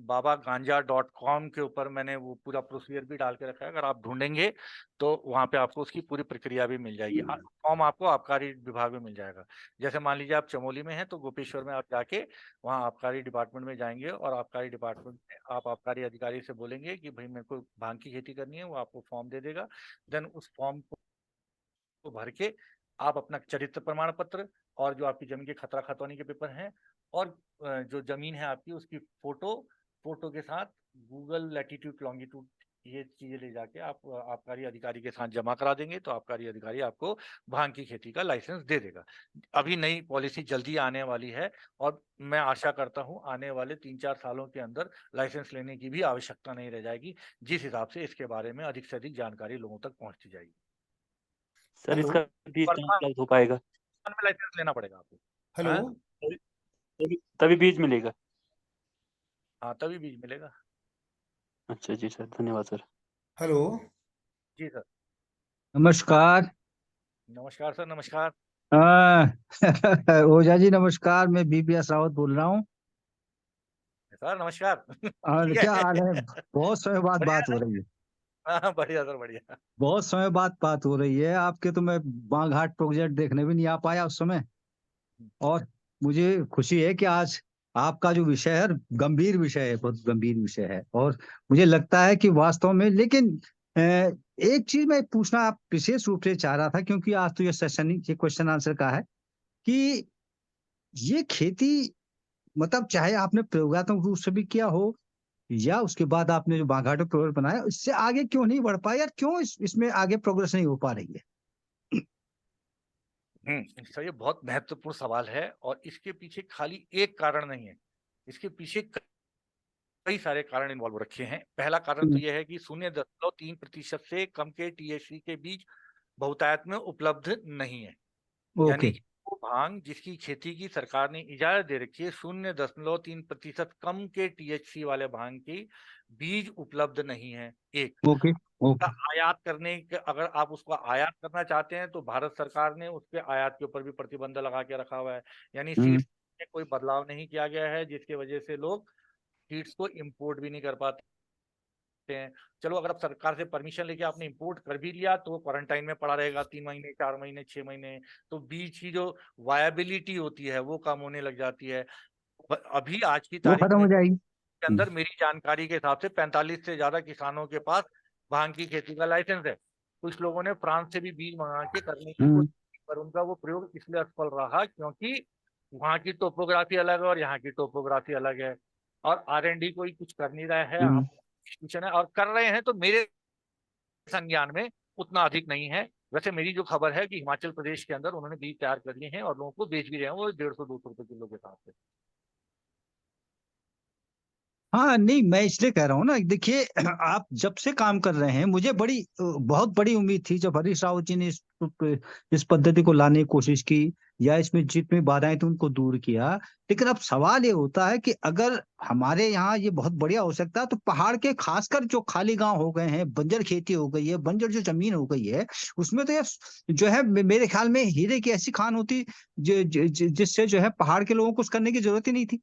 babaganja.com के ऊपर मैंने वो पूरा प्रोसीजर भी डाल के रखा है। अगर आप ढूंढेंगे तो वहाँ पे आपको उसकी पूरी प्रक्रिया भी मिल जाएगी। फॉर्म आपको आबकारी विभाग में मिल जाएगा। जैसे मान लीजिए आप चमोली में हैं तो गोपेश्वर में आप जाके वहाँ आबकारी डिपार्टमेंट में जाएंगे, और आबकारी डिपार्टमेंट में आप आबकारी अधिकारी से बोलेंगे कि भाई मेरे को भांग की खेती करनी है, वो आपको फॉर्म दे देगा। देन उस फॉर्म को भर के आप अपना चरित्र प्रमाण पत्र और जो आपकी जमीन के खतरा खतौनी के पेपर हैं, और जो जमीन है आपकी उसकी फोटो के साथ गूगल लैटिट्यूड लॉन्गिट्यूड ये चीजें ले जाके आप आबकारी अधिकारी के साथ जमा करा देंगे, तो आबकारी अधिकारी आपको भांग की खेती का लाइसेंस दे देगा। अभी नई पॉलिसी जल्दी आने वाली है, और मैं आशा करता हूं आने वाले 3-4 सालों के अंदर लाइसेंस लेने की भी आवश्यकता नहीं रह जाएगी, जिस हिसाब से इसके बारे में अधिक से अधिक जानकारी लोगों तक पहुंचती जाएगी।
सर
हेलो
इसका बीज कहाँ
वर्तमान
उपलब्ध हो पाएगा?
में लाइसेंस लेना पड़ेगा आपको।
हेलो।
हाँ,
तभी बीज मिलेगा?
हाँ तभी बीज मिलेगा।
अच्छा जी सर, धन्यवाद सर।
हेलो।
जी सर।
नमस्कार।
नमस्कार सर, नमस्कार।
ओझा जी नमस्कार, मैं BPS रावत बोल रहा हूँ।
सर नमस्कार
और
ठीक
क्या
है
हाल है? बहुत समय बाद
बढ़िया
बात हो
है।
रही है।
हाँ, बढ़िया सर, बढ़िया।
बहुत समय बाद बात हो रही है आपके, तो मैं बाघाट प्रोजेक्ट देखने भी नहीं आ पाया उस समय। और मुझे खुशी है कि आज आपका जो विषय है गंभीर विषय है, बहुत गंभीर विषय है। और मुझे लगता है कि वास्तव में, लेकिन एक चीज मैं पूछना आप विशेष रूप से चाह रहा था, क्योंकि आज तो ये सेशन, ये क्वेश्चन आंसर का है कि ये खेती, मतलब चाहे आपने प्रयोगात्मक रूप से भी किया हो या उसके बाद आपने जो बाघाटो प्रोजेक्ट बनाया, इससे आगे क्यों नहीं बढ़ पाया यार? क्यों इसमें आगे प्रोग्रेस नहीं हो पा रही है?
सर ये बहुत महत्वपूर्ण सवाल है और इसके पीछे खाली एक कारण नहीं है, इसके पीछे कई सारे कारण इन्वॉल्व रखे हैं। पहला कारण तो यह है कि 0.3% से कम के टीएचसी के बीज बहुतायत में उपलब्ध नहीं है।
ओके।
यानी कि वो भांग जिसकी खेती की सरकार ने इजाजत दे रखी है, 0.3% कम के टीएचसी वाले भांग की बीज उपलब्ध नहीं है। एक
ओके।
उसका
ओके।
आयात करने के, अगर आप उसको आयात करना चाहते हैं तो भारत सरकार ने उसके आयात के ऊपर भी प्रतिबंध लगा के रखा हुआ है। यानी
हम्म।
सीड्स में कोई बदलाव नहीं किया गया है, जिसकी वजह से लोग सीड्स को इंपोर्ट भी नहीं कर पाते हैं। चलो, अगर आप सरकार से परमिशन लेके आपने इंपोर्ट कर भी लिया तो वो क्वारंटाइन में पड़ा रहेगा 3 महीने, 4 महीने, 6 महीने, तो बीज की जो वायबिलिटी होती है वो कम होने लग जाती है। अभी आज की
वो
तारीख
खत्म
में
हो जाएगी।
के अंदर मेरी जानकारी के हिसाब से 45 से ज्यादा किसानों के पास भांग की खेती का लाइसेंस है। कुछ लोगों ने फ्रांस से भी बीज मंगा के करने की
हम्म।
कोशिश की, पर उनका वो प्रयोग इसलिए असफल रहा क्योंकि वहाँ की टोपोग्राफी अलग है और यहाँ की टोपोग्राफी अलग है, और R&D कोई कुछ कर नहीं रहा है।
हम्म।
हम इंस्टीट्यूशन है और कर रहे हैं तो मेरे संज्ञान में उतना अधिक नहीं है। वैसे मेरी जो खबर है कि हिमाचल प्रदेश के अंदर उन्होंने बीज तैयार कर लिए हैं और लोगों को बेच भी रहे हैं, वो 150-200 रुपए किलो के हिसाब से।
हाँ, नहीं, मैं इसलिए कह रहा हूँ ना, देखिए आप जब से काम कर रहे हैं, मुझे बहुत बड़ी उम्मीद थी जब हरीश रावत जी ने इस पद्धति को लाने की कोशिश की या इसमें जितनी बाधाएं थी उनको दूर किया। लेकिन अब सवाल ये होता है कि अगर हमारे यहाँ ये बहुत बढ़िया हो सकता है, तो पहाड़ के खासकर जो खाली गांव हो गए हैं, बंजर खेती हो गई है, बंजर जो जमीन हो गई है, उसमें तो ये जो है मेरे ख्याल में हीरे की ऐसी खान होती जिससे जो है पहाड़ के लोगों को कुछ करने की जरूरत ही नहीं थी।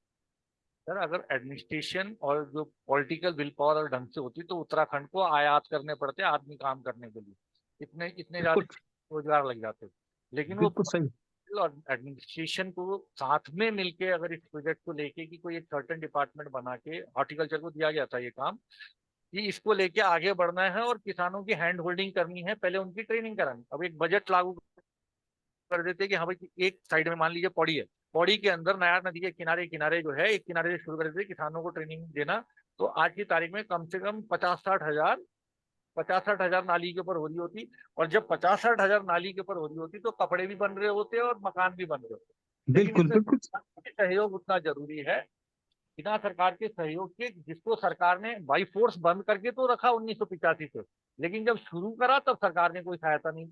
सर, अगर एडमिनिस्ट्रेशन और जो पॉलिटिकल विल पावर और ढंग से होती तो उत्तराखंड को आयात करने पड़ते आदमी काम करने के लिए, इतने इतने
बिल्कुल।
ज्यादा रोजगार लग जाते। लेकिन वो
बिल्कुल सही।
political और एडमिनिस्ट्रेशन को साथ में मिलके अगर इस प्रोजेक्ट को लेके कि कोई एक सर्टेन डिपार्टमेंट बना के हॉर्टिकल्चर को दिया गया था ये काम कि इसको लेके आगे बढ़ना है और किसानों की हैंड होल्डिंग करनी है, पहले उनकी ट्रेनिंग करानी। अब एक बजट लागू कर देते कि हाँ भाई, एक साइड में मान लीजिए पौड़ी है, पौड़ी के अंदर नया नदी के किनारे किनारे जो है, एक किनारे से शुरू कर देते किसानों को ट्रेनिंग देना, तो आज की तारीख में कम से कम 50-60 हजार नाली के ऊपर हो रही होती। और जब 50-60 हजार नाली के ऊपर हो रही होती तो कपड़े भी बन रहे होते और मकान भी बन रहे होते। लेकिन
बिल्कुल।
इसमें
बिल्कुल।
सहयोग उतना जरूरी है। बिना सरकार के सहयोग के, जिसको सरकार ने बाई फोर्स बंद करके तो रखा 1985 से, लेकिन जब शुरू करा तब सरकार ने कोई सहायता नहीं।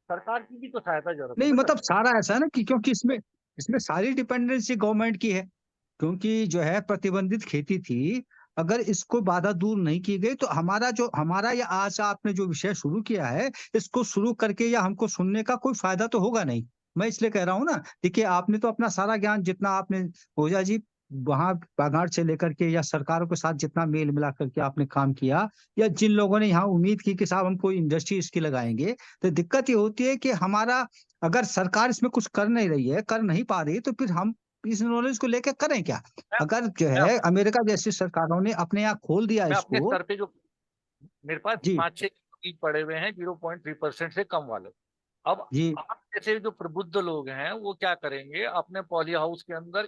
सरकार की भी तो सहायता जरूरत है
नहीं,
ना
मतलब
सर।
सारा ऐसा है ना कि क्योंकि इसमें इसमें सारी डिपेंडेंसी गवर्नमेंट की है, क्योंकि जो है प्रतिबंधित खेती थी। अगर इसको बाधा दूर नहीं की गई तो हमारा या आज आपने जो विषय शुरू किया है, इसको शुरू करके या हमको सुनने का कोई फायदा तो होगा नहीं। मैं इसलिए कह रहा हूँ ना, देखिए आपने तो अपना सारा ज्ञान जितना आपने, ओझा जी, वहां बागान से लेकर के या सरकारों के साथ जितना मेल मिला करके आपने काम किया, या जिन लोगों ने यहाँ उम्मीद की कि साहब हम कोई इंडस्ट्री इसकी लगाएंगे, तो दिक्कत ये होती है कि हमारा, अगर सरकार इसमें कुछ कर नहीं रही है, कर नहीं पा रही, तो फिर हम इस नॉलेज को लेकर करें क्या?
मैं
अगर जो
मैं
है अमेरिका जैसी सरकारों ने अपने यहाँ खोल दिया
मैं अपने
इसको।
स्तर पे जो मेरे पास
जी।
5-6 बीज पड़े हुए हैं 0.3% से कम वाले। अब
जी।
आप जैसे जो प्रबुद्ध लोग हैं वो क्या करेंगे, अपने पॉली हाउस के अंदर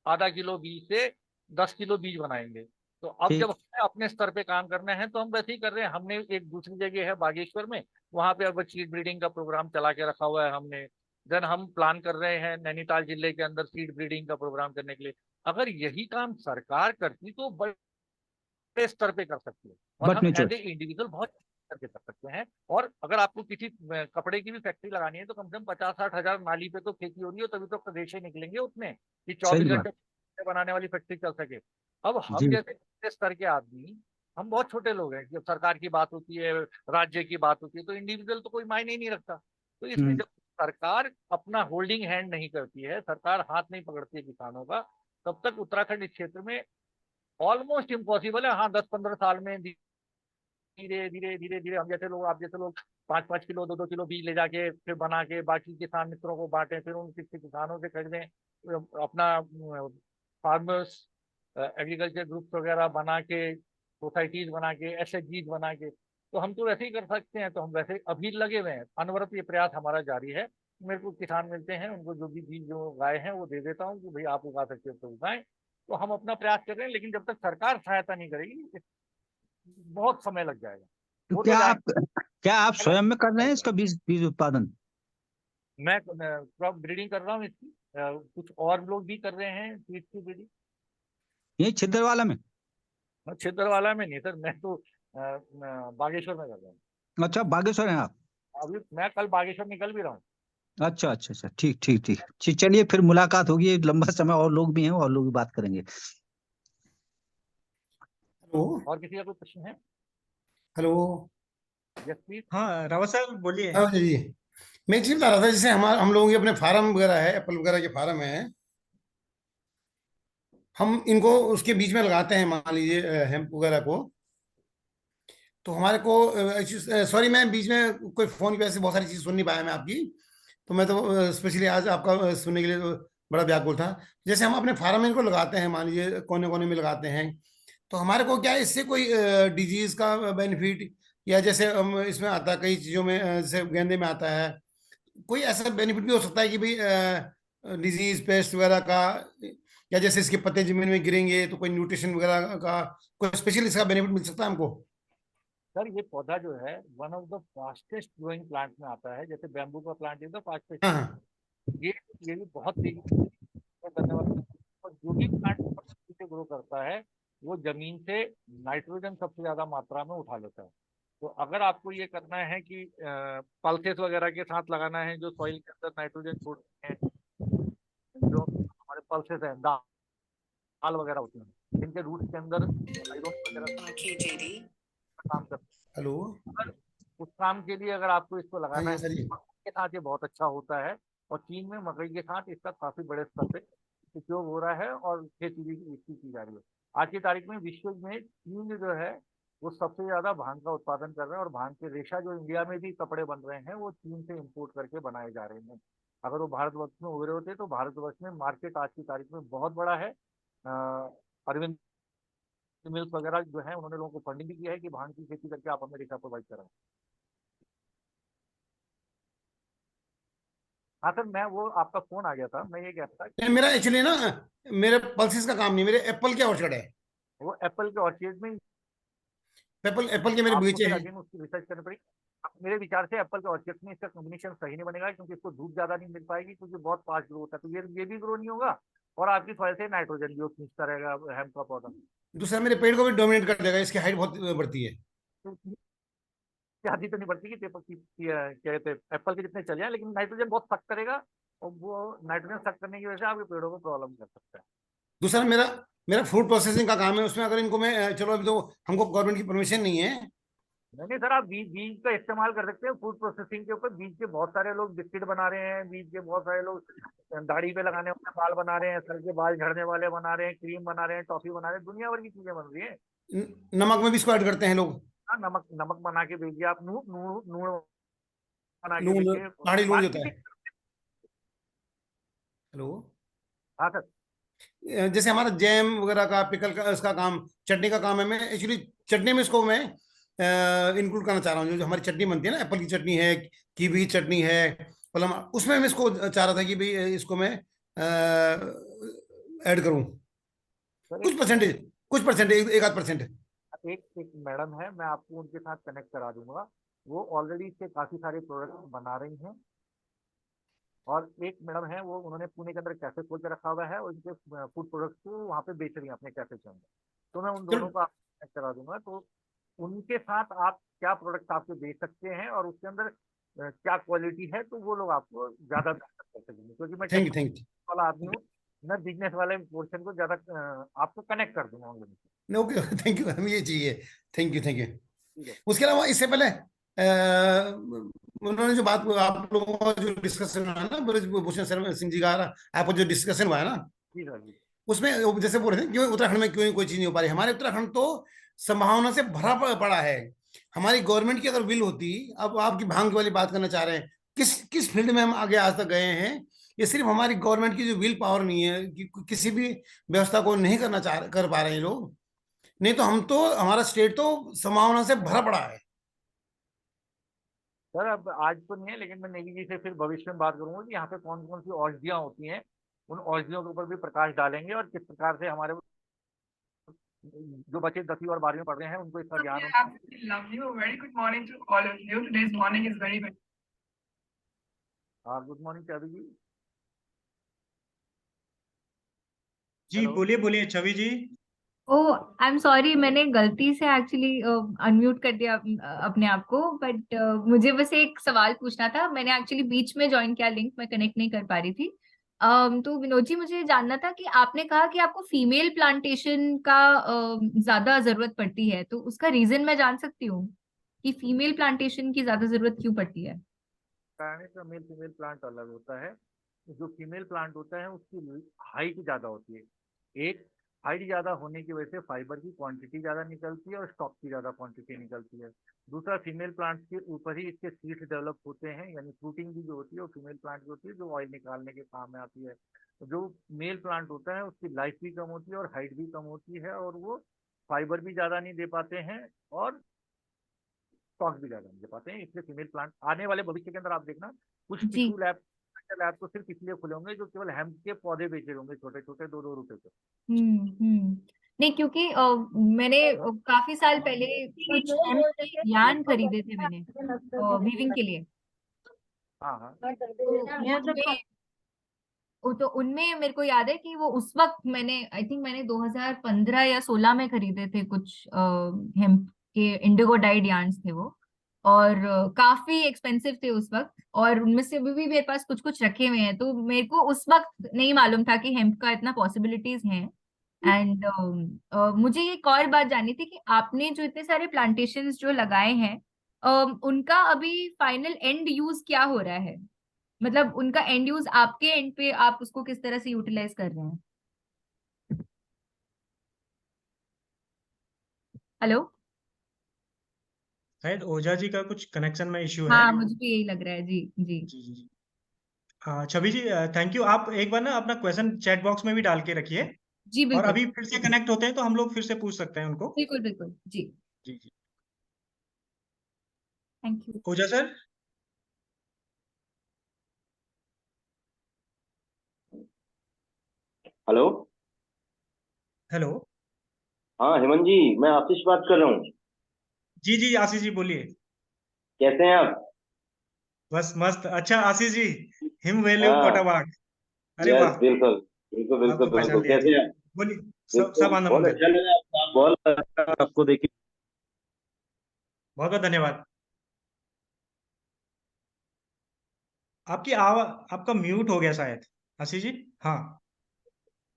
आधा किलो बीज से 10 किलो बीज बनाएंगे। तो अब जब
ठीक।
हमें अपने स्तर पे काम करना है तो हम वैसे ही कर रहे हैं। हमने एक दूसरी जगह है बागेश्वर में, वहां पे अब सीड ब्रीडिंग का प्रोग्राम चला के रखा हुआ है हमने। देन हम प्लान कर रहे हैं नैनीताल जिले के अंदर सीड ब्रीडिंग का प्रोग्राम करने के लिए। अगर यही काम सरकार करती तो बड़े स्तर पे कर सकती है, और
बट
हम
निचोड़।
एज ए इंडिविजुअल बहुत स्तर पे कर सकते हैं। और अगर आपको किसी कपड़े की भी फैक्ट्री लगानी है तो कम से कम 50-60 हजार नाली पे तो खेती हो रही हो, तभी तो प्रदेश ही निकलेंगे उतने कि
सही
24
बात।
घंटे बनाने वाली फैक्ट्री चल सके। अब हम
जी।
जैसे छोटे स्तर के आदमी, हम बहुत छोटे लोग हैं, जब सरकार की बात होती है, राज्य की बात होती है, तो इंडिविजुअल तो कोई मायने ही नहीं रखता। तो इसलिए
हम्म।
जब सरकार अपना होल्डिंग हैंड नहीं करती है, सरकार हाथ नहीं पकड़ती है किसानों का, तब तक उत्तराखंड इस क्षेत्र में ऑलमोस्ट इम्पॉसिबल है। हाँ, 10-15 साल में धीरे धीरे धीरे धीरे हम जैसे लोग, आप जैसे लोग 5-5 किलो 2-2 किलो बीज ले जाके फिर बना के बाकी किसान मित्रों को बांटें, फिर उन किसानों से खरीदें, अपना फार्मर्स एग्रीकल्चर ग्रुप्स वगैरह बना के, सोसाइटीज बना के, एसएचजीज बना के, तो हम तो वैसे ही कर सकते हैं। तो हम वैसे अभी लगे हुए हैं, अनवरत ये प्रयास हमारा जारी है। मेरे को किसान मिलते हैं, उनको जो भी बीज जो उगाए हैं वो दे देता हूँ कि भाई आप उगा सकते हो तो उगाएं। तो हम अपना प्रयास कर रहे हैं, लेकिन जब तक सरकार सहायता नहीं करेगी बहुत समय लग जाएगा।
तो
वो तो
क्या आप स्वयं में कर रहे हैं इसका बीज बीज उत्पादन?
मैं क्रॉप ब्रीडिंग कर रहा हूँ इसकी, कुछ और लोग भी कर रहे हैं सीड्स की ब्रीडिंग।
यही छिंदवाड़ा में?
छिंदवाड़ा में नहीं सर, मैं तो बागेश्वर में कर रहा हूँ।
अच्छा, बागेश्वर हैं आप?
अभी मैं कल बागेश्वर निकल भी रहा हूँ।
अच्छा अच्छा अच्छा, ठीक ठीक ठीक, चलिए फिर मुलाकात होगी लंबा समय, और लोग भी हैं और लोग भी बात करेंगे।
हेलो
और किसी का कोई प्रश्न है?
हेलो।
Yes please.
हाँ रावत साहब बोलिए।
हाँ जी, मैं एक चीज बता रहा था, जैसे हम लोगों के अपने फार्म वगैरह है, एप्पल वगैरह के फार्म है, हम इनको उसके बीच में लगाते हैं, मान लीजिए हेम्प वगैरह को, तो हमारे को सॉरी मैं बीच में कोई फोन की वजह से बहुत सारी चीज सुन नहीं पाया मैं आपकी, तो मैं तो स्पेशली आज आपका सुनने के लिए तो बड़ा व्याकुल था। जैसे हम अपने फार्म में इनको लगाते हैं, मान लीजिए कोने कोने में लगाते हैं, तो हमारे को क्या इससे कोई डिजीज का बेनिफिट, या जैसे इसमें आता है कई चीजों में, जैसे गेंदे में आता है, कोई ऐसा बेनिफिट भी हो सकता है कि भाई डिजीज पेस्ट वगैरह का, या जैसे इसके पत्ते जमीन में गिरेंगे तो कोई न्यूट्रिशन वगैरह का कोई स्पेशल इसका बेनिफिट मिल सकता है हमको?
सर ये पौधा जो है one of the fastest growing plant में आता है, जैसे बैम्बू का प्लांट इज द फास्टेस्ट।
हाँ हाँ।
ये भी बहुत तेजी से करने वाला, और जो भी प्लांट तेजी से ग्रो करता है वो जमीन से नाइट्रोजन सबसे ज्यादा मात्रा में उठा लेता है। तो अगर आपको ये करना है कि पल्सेस वगैरह के साथ लगाना है, जो सॉइल के अंदर नाइट्रोजन छोड़ते हैं, जो हमारे पल्सेस हैं, दाल वगैरह होती हैं, जिनके रूट्स के अंदर आयरन वगैरह काम करते हैं,
हेलो।
उस काम के लिए अगर आपको इसको लगाना
हाँ
है,
सर जी।
के साथ ये बहुत अच्छा होता है। और चीन में मकई के साथ इसका काफी बड़े स्तर पे उपयोग हो रहा है और खेती भी इसकी की जा रही है। आज की तारीख में विश्व में चीन जो है वो सबसे ज्यादा भांग का उत्पादन कर रहे हैं, और भांग के रेशा जो इंडिया में भी कपड़े बन रहे हैं वो चीन से इंपोर्ट करके बनाए जा रहे हैं। अगर वो भारतवर्ष में हो रहे होते तो भारतवर्ष में मार्केट आज की तारीख में बहुत बड़ा है। अरविंद मिल्स वगैरह जो है उन्होंने लोगों को फंडिंग भी किया है कि भांग की खेती करके आप हमें रेशा प्रोवाइड कराएं। हाँ सर, मैं वो आपका फोन आ गया था, मैं ये कहता था
मेरा एक्चुअली ना, मेरे पल्सेस का काम नहीं, मेरे एप्पल के ऑर्चर्ड है।
वो एप्पल के ऑर्चिड में
एप्पल के मेरे
आपको
बगीचे
फिर
हैं।
अगेन उसकी रिसर्च करनी पड़ेगी। मेरे विचार से एप्पल के ऑर्चिड में इसका कॉम्बिनेशन सही नहीं बनेगा, क्योंकि इसको धूप ज्यादा नहीं मिल पाएगी, क्योंकि बहुत फास्ट ग्रो होता है, तो ये भी ग्रो नहीं होगा, और आपकी सॉइल से नाइट्रोजन भी वो खींचता रहेगा हेम्प का पौधा।
दूसरा मेरे पेड़ को भी डोमिनेट कर देगा, इसकी हाइट बहुत बढ़ती है।
तो आदि तो नहीं बढ़ती कि क्या कहते हैं एप्पल के जितने चले जाए, लेकिन नाइट्रोजन बहुत सख्त करेगा, और वो नाइट्रोजन सख्त करने की वजह से आपके पेड़ों को प्रॉब्लम कर सकता है।
दूसरा मेरा मेरा फूड प्रोसेसिंग का काम है, उसमें अगर इनको मैं चलो अभी तो हमको गवर्नमेंट की परमिशन नहीं है।
नहीं सर, आप बीज का इस्तेमाल कर सकते हैं फूड प्रोसेसिंग के ऊपर। बीज के बहुत सारे लोग बिस्किट बना रहे हैं, बीज के बहुत सारे लोग दाढ़ी पे लगाने वाले बाल बना रहे हैं, सर के बाल झड़ने वाले बना रहे हैं, क्रीम बना रहे हैं, टॉफी बना रहे हैं, दुनिया भर की चीजें बन रही है।
नमक में भी इसको ऐड करते हैं लोग।
हाँ, नमक नमक बना के भेजिए आप, नून बना के
लूण,
भेजिए,
पहाड़ी लूण होता है।
मार्केटिंग।
हेलो।
हाँ सर।
जैसे हमारा जैम वगैरह का, पिकल का, इसका काम, चटनी का काम है, मैं एक्चुअली चटनी में इसको मैं इंक्लूड करना चाह रहा हूँ। जो हमारी चटनी बनती है ना, एप्पल की चटनी है, कीवी की चटनी है, मतलब उसमें मैं इसको चाह रहा था कि भाई इसको मैं ऐड करूँ
सर
कुछ परसेंटेज, एक आध परसेंट।
एक मैडम है, मैं आपको उनके साथ कनेक्ट करा दूंगा, वो ऑलरेडी इसके काफी सारे प्रोडक्ट बना रही हैं। और एक मैडम है, वो उन्होंने पुणे के अंदर कैफे खोल के रखा हुआ है, और इनके फूड प्रोडक्ट्स को वहाँ पे बेच रही हैं अपने कैफे के अंदर। तो मैं उन दोनों को आपको कनेक्ट करा दूंगा, तो उनके साथ आप क्या प्रोडक्ट आपको बेच सकते हैं और उसके अंदर क्या क्वालिटी है, तो वो लोग आपको ज्यादा कर सकेंगे, क्योंकि मैं
थैंक यू।
वाला आदमी हूँ, मैं बिजनेस वाले पोर्शन को ज्यादा आपको कनेक्ट कर दूंगा उन लोगों से।
ओके, थैंक यू, हमें ये चाहिए। थैंक यू
ठीक है।
उसके अलावा इससे पहले उन्होंने जो बात, आप लोगों का जो डिस्कशन हुआ है ना, ब्रजभूषण शर्मा सिंह जी का आपको जो डिस्कशन हुआ है ना,
जी सर जी।
उसमें जैसे बोल रहे थे कि उत्तराखंड में क्यों कोई चीज नहीं हो पा रही, हमारे उत्तराखंड तो संभावना से भरा पड़ा है। हमारी गवर्नमेंट की अगर विल होती, अब आपकी भांग वाली बात करना चाह रहे हैं, किस किस फील्ड में हम आगे आज तक गए हैं? ये सिर्फ हमारी गवर्नमेंट की जो विल पावर नहीं है कि किसी भी व्यवस्था को नहीं कर पा रहे हैं लोग। नहीं तो हम तो, हमारा स्टेट तो संभावना से भरा पड़ा है।
सर अब आज तो नहीं है, लेकिन मैं नेगी जी से फिर भविष्य में बात करूंगा कि यहाँ पे कौन कौन सी औषधियाँ होती हैं, उन औषधियों के ऊपर भी प्रकाश डालेंगे और किस प्रकार से हमारे जो बच्चे 10वीं और 12वीं में पढ़ रहे हैं उनको इसका ज्ञान हो।
Absolutely lovely. A very good morning to all of you. Today's morning is very, very.
हाँ, गुड मॉर्निंग चाबी जी।
जी
हेलो।
बोलिए बोलिए छवि जी।
ओह आई एम सॉरी, मैंने गलती से एक्चुअली अनम्यूट कर दिया अपने आप को, बट मुझे बस एक सवाल पूछना था। मैंने एक्चुअली बीच में ज्वाइन किया, लिंक मैं कनेक्ट नहीं कर पा रही थी। तो विनोद जी, मुझे जानना था कि आपने कहा कि आपको फीमेल प्लांटेशन का ज्यादा जरूरत पड़ती है, तो उसका रीजन मैं जान सकती हूँ कि फीमेल प्लांटेशन की ज्यादा जरूरत क्यों पड़ती है?
कहने का मेल फीमेल प्लांट अलग होता है। जो फीमेल प्लांट होता है उसकी हाइट ज्यादा होती है। एक, हाइट ज्यादा होने की वजह से फाइबर की क्वांटिटी ज्यादा निकलती है और स्टॉक की ज्यादा क्वांटिटी निकलती है। दूसरा, फीमेल प्लांट के ऊपर ही इसके सीड्स डेवलप होते हैं, यानी फ्रूटिंग भी जो होती है वो फीमेल प्लांट की होती है, जो ऑयल निकालने के काम में आती है। जो मेल प्लांट होता है उसकी लाइफ भी कम होती है और हाइट भी कम होती है, और वो फाइबर भी ज्यादा नहीं दे पाते हैं और स्टॉक भी ज्यादा नहीं दे पाते हैं। इसलिए फीमेल प्लांट आने वाले भविष्य के अंदर आप देखना, कुछ
जी।
टिश्यू लैब तो सिर्फ इसलिए खुले होंगे जो केवल हेम्प के पौधे बेचे होंगे, छोटे छोटे 2-2 रुपए के।
नहीं, क्योंकि मैंने काफी साल पहले कुछ hemp के यार्न खरीदे थे मैंने वीविंग के लिए।
हाँ हाँ।
तो उनमें मेरे को याद है कि वो उस वक्त आई थिंक मैंने 2015 या 16 में खरीदे थे कुछ हेम्प के इंडिगो डाइड यार्न्स थे वो, और काफी एक्सपेंसिव थे उस वक्त, और उनमें से अभी भी मेरे पास कुछ कुछ रखे हुए हैं। तो मेरे को उस वक्त नहीं मालूम था कि हेम्प का इतना पॉसिबिलिटीज हैं। एंड मुझे एक और बात जाननी थी कि आपने जो इतने सारे प्लांटेशंस जो लगाए हैं, उनका अभी फाइनल एंड यूज क्या हो रहा है? मतलब उनका एंड यूज आपके एंड पे आप उसको किस तरह से यूटिलाइज कर रहे हैं? हेलो।
शायद ओझा जी का कुछ कनेक्शन में इश्यू है।
हाँ, मुझे भी यही लग रहा है। जी जी।
जी जी जी। छवि जी थैंक यू। आप एक बार ना अपना क्वेश्चन चैट बॉक्स में भी डाल के रखिए,
जी
और
बिल्कुल
अभी फिर से कनेक्ट होते हैं तो हम लोग फिर से पूछ सकते हैं उनको।
बिल्कुल बिल्कुल। जी,
जी जी।
Thank you.
Ojha sir.
Hello.
Hello.
हाँ हेमंत जी, मैं आशीष बात कर रहा हूँ।
जी जी आशीष जी बोलिए।
कैसे हैं आप?
बस मस्त। अच्छा आशीष जी, हिम वैल्यू
हाँ।
कोटाबाग। अरे
यस,
वाह,
बिल्कुल बिल्कुल बिल्कुल
आपको पहचान
बिल्कुल।
लिया जी।
कैसे हैं आप?
बोलिए। सब
बिल्कुल,
आनंद
बहुत
मंगल।
अच्छा लगा आपका बहुत आपको देखिए।
बहुत बहुत धन्यवाद। आपका म्यूट हो गया शायद आशीष जी। हाँ।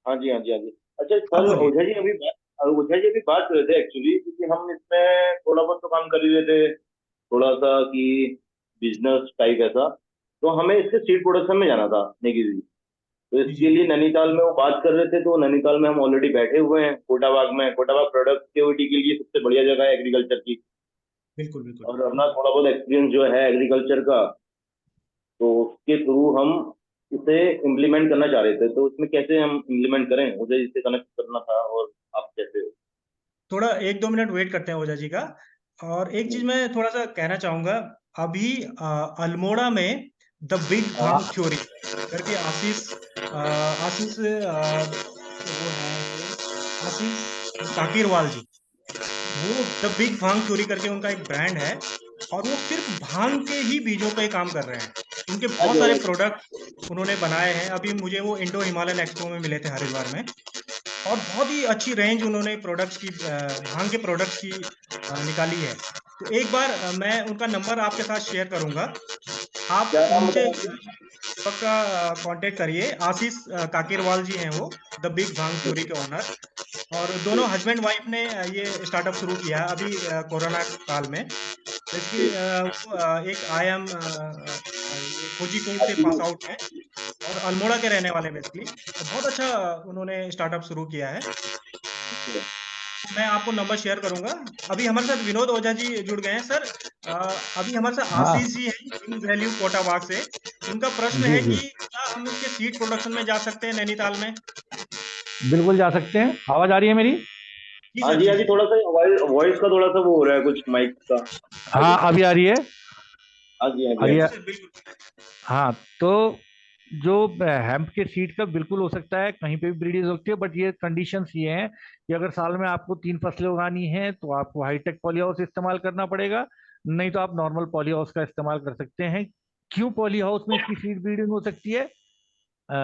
हाँ जी हाँ जी हाँ जी। अच्छा
अब
सर,
बोलिए।
ओझा जी अभी बात कर रहे थे एक्चुअली, क्योंकि हम इसमें थोड़ा बहुत तो काम कर ही रहे थे, थोड़ा सा कि बिजनेस टाइप ऐसा। तो हमें इसके सीड प्रोडक्शन में जाना था नेगी जी। तो
जी जी
इसके लिए नैनीताल में वो बात कर रहे थे, तो नैनीताल में हम ऑलरेडी बैठे हुए हैं कोटाबाग में। कोटाबाग प्रोडक्टिविटी के लिए सबसे बढ़िया जगह है एग्रीकल्चर की,
बिल्कुल बिल्कुल।
और अपना थोड़ा बहुत एक्सपीरियंस जो है एग्रीकल्चर का, तो उसके थ्रू हम उसे इम्प्लीमेंट करना चाह रहे थे। तो उसमें कैसे हम इम्प्लीमेंट करें, मुझे इससे कनेक्ट करना था, और आप कैसे हो?
थोड़ा 1-2 मिनट वेट करते हैं ओझा जी का। और एक चीज मैं थोड़ा सा कहना चाहूंगा। अभी अल्मोड़ा में द बिग
हाँ
भांग थ्योरी करके आशीष वो है आशीष काकीरवाल जी। वो द बिग भांग थ्योरी करके उनका एक ब्रांड है, और वो सिर्फ भांग के ही बीजों पे काम कर रहे हैं। उनके बहुत सारे प्रोडक्ट उन्होंने बनाए हैं। अभी मुझे वो इंडो हिमालयन एक्सपो में मिले थे हरिद्वार में, और बहुत ही अच्छी रेंज उन्होंने प्रोडक्ट्स की भांग के प्रोडक्ट्स की निकाली है। तो एक बार मैं उनका नंबर आपके साथ शेयर करूंगा। आप
क्या नाम
उनसे
बताया?
पक्का कांटेक्ट करिए। आशीष काकीरवाल जी हैं वो, द बिग भांग थ्योरी के ओनर। और दोनों हस्बैंड वाइफ ने ये स्टार्टअप शुरू किया है अभी कोरोना काल में। बेसिकली एक IIM कोझीकोड से पास आउट है, और अल्मोड़ा के रहने वाले बेसिकली। बहुत अच्छा उन्होंने स्टार्टअप शुरू किया है। मैं आपको नंबर शेयर करूंगा। अभी हमारे साथ विनोद ओझा जी जुड़ गए हैं सर। अभी हमारे साथ
हाँ
आशीष जी हैं किंग्स वैल्यू कोटाबाग से। उनका प्रश्न
जी
है
जी,
कि क्या हम इसके सीड प्रोडक्शन में जा सकते हैं नैनीताल में?
बिल्कुल जा सकते हैं। आवाज आ रही है मेरी?
जी
हाँ
सर,
जी,
जी
हाँ जी,
सर।
थोड़ा सा वॉइस का थोड़ा सा वो हो रहा है कुछ माइक का। हाँ
हाँ
जी,
अभी आ रही है।
हाँ जी, हाँ जी, हाँ
अभी
बिल्कुल
जी।
सर, बिल्कुल।
हाँ, तो जो हेम्प के सीड का बिल्कुल हो सकता है, कहीं पे भी ब्रीडिंग हो सकती है, बट ये कंडीशंस ये हैं कि अगर साल में आपको 3 फसलें उगानी है तो आपको हाईटेक पॉली हाउस इस्तेमाल करना पड़ेगा, नहीं तो आप नॉर्मल पॉली हाउस का इस्तेमाल कर सकते हैं। क्यों पॉली हाउस में इसकी सीड ब्रीडिंग हो सकती है? अ,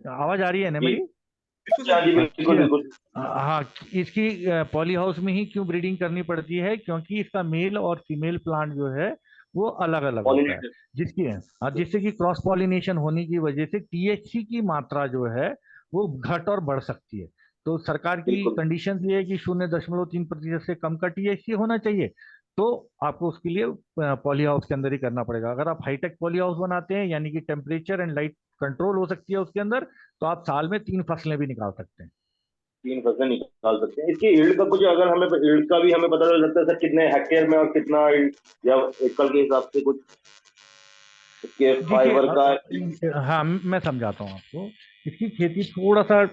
आवाज आ रही है ना
जी,
मेरी?
बिल्कुल
हाँ
सर,
जी,
बिल्कुल।
बिल्कुल, बिल्कुल।
हाँ, इसकी पॉली हाउस में ही क्यों ब्रीडिंग करनी पड़ती है? क्योंकि इसका मेल और फीमेल प्लांट जो है वो अलग अलग होता है,
पॉलिनेटर।
जिसकी है हाँ, जिससे कि क्रॉस पॉलिनेशन होने की वजह से टीएचसी की मात्रा जो है वो घट और बढ़ सकती है। तो सरकार की
बिल्कुल,
कंडीशन ये है कि 0.3% से कम का टीएचसी होना चाहिए। तो आपको उसके लिए पॉली हाउस के अंदर ही करना पड़ेगा। अगर आप हाईटेक पॉली हाउस बनाते हैं, यानी कि टेम्परेचर एंड लाइट कंट्रोल हो सकती है उसके अंदर, तो आप साल में 3 फसलें भी निकाल सकते हैं।
3 फसलें निकाल सकते हैं। इसकी यील्ड का कुछ, अगर हमें यील्ड का भी हमें पता चल सकता है सर, कितने हेक्टेयर में और कितना yield, या एकड़ के हिसाब से कुछ इसके
देखिए
फाइबर का।
हाँ मैं समझाता हूँ आपको। इसकी खेती थोड़ा सा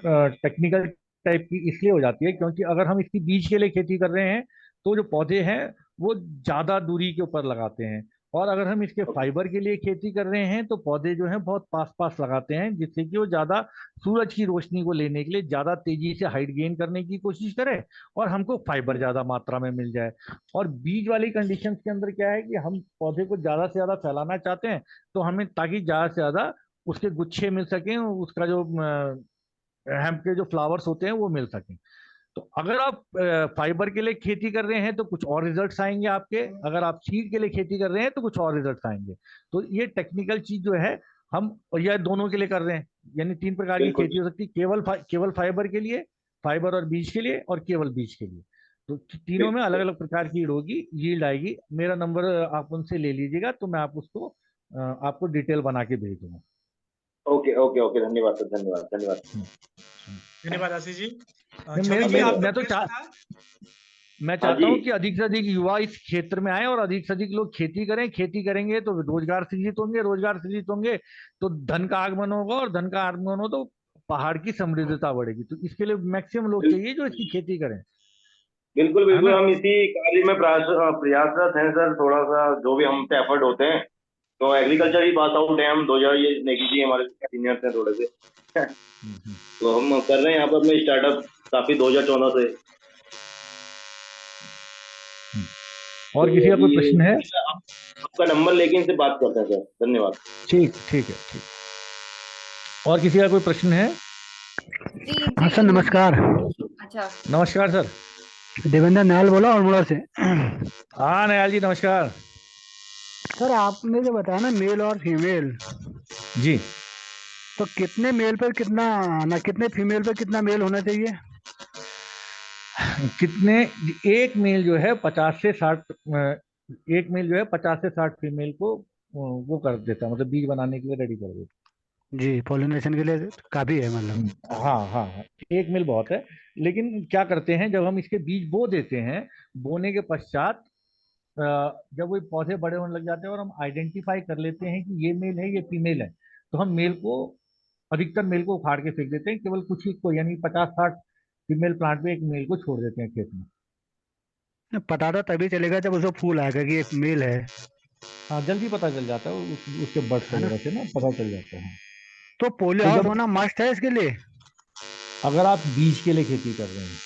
टेक्निकल टाइप की इसलिए हो जाती है क्योंकि अगर हम इसकी बीज के लिए खेती कर रहे हैं तो जो पौधे हैं वो ज्यादा दूरी के ऊपर लगाते हैं, और अगर हम इसके फाइबर के लिए खेती कर रहे हैं तो पौधे जो हैं बहुत पास पास लगाते हैं, जिससे कि वो ज्यादा सूरज की रोशनी को लेने के लिए ज्यादा तेजी से हाइट गेन करने की कोशिश करे और हमको फाइबर ज्यादा मात्रा में मिल जाए। और बीज वाली कंडीशंस के अंदर क्या है कि हम पौधे को ज्यादा से ज्यादा फैलाना चाहते हैं, तो हमें ताकि ज्यादा से ज्यादा उसके गुच्छे मिल सकें, उसका जो हेम्प के जो फ्लावर्स होते हैं वो मिल सकें। तो अगर आप फाइबर के लिए खेती कर रहे हैं तो कुछ और रिजल्ट्स आएंगे आपके, अगर आप सीड के लिए खेती कर रहे हैं तो कुछ और रिजल्ट्स आएंगे। तो ये टेक्निकल चीज जो है हम या दोनों के लिए कर रहे हैं, यानी 3 प्रकार की
बिल्कुल,
खेती हो सकती है, केवल फाइबर के लिए, फाइबर और बीज के लिए, और केवल बीज के लिए। तो तीनों में अलग
बिल्कुल।
अलग प्रकार की होगी, यील्ड आएगी। मेरा नंबर आप उनसे ले लीजिएगा तो मैं आप उसको आपको डिटेल बना के भेज दूंगा।
ओके, ओके, ओके, धन्यवाद सर, धन्यवाद, धन्यवाद।
धन्यवाद आशीष जी।
नहीं,
छवि जी,
अभी
आपका
मैं तो
प्रश्न था?
मैं
हाँ
चाहता
जी,
हूं कि अधिक से अधिक युवा इस क्षेत्र में आए और अधिक से अधिक लोग खेती करें। खेती करेंगे तो रोजगार सृजित होंगे, रोजगार सृजित होंगे तो धन का आगमन होगा, और धन का आगमन हो तो पहाड़ की समृद्धता बढ़ेगी। तो इसके लिए मैक्सिमम लोग
बिल-
चाहिए जो इसकी खेती करें,
बिल्कुल,
है
बिल्कुल,
ना?
हम इसी कार्य में प्रयासरत हैं सर। थोड़ा सा जो भी हमसे एफर्ट होते हैं, तो एग्रीकल्चर ही पास आउट है हम। 2000, ये नेगी जी हमारे सीनियर्स हैं थोड़े से। तो हम कर रहे हैं यहाँ पर अपने स्टार्टअप काफी 2014 से।
और
तो
किसी का कोई
अभी
प्रश्न है?
आपका नंबर लेके इनसे बात करते हैं सर। धन्यवाद।
ठीक ठीक है, ठीक। और किसी का कोई प्रश्न है?
जी
हाँ
जी
सर, नमस्कार।
अच्छा,
नमस्कार सर।
देवेंद्र नायल बोला अल्मोड़ा से।
हाँ नयाल जी, नमस्कार।
सर आपने जो बताया ना मेल और फीमेल,
जी,
तो कितने मेल पर कितना ना कितने फीमेल पर कितना मेल होना चाहिए?
कितने? एक मेल जो है 50 से 60, एक मेल जो है 50 से 60 फीमेल को वो कर देता है, मतलब बीज बनाने के लिए रेडी कर देता
जी, पॉलिनेशन के लिए काफी है
है।
मतलब।
हाँ हाँ हाँ, एक मेल बहुत है। लेकिन क्या करते हैं, जब हम इसके बीज बो देते हैं, बोने के पश्चात अ, जब वो पौधे बड़े होने लग जाते हैं और हम आइडेंटिफाई कर लेते हैं कि ये मेल है ये फीमेल है, तो हम मेल को, अधिकतर मेल को उखाड़ के फेंक देते हैं, केवल कुछ ही को, यानी 50-60 फीमेल प्लांट में एक मेल को छोड़ देते हैं खेत में।
पता तो तभी चलेगा जब उसको फूल आएगा कि एक मेल है
हाँ, जल्दी पता चल जाता है, उसके बर्ड्स
है ना?
वगैरह से ना पता चल जाता है।
तो पोली
तो
हाउस
जब,
होना मस्ट है इसके लिए?
अगर आप बीज के लिए खेती कर रहे हैं,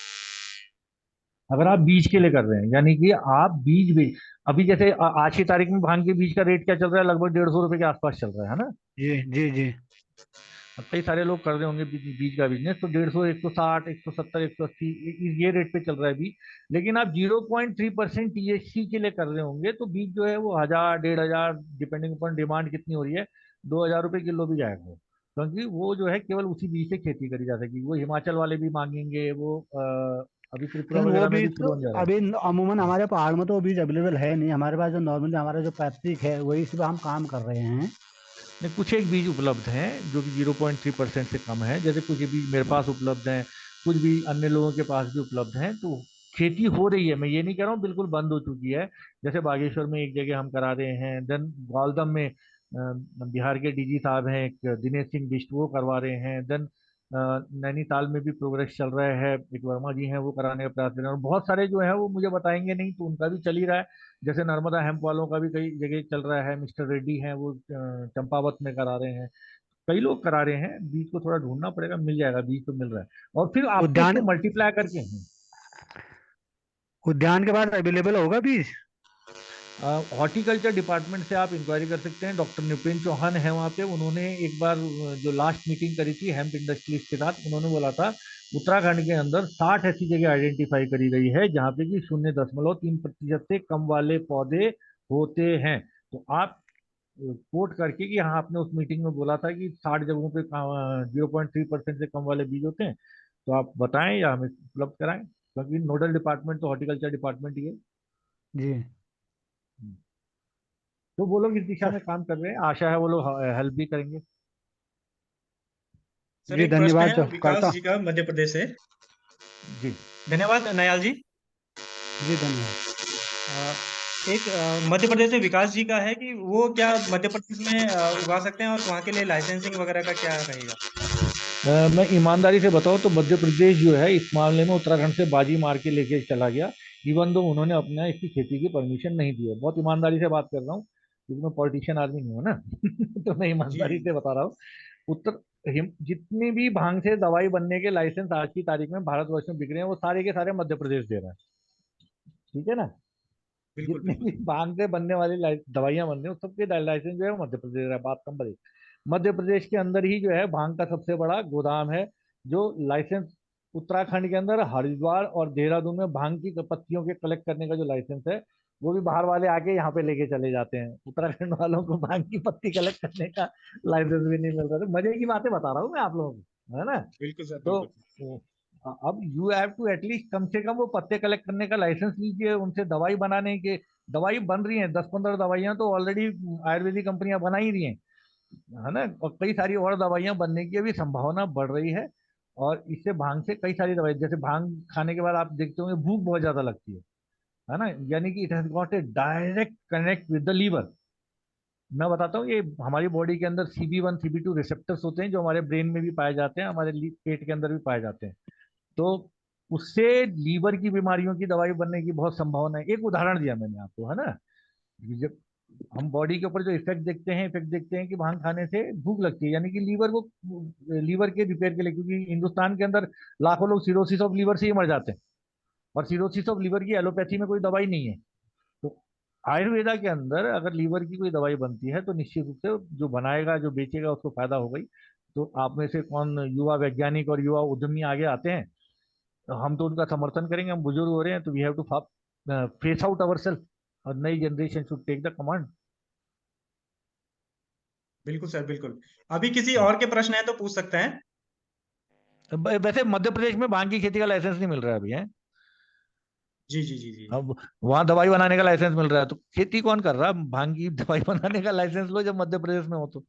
अगर आप बीज के लिए कर रहे हैं, यानी कि आप बीज अभी जैसे आज की तारीख में भांग के बीज का रेट क्या चल रहा है? लगभग 150 रुपए के आसपास चल रहा है ना?
जी जी जी।
अब कई सारे लोग कर रहे होंगे बीज का बिजनेस, तो 150, 160, 170, 180 ये रेट पे चल रहा है बीज। लेकिन आप 0.3% टीएचसी के लिए कर रहे होंगे तो बीज जो है वो 1000, 1500, डिपेंडिंग अपॉन डिमांड कितनी हो रही है, 2000 रुपए किलो भी जाएगा वो। क्योंकि वो जो है केवल उसी बीज से खेती करी जा सकेगी। वो हिमाचल वाले भी मांगेंगे, वो अभी त्रिपुरा
लेकिन वो
वगैरह में भी
बीज
शुरू
तो
होने जा रहा है।
अभी अमूमन हमारे पहाड़ में तो वो बीज अवेलेबल है नहीं। हमारे पास जो नॉर्मली हमारा जो पैतृक है वही सिर्फ हम काम कर रहे हैं।
नहीं, कुछ एक बीज उपलब्ध हैं जो कि 0.3% से कम है। जैसे कुछ बीज मेरे पास उपलब्ध हैं, कुछ भी अन्य लोगों के पास भी उपलब्ध हैं। तो खेती हो रही है, मैं ये नहीं कह रहा हूँ बिल्कुल बंद हो चुकी है। जैसे बागेश्वर में एक जगह हम करा रहे हैं, देन ग्वालदम में बिहार के डीजी साहब हैं एक दिनेश सिंह बिष्ट, वो करवा रहे हैं। देन नैनीताल में भी प्रोग्रेस चल रहा है, एक वर्मा जी हैं वो कराने का प्रयास कर रहे हैं, और बहुत सारे जो है वो मुझे बताएंगे नहीं तो उनका भी चल ही रहा है। जैसे नर्मदा हेम्प वालों का भी कई जगह चल रहा है, मिस्टर रेड्डी हैं वो चंपावत में करा रहे हैं, कई लोग करा रहे हैं। बीज को थोड़ा ढूंढना पड़ेगा, मिल जाएगा, बीज तो मिल रहा है। और फिर आपको
उद्यान
इसको मल्टीप्लाई करके
उद्यान के बाद अवेलेबल होगा बीज?
हॉर्टिकल्चर डिपार्टमेंट से आप इंक्वायरी कर सकते हैं। डॉक्टर निपेन चौहान है वहाँ पे, उन्होंने एक बार जो लास्ट मीटिंग करी थी हेम्प इंडस्ट्रीज के साथ, उन्होंने बोला था उत्तराखंड के अंदर 60 ऐसी जगह आइडेंटिफाई करी गई है जहाँ पे कि 0.3% से कम वाले पौधे होते हैं। तो आप कोट करके कि हाँ आपने उस मीटिंग में बोला था कि 60 जगहों पे 0.3% से कम वाले बीज होते हैं, तो आप बताएं या हमें उपलब्ध कराएं, क्योंकि नोडल डिपार्टमेंट तो हॉर्टिकल्चर डिपार्टमेंट ही है।
जी
तो वो लोग इस दिशा में काम कर रहे हैं, आशा है वो लोग हेल्प भी करेंगे।
सर
जी
एक प्रश्न
धन्यवाद
है विकास
करता
जी का, मध्य प्रदेश से।
जी
धन्यवाद नयाल जी।
जी धन्यवाद।
एक मध्य प्रदेश से विकास जी का है कि वो क्या मध्य प्रदेश में उगा सकते हैं, और वहाँ के लिए लाइसेंसिंग वगैरह का क्या रहेगा?
मैं ईमानदारी से बताऊं तो मध्य प्रदेश जो है इस मामले में उत्तराखंड से बाजी मार के लेके चला गया, इवन दो उन्होंने अपने इसकी खेती की परमिशन नहीं दी है। बहुत ईमानदारी से बात कर रहा हूँ क्योंकि मैं पॉलिटिशियन आदमी नहीं हूँ ना तो मैं
जी
ईमानदारी से बता रहा हूँ। जितनी भी भांग से दवाई बनने के लाइसेंस आज की तारीख में भारतवर्ष में बिक रहे हैं वो सारे के सारे मध्य प्रदेश दे रहा है, ठीक है ना।
बिल्कुल
जितने
बिल्कुल।
भी भांग से बनने वाली दवाइयां बन रही हैं सबके लाइसेंस जो है वो मध्य प्रदेश दे रहा है। बात नंबर 1, मध्य प्रदेश के अंदर ही जो है भांग का सबसे बड़ा गोदाम है, जो लाइसेंस उत्तराखंड के अंदर हरिद्वार और देहरादून में भांग की पत्तियों के कलेक्ट करने का जो लाइसेंस है वो भी बाहर वाले आके यहाँ पे लेके चले जाते हैं। उत्तराखंड वालों को भांग की पत्ती कलेक्ट करने का लाइसेंस भी नहीं मिल रहा। तो मजे की बातें बता रहा हूँ मैं आप लोगों को, है ना।
बिल्कुल सर
तो
बिल्कुल।
अब यू हैव टू एटलीस्ट कम से कम वो पत्ते कलेक्ट करने का लाइसेंस लीजिए, उनसे दवाई बनाने के, दवाई बन रही है 10-15 दवाइयां तो ऑलरेडी आयुर्वेदिक कंपनियां बना ही रही हैं, है ना। और कई सारी और दवाइयां बनने की अभी संभावना बढ़ रही है। और इससे भांग से कई सारी दवाई, जैसे भांग खाने के बाद आप देखते होंगे भूख बहुत ज्यादा लगती है ना, यानी कि it has got a direct connect with the liver. मैं बताता हूँ ये हमारी बॉडी के अंदर CB1 CB2 रिसेप्टर्स होते हैं जो हमारे ब्रेन में भी पाए जाते हैं, हमारे पेट के अंदर भी पाए जाते हैं। तो उससे लीवर की बीमारियों की दवाई बनने की बहुत संभावना है। एक उदाहरण दिया मैंने आपको, है ना। जब हम बॉडी के ऊपर जो इफेक्ट देखते हैं कि भांग खाने से भूख लगती है, यानी कि लीवर के रिपेयर के लिए, क्योंकि हिंदुस्तान के अंदर लाखों लोग सिरोसिस ऑफ लीवर से ही मर जाते हैं, और सिरोसिस ऑफ लीवर की एलोपैथी में कोई दवाई नहीं है। तो आयुर्वेदा के अंदर अगर लीवर की कोई दवाई बनती है तो निश्चित रूप से जो बनाएगा जो बेचेगा उसको फायदा होगा ही। तो आप में से कौन युवा वैज्ञानिक और युवा उद्यमी आगे आते हैं, तो हम तो उनका समर्थन करेंगे। हम बुजुर्ग हो रहे हैं तो we have to face out our self, और नई generation should take the command.
बिल्कुल सर बिल्कुल। अभी किसी और के प्रश्न है तो पूछ सकते हैं।
वैसे मध्य प्रदेश में भांग की खेती का लाइसेंस नहीं मिल रहा है अभी, है।
जी जी जी जी।
अब वहां दवाई बनाने का लाइसेंस मिल रहा है तो खेती कौन कर रहा है? भांग की दवाई बनाने का लाइसेंस लो जब मध्य प्रदेश में हो तो।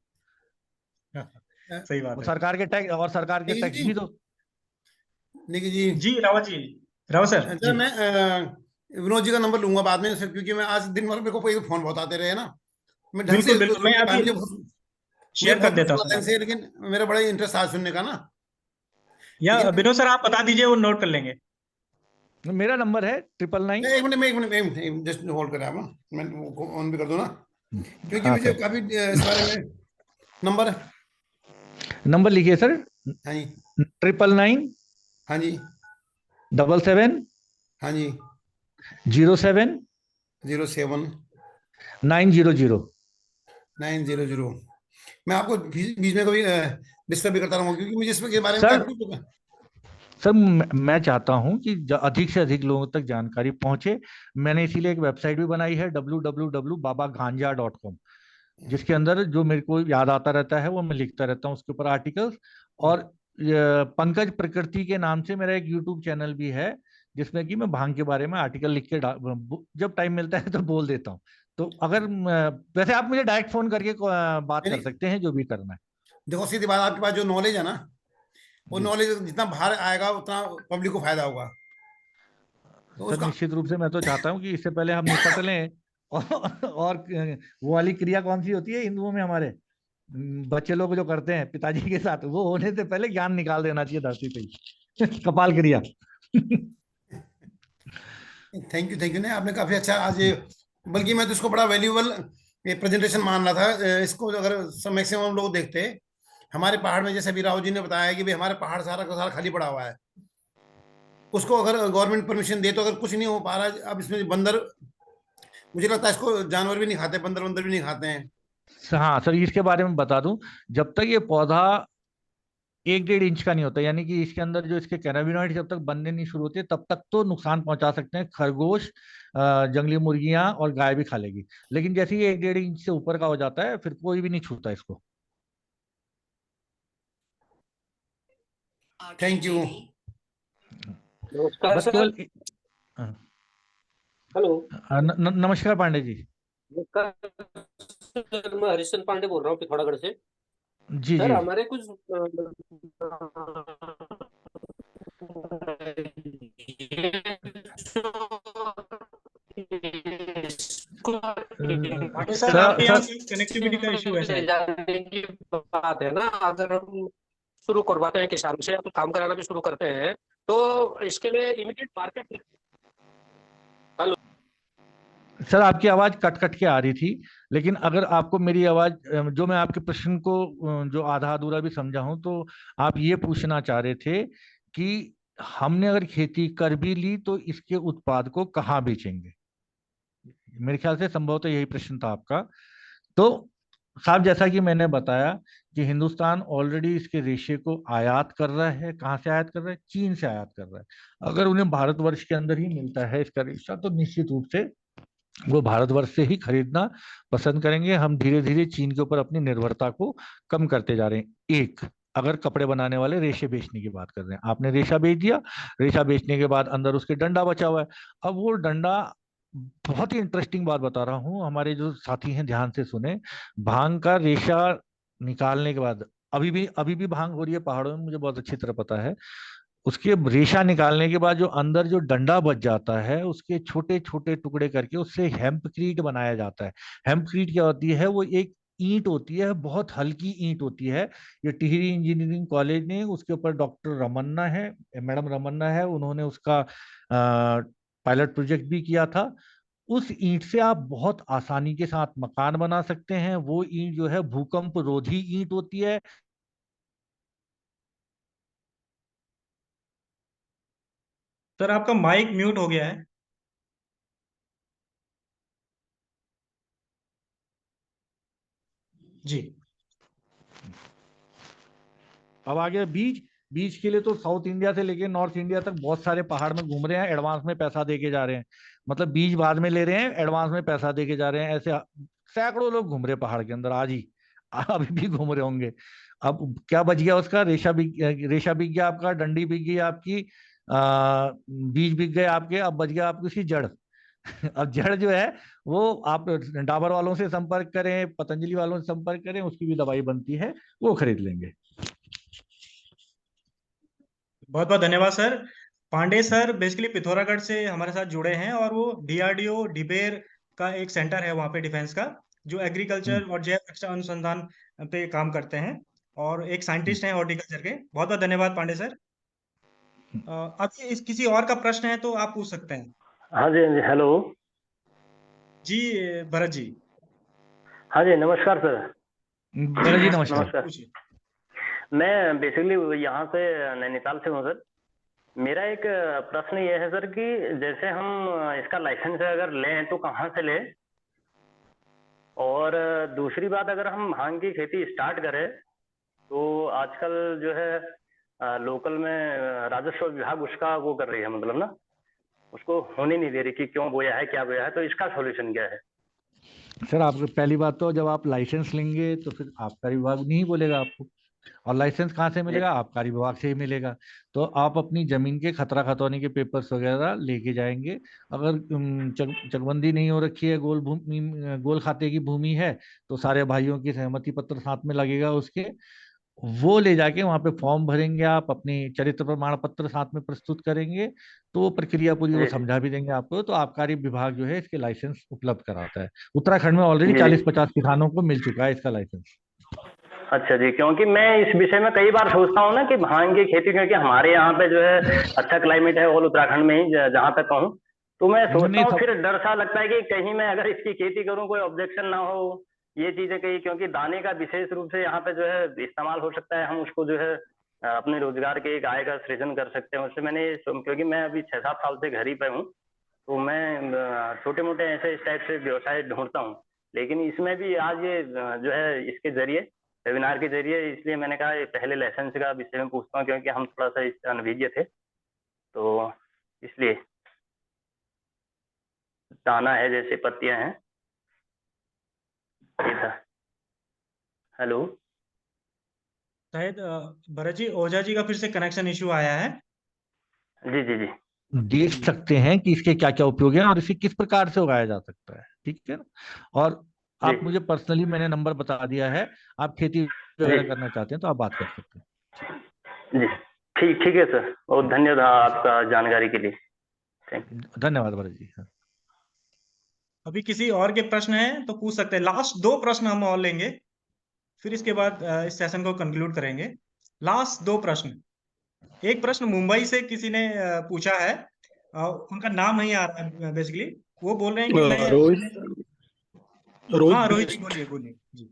सही बात है।
सरकार के टैक्स
जी
भी दो।
निकी जी।
जी रावत जी, रावत सर
अच्छा
जी।
मैं विनोद जी का नंबर लूंगा बाद में सर, क्योंकि मैं आज दिन भर मेरे को फोन बहुत आते रहे ना, मैं ढंग से
बिल्कुल बिल्कुल, मैं
सुन नहीं पाया।
अभी
मुझे
शेयर कर
बहुत
देता
मुश्किल
हूँ
आता है
सर
इनसे,
आपको।
लेकिन मेरा बड़ा इंटरेस्ट आज सुनने का ना।
या
ठीक है,
विनोद सर आप बता दीजिए, वो नोट कर लेंगे।
मेरा नंबर है 999।
एक मिनट जस्ट होल्ड करें आप ना, मैं ऑन भी कर दूं ना, क्योंकि
हाँ
मुझे
सर,
काफी इस बारे में नंबर।
नंबर लिखिए सर।
हाँ जी
999
हाँ जी
77
हाँ जी
07
07
900।
900। मैं आपको बीच में कभी डिस्टर्ब भी करता रहूंगा, क्योंकि मुझे इसके बारे में
सर
काफी।
सर मैं चाहता हूं कि अधिक से अधिक लोगों तक जानकारी पहुंचे। मैंने इसीलिए एक वेबसाइट भी बनाई है www.babaganja.com, जिसके अंदर जो मेरे को याद आता रहता है वो मैं लिखता रहता हूँ उसके ऊपर आर्टिकल्स। और पंकज प्रकृति के नाम से मेरा एक यूट्यूब चैनल भी है जिसमें कि मैं भांग के बारे में आर्टिकल लिख के जब टाइम मिलता है तो बोल देता हूँ। तो अगर वैसे आप मुझे डायरेक्ट फोन करके बात कर सकते हैं जो भी करना है।
देखो सीधी बात, आपके पास जो नॉलेज है ना, वो
जी
नॉलेज जितना बाहर आएगा उतना पब्लिक को फायदा होगा। तो
सर,
उसका
निश्चित रूप से मैं तो चाहता हूँ कि इससे पहले हम निपट लें। और वो वाली क्रिया कौन सी होती है हिंदुओं में हमारे, बच्चे लोग जो करते हैं पिताजी के साथ, वो होने से पहले ज्ञान निकाल देना चाहिए धरती पे ही। कपाल क्रिया।
थैंक यू नहीं, आपने काफी अच्छा आज ये, बल्कि मैं तो इसको बड़ा वैल्यूएबल ये प्रेजेंटेशन मान रहा था। इसको अगर मैक्सिमम हम लोग देखते, हमारे पहाड़ में जैसे अभी राव जी ने बताया कि भाई हमारे पहाड़ सारा का सारा खाली पड़ा हुआ है, उसको अगर गवर्नमेंट परमिशन दे तो अगर कुछ नहीं हो पा रहा। अब इसमें बंदर, मुझे लगता है इसको जानवर भी नहीं खाते, बंदर बंदर भी नहीं खाते हैं।
हाँ सर, इसके बारे में बता दूं, जब तक ये पौधा 1-1.5 इंच का नहीं होता, यानी कि इसके अंदर जो इसके कैनाबिनॉइड जब तक बनने नहीं शुरू होते, तब तक तो नुकसान पहुंचा सकते हैं। खरगोश, जंगली मुर्गियां और गाय भी खा लेगी। लेकिन जैसे ही 1-1.5 इंच से ऊपर का हो जाता है, फिर कोई भी नहीं छूता इसको।
Thank you.
नमस्कार
बस
सर।
केवल
हेलो।
नमस्कार पांडे जी।
नमस्कार सर, मैं हरिश्चंद्र पांडे बोल रहा हूँ पिथौरागढ़ से।
जी
सर
जी।
हमारे कुछ
पांडे सर,
सर
आपके यहाँ
सर
से कनेक्टिविटी का इशू है
ले
शायद।
जाने की बात है ना, अगर हम शुरू करवाते हैं किसान से या तो काम कराना भी शुरू करते हैं तो इसके लिए इमीडिएट मार्केट। हेलो
सर, आपकी आवाज कट कट के आ रही थी, लेकिन अगर आपको मेरी आवाज, जो मैं आपके प्रश्न को जो आधा अधूरा भी समझा हूं, तो आप ये पूछना चाह रहे थे कि हमने अगर खेती कर भी ली तो इसके उत्पाद को कहाँ बेचेंगे। मेरे ख्याल से संभवतः यही प्रश्न था आपका। तो साहब, जैसा कि मैंने बताया कि हिंदुस्तान ऑलरेडी इसके रेशे को आयात कर रहा है। कहाँ से आयात कर रहा है? चीन से आयात कर रहा है। अगर उन्हें भारतवर्ष के अंदर ही मिलता है इसका रेशा, तो निश्चित रूप से वो भारतवर्ष से ही खरीदना पसंद करेंगे। हम धीरे धीरे चीन के ऊपर अपनी निर्भरता को कम करते जा रहे हैं। एक, अगर कपड़े बनाने वाले रेशे बेचने की बात कर रहे हैं, आपने रेशा बेच दिया, रेशा बेचने के बाद अंदर उसके डंडा बचा हुआ है। अब वो डंडा, बहुत ही इंटरेस्टिंग बात बता रहा हूं, हमारे जो साथी हैं ध्यान से सुने। भांग का रेशा निकालने के बाद, अभी भी भांग हो रही है पहाड़ों में, मुझे बहुत अच्छी तरह पता है। उसके रेशा निकालने के बाद जो अंदर जो डंडा बच जाता है, उसके छोटे छोटे टुकड़े करके उससे हेम्पक्रीट बनाया जाता है। हेम्पक्रीट क्या होती है? वो एक ईंट होती है, बहुत हल्की ईंट होती है। ये टिहरी इंजीनियरिंग कॉलेज ने उसके ऊपर, डॉक्टर रमन्ना है, मैडम रमन्ना है, उन्होंने उसका पायलट प्रोजेक्ट भी किया था। उस ईंट से आप बहुत आसानी के साथ मकान बना सकते हैं। वो ईंट जो है भूकंप रोधी ईंट होती है।
सर, आपका माइक म्यूट हो गया है। जी।
अब आ गया बीज। बीज के लिए तो साउथ इंडिया से लेके नॉर्थ इंडिया तक बहुत सारे पहाड़ में घूम रहे हैं, एडवांस में पैसा दे के जा रहे हैं। मतलब बीज बाद में ले रहे हैं, एडवांस में पैसा दे के जा रहे हैं। ऐसे सैकड़ों लोग घूम रहे हैं पहाड़ के अंदर आज ही। अभी भी घूम रहे होंगे। अब क्या बच गया उसका? रेशा बिक गया आपका, डंडी बिक गई आपकी, बीज बिक गए आपके। अब बच गया आपकी उसकी जड़। अब जड़ जो है, वो आप डाबर वालों से संपर्क करें, पतंजलि वालों से संपर्क करें, उसकी भी दवाई बनती है, वो खरीद लेंगे।
बहुत बहुत धन्यवाद sir. Pandey sir basically Pithoragarh से हमारे साथ जुड़े हैं, और वो डीआरडीओ डिबेर का एक सेंटर है वहाँ पे डिफेंस का, जो एग्रीकल्चर और जैव रक्षा अनुसंधान पे काम करते हैं, और एक साइंटिस्ट हैं हॉर्टिकल्चर के। बहुत बहुत धन्यवाद पांडे सर। अब इस किसी और का प्रश्न है तो आप पूछ सकते हैं।
हाँ जी, हाँ जी, हेलो।
जी भरत जी।
हाँ जी, नमस्कार सर।
भरत जी नमस्कार।
नमस्कार।
पूछिए।
मैं बेसिकली यहाँ से नैनीताल से हूँ सर। मेरा एक प्रश्न ये है सर कि जैसे हम इसका लाइसेंस अगर लें तो कहाँ से लें, और दूसरी बात, अगर हम भांग की खेती स्टार्ट करें तो आजकल जो है लोकल में राजस्व विभाग उसका वो कर रही है, मतलब ना उसको होने नहीं दे रही कि क्यों बोया है, क्या बोया है, तो इसका सॉल्यूशन क्या है?
सर, आप पहली बात तो, जब आप लाइसेंस लेंगे तो फिर आबकारी विभाग नहीं बोलेगा आपको। और लाइसेंस कहाँ से मिलेगा? आबकारी विभाग से ही मिलेगा। तो आप अपनी जमीन के खतरा खतौनी के पेपर्स वगैरह लेके जाएंगे। अगर चकबंदी नहीं हो रखी है, गोल खाते की भूमि है, तो सारे भाइयों की सहमति पत्र साथ में लगेगा उसके। वो ले जाके वहां पे फॉर्म भरेंगे, आप अपनी चरित्र प्रमाण पत्र साथ में प्रस्तुत करेंगे, तो वो प्रक्रिया पूरी वो
जी जी
समझा भी देंगे आपको, तो आबकारी विभाग जो है इसके लाइसेंस उपलब्ध कराता है। उत्तराखंड में ऑलरेडी
जी जी
40-50 किसानों को मिल चुका है इसका लाइसेंस।
अच्छा जी, क्योंकि मैं इस विषय में कई बार सोचता हूँ ना कि भांग की खेती, क्योंकि हमारे यहाँ पे जो है अच्छा क्लाइमेट है ऑल उत्तराखंड में ही, जहाँ तक कहूँ, तो मैं सोचता
नहीं
हूँ,
सब
फिर डर सा लगता है कि कहीं मैं अगर इसकी खेती करूँ कोई ऑब्जेक्शन ना हो, ये चीजें कहीं, क्योंकि दाने का विशेष रूप से यहाँ पे जो है इस्तेमाल हो सकता है, हम उसको जो है अपने रोजगार के एक आय का सृजन कर सकते हैं उससे। मैंने क्योंकि मैं अभी 6-7 साल से घर ही पे हूँ, तो मैं छोटे मोटे ऐसे इस टाइप से व्यवसाय ढूंढता हूँ, लेकिन इसमें भी आज ये जो है इसके जरिए, वेबिनार के जरिए, इसलिए मैंने कहा ये पहले लाइसेंस का विषय में पूछता हूँ, क्योंकि हम थोड़ा सा इससे अनभिज्ञ थे, तो इसलिए दाना है जैसे पत्तियां हैं, ये था। हेलो।
शायद भरत जी, ओझा जी का फिर से कनेक्शन इशू आया है।
जी जी जी
देख सकते हैं कि इसके क्या क्या उपयोग है और इसे किस प्रकार से उगाया जा सकता है, ठीक है ना। और
जी
आप मुझे पर्सनली मैंने नंबर बता दिया है, आप खेती
जी
वगैरह करना चाहते हैं तो आप बात कर सकते हैं।
जी, ठीक ठीक है सर, बहुत धन्यवाद आपका जानकारी के लिए, थैंक यू।
धन्यवाद भरत जी।
अभी किसी और के प्रश्न हैं तो पूछ सकते हैं। लास्ट 2 प्रश्न हम और लेंगे, फिर इसके बाद इस सेशन को कंक्लूड करेंगे। लास्ट 2 प्रश्न। एक प्रश्न मुंबई से किसी ने पूछा है, उनका नाम नहीं आ रहा है बेसिकली। वो बोल रहे हैं कि मैं
रोहित रोहित
हाँ रोहित जी,
बेस्ट।
बोलिए बोलिए जी।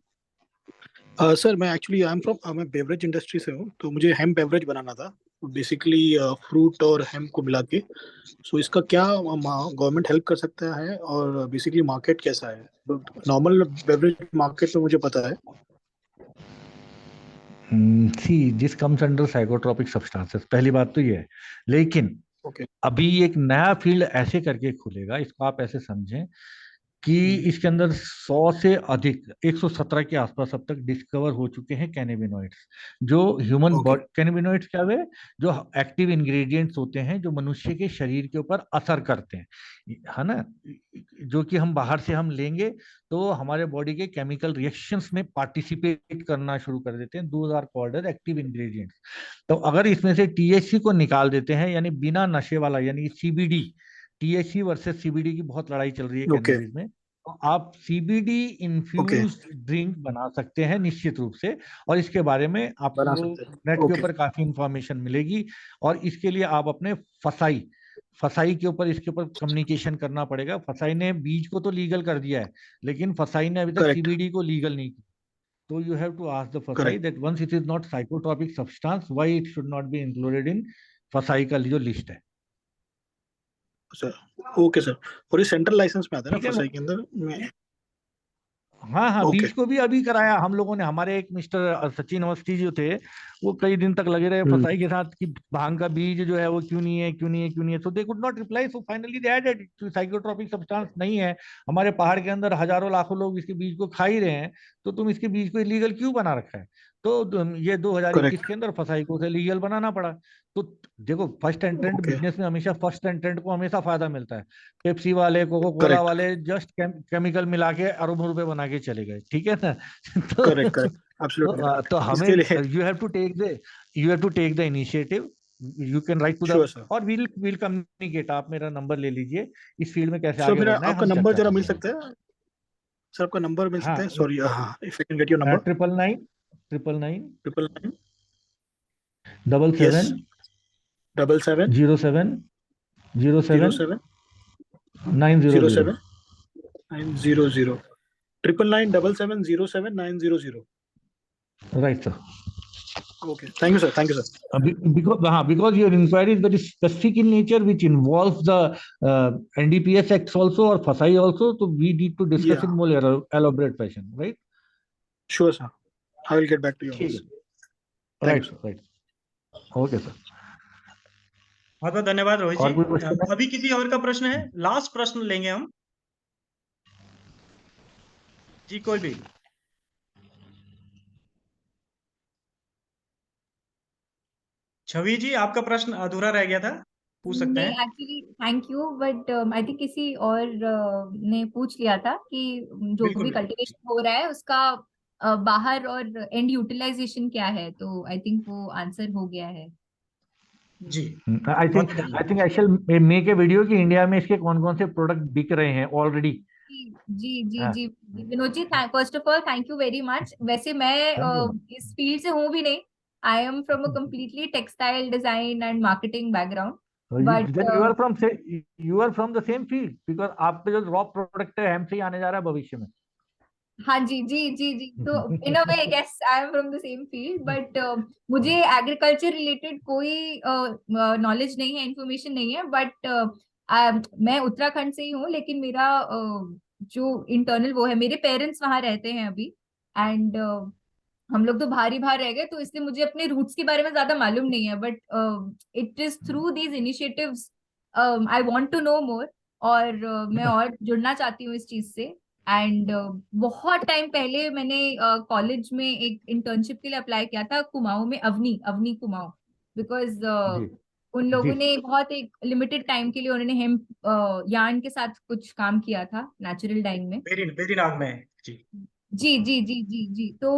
सर मैं एक्चुअली आई एम फ्रॉम, मैं बेवरेज इंडस्ट्री से हूँ, तो मुझे हेम्प बेवरेज बनाना था, बेसिकली फ्रूट और हेम्प को मिला के। सो इसका क्या गवर्नमेंट हेल्प कर सकता है, और बेसिकली मार्केट कैसा है? नॉर्मल बेवरेज मार्केट तो मुझे पता है।
See this comes under psychotropic substances, पहली बात तो ये है। लेकिन
ओके
अभी एक नया फील्ड ऐसे करके खुलेगा, इसको आप ऐसे समझें कि इसके अंदर 100 से अधिक 117 के आसपास अब तक डिस्कवर हो चुके हैं कैनेबिनॉइड्स, जो ह्यूमन
ओके
बॉडी, कैनेबिनॉइड्स क्या वे, जो एक्टिव इंग्रेडिएंट्स होते हैं जो मनुष्य के शरीर के ऊपर असर करते हैं, है ना, जो कि हम बाहर से हम लेंगे तो हमारे बॉडी के केमिकल रिएक्शंस में पार्टिसिपेट करना शुरू कर देते हैं। Those are called as active ingredients. तो अगर इसमें से टीएचसी को निकाल देते हैं, यानी बिना नशे वाला, यानी सीबीडी, टीएचसी वर्सेस सीबीडी की बहुत लड़ाई चल रही है
ओके
कैनबिस में, तो आप सीबीडी
ओके
इन्फ्यूज ड्रिंक बना सकते हैं निश्चित रूप से, और इसके बारे में
बना
आपको
सकते हैं।
नेट के
ओके
ऊपर काफी इंफॉर्मेशन मिलेगी। और इसके लिए आप अपने फसाई फसाई के ऊपर, इसके ऊपर कम्युनिकेशन करना पड़ेगा। फसाई ने बीज को तो लीगल कर दिया है, लेकिन फसाई ने अभी तक
करेक्ट
सीबीडी को लीगल नहीं किया। तो you have to ask the FSI
correct
that once it is not psychotropic substance, why it should not be included in FSI का जो लिस्ट है।
सर। ओके सर, और ये सेंट्रल लाइसेंस में आता है
ठीक
ना
है ना।
फसाई के अंदर में?
हाँ हाँ,
ओके
बीज को भी अभी कराया हम लोगों ने। हमारे एक मिस्टर सचिन अवस्थी जो थे, वो कई दिन तक लगे रहे फसाई के साथ कि भांग का बीज जो है वो क्यों नहीं है, क्यों नहीं है, क्यों नहीं है। So they could not reply, so finally they added it. Psychotropic substance नहीं है, हमारे पहाड़ के अंदर हजारों लाखों लोग इसके बीज को खा ही रहे हैं, तो तुम इसके बीज को इलीगल क्यों बना रखा है। तो ये 2021
करेक्ट
के अंदर फसाई को उसे लीगल बनाना पड़ा। तो देखो, फर्स्ट एंट्रेंट
ओके
बिजनेस में हमेशा फर्स्ट एंट्रेंट को हमेशा फायदा मिलता है। पेप्सी वाले, कोको कोला
करेक्ट
वाले जस्ट केमिकल मिला के अरबों रुपए बना के चले गए, ठीक है ना।
करेक्ट
तो
करेक्ट एब्सोल्युटली करेक्ट।
तो हमें,
इसके लिए
you have to take the initiative, you can write to the,
sure sir.
और विल कम्युनिकेट। आप मेरा नंबर ले लीजिए, इस फील्ड में कैसे
सर
आगे
मेरा
बढ़ना है
आपका
हम
नंबर
चर्चा
जरा मिल
करेंगे।
सकता है? सर आपका नंबर मिल सकता
हाँ,
है? सॉरी, हाँ, if I can get your number.
999
999
777
yes 77
07 07
07
900।
07 900 999 777
right sir.
Okay, thank you sir, thank you sir.
Because your inquiry is very specific in nature, which involves the NDPS acts also or FSI also, so we need to discuss
या
in more elaborate fashion, right?
Sure sir, I will get back to you.
ठीक है,
thank
right
you sir.
Right, okay sir.
बहुत बहुत धन्यवाद रोहित
और
जी।
कोई question है?
अभी किसी और का प्रश्न है? लास्ट प्रश्न लेंगे हम जी, कोई भी। छवि जी, आपका प्रश्न अधूरा रह गया था, पूछ सकते
नहीं,
हैं।
Actually thank you, but I think किसी और ने पूछ लिया था कि जो
बिल्कुल
भी
बिल्कुल।
कल्टीवेशन हो रहा है उसका बाहर और एंड यूटिलाइजेशन क्या है, तो आई थिंक वो आंसर हो गया है।
जी
I think actual make a video कि इंडिया में इसके कौन कौन से प्रोडक्ट बिक रहे हैं ऑलरेडी।
जी जी जी Vinod ji, first of all thank you very much. वैसे मैं इस फील्ड से हूँ भी नहीं, I am from a completely textile design and marketing background, but
you are from the same field, because आपका जो रॉ प्रोडक्ट है हमसे ही आने जा रहा है भविष्य में।
हाँ जी जी जी जी, तो in a way yes I am from the same field, but मुझे एग्रीकल्चर रिलेटेड कोई नॉलेज नहीं है, इंफॉर्मेशन नहीं है, बट मैं उत्तराखंड से ही हूँ, लेकिन मेरा जो इंटरनल वो है, मेरे पेरेंट्स वहां रहते हैं अभी, एंड हम लोग तो बाहर ही बाहर रह गए, तो इसलिए मुझे अपने रूट्स के बारे में ज्यादा मालूम नहीं है, but it is through these initiatives I want to know more, और मैं और जुड़ना चाहती हूँ इस चीज से। एंड बहुत टाइम पहले मैंने कॉलेज में एक इंटर्नशिप के लिए अप्लाई किया था कुमाऊं में, अवनी अवनी कुमाऊं, बिकॉज उन लोगों ने बहुत एक लिमिटेड टाइम के लिए उन्होंने हेम्प यार्न के साथ कुछ काम किया था नेचुरल डाइंग में।
वेरिनाग में। जी
जी जी जी जी जी, तो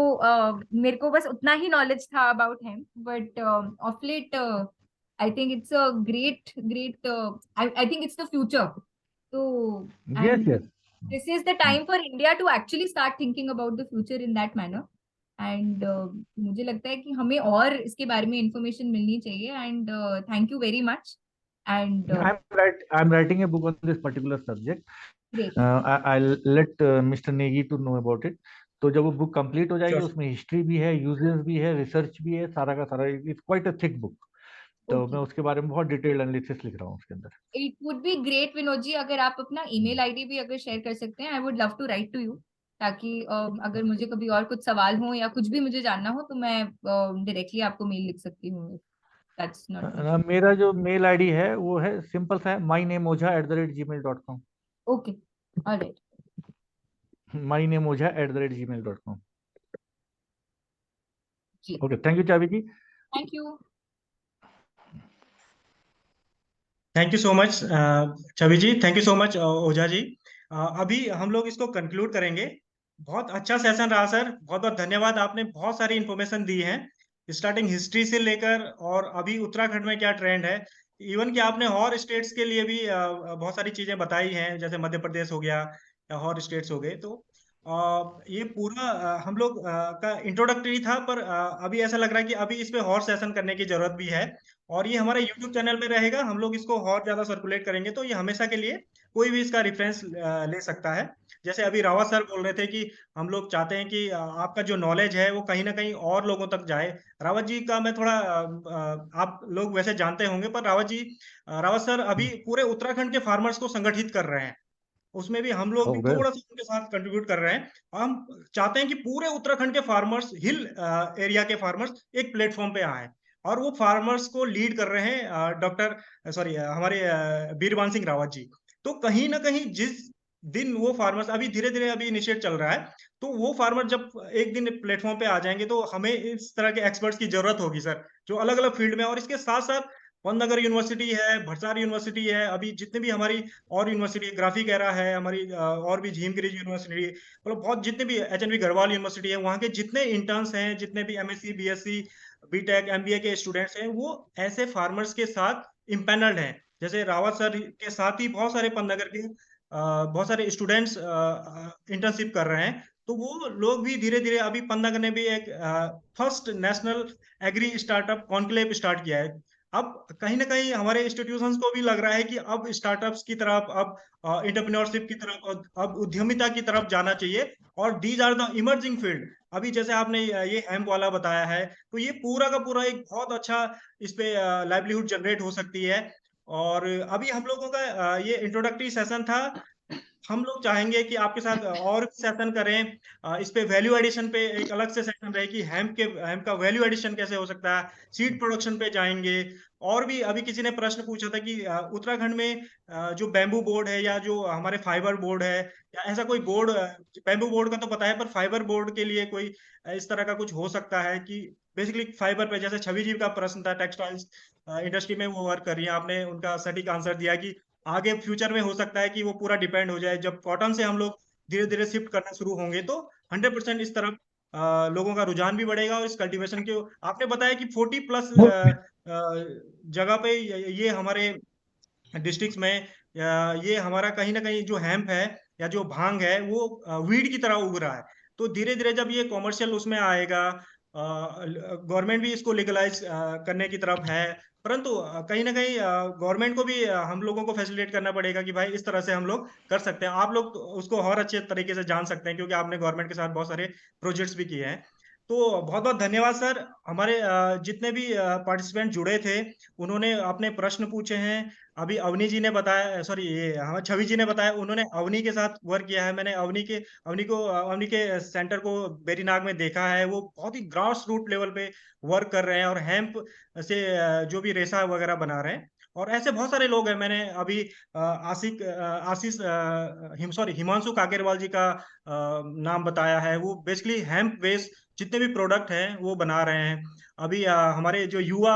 मेरे को बस उतना ही नॉलेज था about hemp, but of late I think it's a great great, I think it's the future, तो
yes yes
this is the time for India to actually start thinking about the future in that manner, and मुझे लगता है कि हमें और इसके बारे में इंफॉर्मेशन मिलनी चाहिए, and thank you very much, and
I'm writing a book on this particular subject. I'll let Mr. Negi to know about it. तो जब वो बुक कंप्लीट हो जाएगी उसमें हिस्ट्री भी है, यूजेस भी है, रिसर्च भी है, सारा का सारा, it's quite a thick book, तो मैं उसके बारे में बहुत डिटेल्ड एनालिसिस लिख रहा हूँ उसके अंदर।
It would be great Vinod ji, अगर आप अपना ईमेल आईडी भी अगर शेयर कर सकते हैं, I would love to write to you, ताकि अगर मुझे कभी और कुछ सवाल हो या कुछ भी मुझे जानना हो तो मैं डायरेक्टली आपको मेल लिख सकती हूँ। दैट्स नॉट,
मेरा जो मेल आईडी है वो है सिंपल सा है, mynameoja@gmail.com।
Okay alright,
mynameoja@gmail.com। Okay, thank you Chhavi ji.
Thank you,
thank you so much Chhavi ji, thank you so much Ojha ji. अभी हम लोग इसको कंक्लूड करेंगे। बहुत अच्छा सेशन रहा सर, बहुत बहुत धन्यवाद, आपने बहुत सारी इंफॉर्मेशन दी है, स्टार्टिंग हिस्ट्री से लेकर और अभी उत्तराखंड में क्या ट्रेंड है, इवन कि आपने और स्टेट्स के लिए भी बहुत सारी चीजें बताई हैं, जैसे मध्य प्रदेश हो गया या और स्टेट्स हो गए। तो ये पूरा हम लोग का इंट्रोडक्टरी था, पर अभी ऐसा लग रहा है कि अभी इस पे और सेशन करने की जरूरत भी है, और ये हमारे यूट्यूब चैनल में रहेगा, हम लोग इसको और ज्यादा सर्कुलेट करेंगे, तो ये हमेशा के लिए कोई भी इसका रेफरेंस ले सकता है। जैसे अभी रावत सर बोल रहे थे कि हम लोग चाहते हैं कि आपका जो नॉलेज है वो कहीं ना कहीं और लोगों तक जाए। रावत जी का मैं थोड़ा आप लोग वैसे जानते होंगे, पर रावत सर अभी पूरे उत्तराखंड के फार्मर्स को संगठित कर रहे हैं, उसमें भी हम लोग भी थोड़ा सा उनके साथ कंट्रीब्यूट कर रहे हैं। हम चाहते हैं कि पूरे उत्तराखंड के फार्मर्स, हिल एरिया के फार्मर्स एक प्लेटफॉर्म पे आए, और वो फार्मर्स को लीड कर रहे हैं हमारे बीरबान सिंह रावत जी। तो कहीं ना कहीं जिस दिन वो फार्मर्स, अभी धीरे धीरे अभी इनिशिएट चल रहा है, तो वो फार्मर जब एक दिन प्लेटफॉर्म पे आ जाएंगे तो हमें इस तरह के एक्सपर्ट्स की जरूरत होगी सर, जो अलग अलग फील्ड में, और इसके साथ साथ पंतनगर यूनिवर्सिटी है, भरसार यूनिवर्सिटी है, अभी जितने भी हमारी और यूनिवर्सिटी, ग्राफिक एरा है हमारी, और भी झीमगिरी यूनिवर्सिटी, मतलब बहुत जितने भी एचएनवी गढ़वाल यूनिवर्सिटी है, वहाँ के जितने इंटर्न्स हैं, जितने भी एमएससी बीएससी बीटेक एमबीए के स्टूडेंट्स हैं, वो ऐसे फार्मर्स के साथ इम्पैनल्ड हैं। जैसे रावत सर के साथ ही बहुत सारे पंतनगर के बहुत सारे स्टूडेंट्स इंटर्नशिप कर रहे हैं, तो वो लोग भी धीरे धीरे, अभी पंतनगर ने भी एक first national agri startup conclave start किया है। अब कहीं ना कहीं हमारे इंस्टीट्यूशंस को भी लग रहा है कि अब स्टार्टअप्स की तरफ, अब एंटरप्रेन्योरशिप की तरफ, अब उद्यमिता की तरफ जाना चाहिए, और these are the emerging field. अभी जैसे आपने ये हेम्प वाला बताया है, तो ये पूरा का पूरा एक बहुत अच्छा इस पे लाइवलीहुड जनरेट हो सकती है। और अभी हम लोगों का ये इंट्रोडक्टरी सेशन था, हम लोग चाहेंगे कि आपके साथ और सेशन करें, इस पे वैल्यू एडिशन पे एक अलग से सेशन रहे कि हेम्प का वैल्यू एडिशन कैसे हो सकता है, सीड प्रोडक्शन पे जाएंगे। और भी अभी किसी ने प्रश्न पूछा था कि उत्तराखंड में जो बैम्बू बोर्ड है या जो हमारे फाइबर बोर्ड है, या ऐसा कोई बोर्ड, बैम्बू बोर्ड का तो पता है, पर फाइबर बोर्ड के लिए कोई इस तरह का कुछ हो सकता है कि बेसिकली फाइबर पे, जैसे छवि जी का प्रश्न था, टेक्सटाइल्स इंडस्ट्री में वो वर्क कर रही है, आपने उनका सटीक आंसर दिया कि आगे फ्यूचर में हो सकता है कि वो पूरा डिपेंड हो जाए, जब कॉटन से हम लोग धीरे धीरे शिफ्ट करना शुरू होंगे तो 100% इस तरफ लोगों का रुझान भी बढ़ेगा और इस कल्टीवेशन के आपने बताया कि 40 प्लस जगह पे ये हमारे डिस्ट्रिक्ट्स में ये हमारा कहीं ना कहीं जो हेम्प है या जो भांग है वो वीड की तरह उग रहा है। तो धीरे धीरे जब ये कॉमर्शियल उसमें आएगा, गवर्नमेंट भी इसको लीगलाइज करने की तरफ है, परंतु कहीं ना कहीं गवर्नमेंट को भी हम लोगों को फैसिलिटेट करना पड़ेगा कि भाई इस तरह से हम लोग कर सकते हैं। आप लोग तो उसको और अच्छे तरीके से जान सकते हैं क्योंकि आपने गवर्नमेंट के साथ बहुत सारे प्रोजेक्ट्स भी किए हैं। तो बहुत बहुत धन्यवाद सर। हमारे जितने भी पार्टिसिपेंट जुड़े थे उन्होंने अपने प्रश्न पूछे हैं। अभी अवनी जी ने बताया, सॉरी ये हाँ छवि जी ने बताया, उन्होंने अवनी के साथ वर्क किया है। मैंने अवनी के सेंटर को बेरीनाग में देखा है। वो बहुत ही ग्रास रूट लेवल पे वर्क कर रहे हैं और हेम्प से जो भी रेशा वगैरह बना रहे हैं। और ऐसे बहुत सारे लोग हैं। मैंने अभी आशीष हिमांशु काकेरवाल जी का नाम बताया है। वो बेसिकली हेम्प बेस्ड जितने भी प्रोडक्ट हैं वो बना रहे हैं। अभी हमारे जो युवा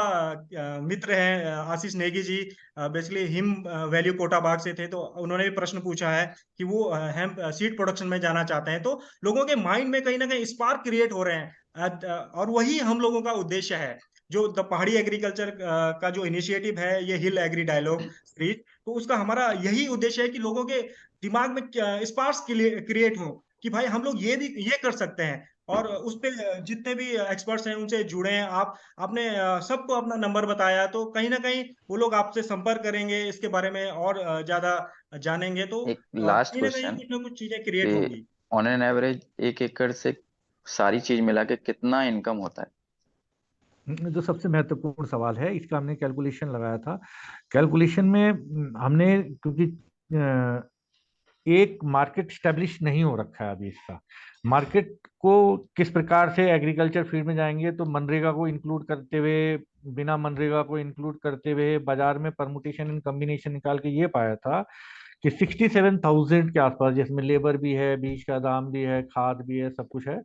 मित्र हैं आशीष Negi ji, basically him value Kota बाग से थे, तो उन्होंने भी प्रश्न पूछा है कि वो हेम्प सीड प्रोडक्शन में जाना चाहते हैं। तो लोगों के माइंड में कहीं ना कहीं स्पार्क क्रिएट हो रहे हैं और वही हम लोगों का उद्देश्य है। जो द पहाड़ी एग्रीकल्चर का जो इनिशिएटिव है, ये हिल एग्री डायलॉग सीरीज, तो उसका हमारा यही उद्देश्य है कि लोगों के दिमाग में स्पार्क्स क्रिएट हो कि भाई हम लोग ये कर सकते हैं। और उस पे जितने भी एक्सपर्ट्स हैं उनसे जुड़े हैं। आपने सबको अपना नंबर बताया, तो कहीं ना कहीं वो लोग आपसे संपर्क करेंगे, इसके बारे में और ज्यादा जानेंगे। तो
एक लास्ट
कहीं ना कहीं
क्वेश्चन
कुछ ना कुछ चीजें क्रिएट
कि
होंगी।
ऑन एन एवरेज 1 एकड़ से सारी चीज मिला के कितना इनकम होता है?
जो सबसे महत्वपूर्ण सवाल है, इसका हमने कैलकुलेशन लगाया था। कैलकुलेशन में हमने, क्योंकि एक मार्केट स्टेब्लिश नहीं हो रखा है अभी इसका, मार्केट को किस प्रकार से एग्रीकल्चर फील्ड में जाएंगे, तो मनरेगा को इंक्लूड करते हुए, बिना मनरेगा को इंक्लूड करते हुए बाजार में परमुटेशन एंड कॉम्बिनेशन निकाल के ये पाया था कि 67,000 के आसपास, जिसमें लेबर भी है, बीज का दाम भी है, खाद भी है, सब कुछ है।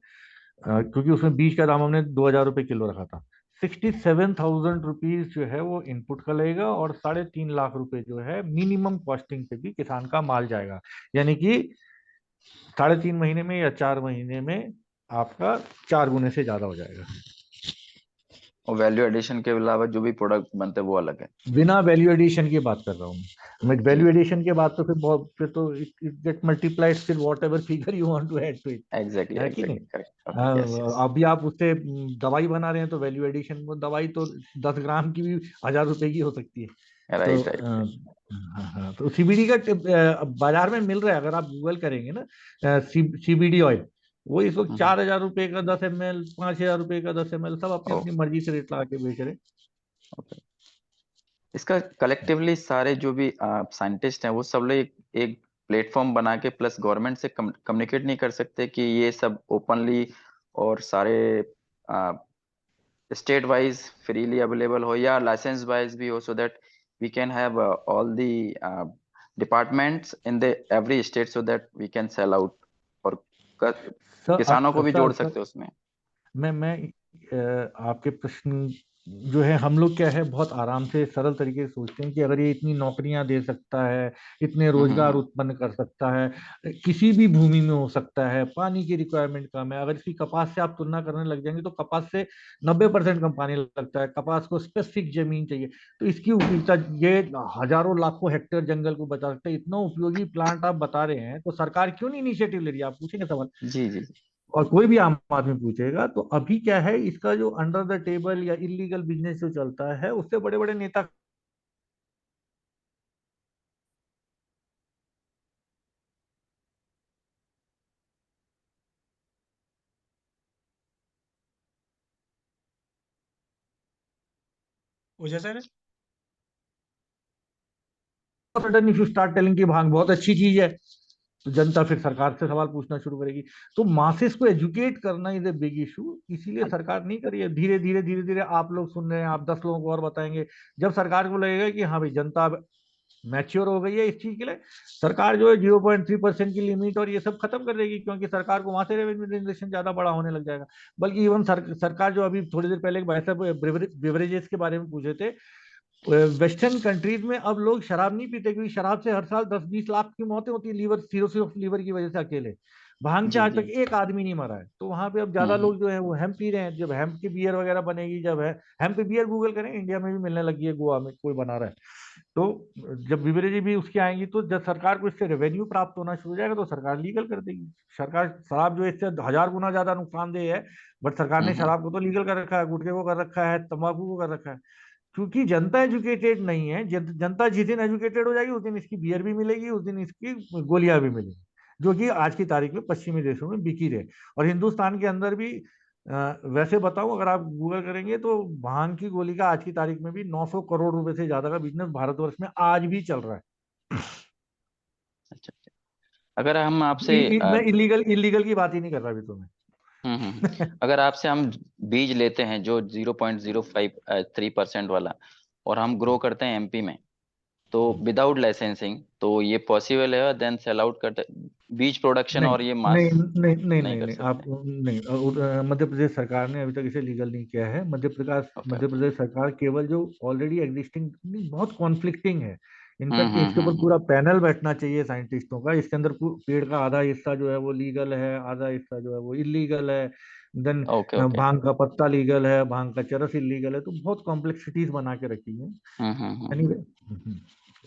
क्योंकि उसमें बीज का दाम हमने 2,000 रुपये किलो रखा था। 67,000 रुपीज जो है वो इनपुट का लगेगा और 3.5 लाख रुपए जो है मिनिमम कॉस्टिंग पे भी किसान का माल जाएगा। यानी कि 3.5 महीने में या 4 महीने में आपका 4 गुने से ज्यादा हो जाएगा।
और वैल्यू एडिशन के अलावा जो भी प्रोडक्ट बनते हैं वो अलग है?
बिना वैल्यू एडिशन की बात कर रहा हूँ मैं। वैल्यू एडिशन के बाद तो फिर तो इट गेट मल्टीप्लाइड फिर whatever figure you want to add to it,
exactly
है कि नहीं?
करेक्ट। यस यस
अभी आप उससे दवाई बना रहे हैं तो वैल्यू एडिशन, वो दवाई तो 10 ग्राम की भी 1,000 रुपए की हो सकती है। तो
राइट।
हाँ, तो सीबीडी का बाजार में मिल रहा है। अगर आप गूगल करेंगे ना सीबीडी ऑयल, वो इस वक्त 4,000 रुपए का 10 ml, 5,000 रुपए का 10 ml, सब अपनी अपनी मर्जी से रेट लगा के बेच रहे।
इसका कलेक्टिवली सारे जो भी साइंटिस्ट हैं वो सब लोग एक प्लेटफॉर्म बना के प्लस गवर्नमेंट से कम्युनिकेट नहीं कर सकते कि ये सब ओपनली और सारे स्टेट वाइज फ्रीली अवेलेबल हो या लाइसेंस वाइज भी हो, so that we can have all the departments in the every state so that we can sell out और किसानों को भी जोड़ सकते हैं उसमें।
मैं आपके प्रश्न जो है, हम लोग क्या है बहुत आराम से सरल तरीके से सोचते हैं कि अगर ये इतनी नौकरियां दे सकता है, इतने रोजगार उत्पन्न कर सकता है, किसी भी भूमि में हो सकता है, पानी की रिक्वायरमेंट कम है, अगर इसकी कपास से आप तुलना करने लग जाएंगे तो कपास से 90% कम पानी लगता है, कपास को स्पेसिफिक जमीन चाहिए, तो इसकी उपयोगिता ये हजारों लाखों हेक्टेयर जंगल को बचा सकते हैं। इतना उपयोगी प्लांट आप बता रहे हैं तो सरकार क्यों नहीं इनिशिएटिव ले रही है? आप पूछेंगे सवाल
जी
और कोई भी आम आदमी पूछेगा। तो अभी क्या है, इसका जो अंडर द टेबल या इलीगल बिजनेस जो चलता है उससे बड़े बड़े नेता
sir
sudden if you start telling की भांग बहुत अच्छी चीज है, तो जनता फिर सरकार से सवाल पूछना शुरू करेगी। तो मासेस को एजुकेट करना इज ए बिग इशू, इसीलिए सरकार नहीं कर रही है। धीरे धीरे आप लोग सुन रहे हैं, आप 10 लोगों को और बताएंगे। जब सरकार को लगेगा कि हाँ भाई जनता मैच्योर हो गई है इस चीज के लिए, सरकार जो है 0.3% की लिमिट और ये सब खत्म कर देगी, क्योंकि सरकार को वहां से रेवेन्यू जनरेशन ज्यादा बड़ा होने लग जाएगा। बल्कि इवन सरकार जो अभी थोड़ी देर पहले भाई साहब बेवरेजेस के बारे में पूछे थे, वेस्टर्न कंट्रीज में अब लोग शराब नहीं पीते, क्योंकि शराब से हर साल 10-20 लाख की मौतें होती है लीवर, सिरोसिस ऑफ लीवर की वजह से अकेले। भांग से
जी
आज
जी
तक एक आदमी नहीं मरा है। तो वहां पे अब ज्यादा लोग जो है वो हेम्प पी रहे हैं। जब हेम्प की बियर वगैरह बनेगी, जब है हेम्प बियर गूगल करें, इंडिया में भी मिलने लगी है, गोवा में कोई बना रहा है। तो जब बिवरेज भी उसकी आएंगी तो जब सरकार को इससे रेवेन्यू प्राप्त होना शुरू हो जाएगा तो सरकार लीगल कर देगी। सरकार शराब जो है इससे 1000 गुना ज्यादा नुकसानदेह है, बट सरकार ने शराब को तो लीगल कर रखा है, गुटखे को कर रखा है, तंबाकू को कर रखा है। क्योंकि जनता एजुकेटेड नहीं है। जनता जिस दिन एजुकेटेड हो जाएगी उस दिन इसकी बियर भी मिलेगी, उस दिन इसकी गोलियां भी मिलेगी, जो कि आज की तारीख में पश्चिमी देशों में बिकी रहे। और हिंदुस्तान के अंदर भी वैसे बताऊं, अगर आप गूगल करेंगे तो भांग की गोली का आज की तारीख में भी 900 करोड़ रुपए से ज्यादा का बिजनेस भारतवर्ष में आज भी चल रहा है।
अच्छा, अगर हम आपसे
मैं इलीगल की बात ही नहीं कर रहा अभी तो मैं।
अगर आपसे हम बीज लेते हैं जो 0.053% वाला, और हम ग्रो करते हैं एमपी में, तो विदाउट लाइसेंसिंग, तो ये पॉसिबल है? देन सेल आउट करते बीज प्रोडक्शन
नहीं
और ये मास
नहीं नहीं नहीं नहीं
कर
नहीं
सकते?
आप नहीं, मध्य प्रदेश सरकार ने अभी तक इसे लीगल नहीं किया है। मध्य प्रदेश सरकार केवल जो ऑलरेडी एग्जिस्टिंग, बहुत कॉन्फ्लिक्टिंग है। इनफैक्ट इसके ऊपर पूरा पैनल बैठना चाहिए साइंटिस्टों का। इसके अंदर पेड़ का आधा हिस्सा जो है वो लीगल है, आधा हिस्सा जो है वो इलीगल है। Then
okay okay.
भांग का पत्ता लीगल है, भांग का चरस इलीगल है। तो बहुत कॉम्प्लेक्सिटीज बना के रखी है। Anyway,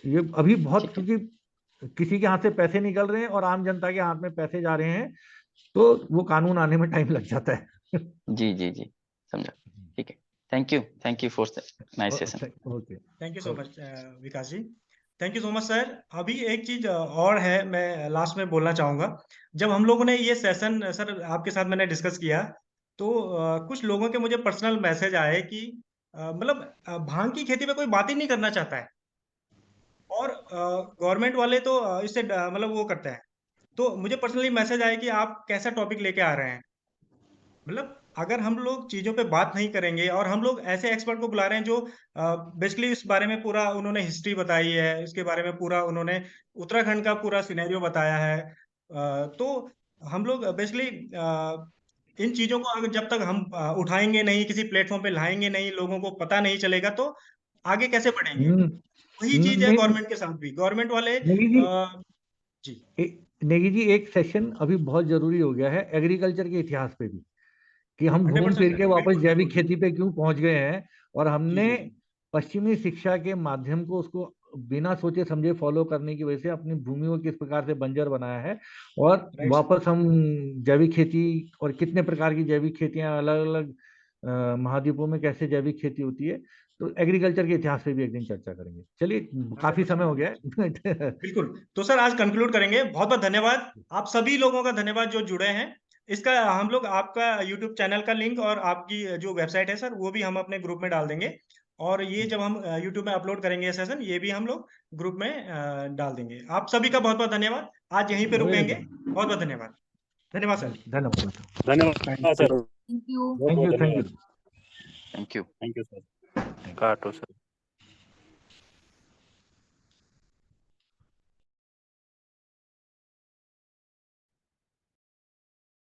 ये अभी बहुत, क्योंकि किसी के हाथ से पैसे निकल रहे हैं और आम जनता के हाथ में पैसे जा रहे हैं, तो वो कानून आने में टाइम लग जाता है।
जी जी जी, समझा। ठीक है, thank you for nice session.
Okay,
thank you so much Vikas ji, thank you so much sir. अभी एक चीज और है, मैं लास्ट में बोलना चाहूंगा। जब हम लोगों ने ये सेशन सर आपके साथ मैंने डिस्कस किया, तो कुछ लोगों के मुझे पर्सनल मैसेज आए कि मतलब भांग की खेती पे कोई बात ही नहीं करना चाहता है, और गवर्नमेंट वाले तो इससे मतलब वो करते हैं। तो मुझे पर्सनली मैसेज आया कि आप कैसा टॉपिक लेके आ रहे हैं। मतलब अगर हम लोग चीजों पे बात नहीं करेंगे, और हम लोग ऐसे एक्सपर्ट को बुला रहे हैं जो बेसिकली इस बारे में पूरा उन्होंने हिस्ट्री बताई है, इसके बारे में पूरा उन्होंने उत्तराखंड का पूरा सिनेरियो बताया है। तो हम लोग बेसिकली इन चीजों को अगर जब तक हम उठाएंगे नहीं, किसी प्लेटफॉर्म पे लाएंगे नहीं, लोगों को पता नहीं चलेगा, तो आगे कैसे बढ़ेंगे। वही चीज है
नहीं
गवर्नमेंट के साथ भी। गवर्नमेंट वाले
नेगी जी,
जी
नेगी जी एक सेशन अभी बहुत जरूरी हो गया है एग्रीकल्चर के इतिहास पे भी, कि हम घूम
100%
फिर
सर,
के वापस
बिल्कुल
जैविक
बिल्कुल
खेती पे क्यों पहुंच गए हैं। और
जी
हमने
जी जी
पश्चिमी शिक्षा के माध्यम को उसको बिना सोचे समझे फॉलो करने की वजह से अपनी भूमि को किस प्रकार से बंजर बनाया है, और
राइट सर।
वापस हम जैविक खेती और कितने प्रकार की जैविक खेतियां अलग अलग महाद्वीपों में कैसे जैविक खेती होती है, तो एग्रीकल्चर के इतिहास पे भी एक दिन चर्चा करेंगे। चलिए, काफी
100%
समय हो गया है।
बिल्कुल। तो सर आज कंक्लूड करेंगे। बहुत बहुत धन्यवाद, आप सभी लोगों का धन्यवाद जो जुड़े हैं। इसका हम लोग आपका यूट्यूब चैनल का लिंक और आपकी जो वेबसाइट है सर, वो भी हम अपने ग्रुप में डाल देंगे। और ये जब हम यूट्यूब में अपलोड करेंगे ये सेशन, ये भी हम लोग ग्रुप में डाल देंगे। आप सभी का बहुत बहुत धन्यवाद। आज यहीं पे रुकेंगे। बहुत बहुत धन्यवाद। धन्यवाद सर।
धन्यवाद sir.
Thank you.
Thank you.
Thank you
sir. काटो सर।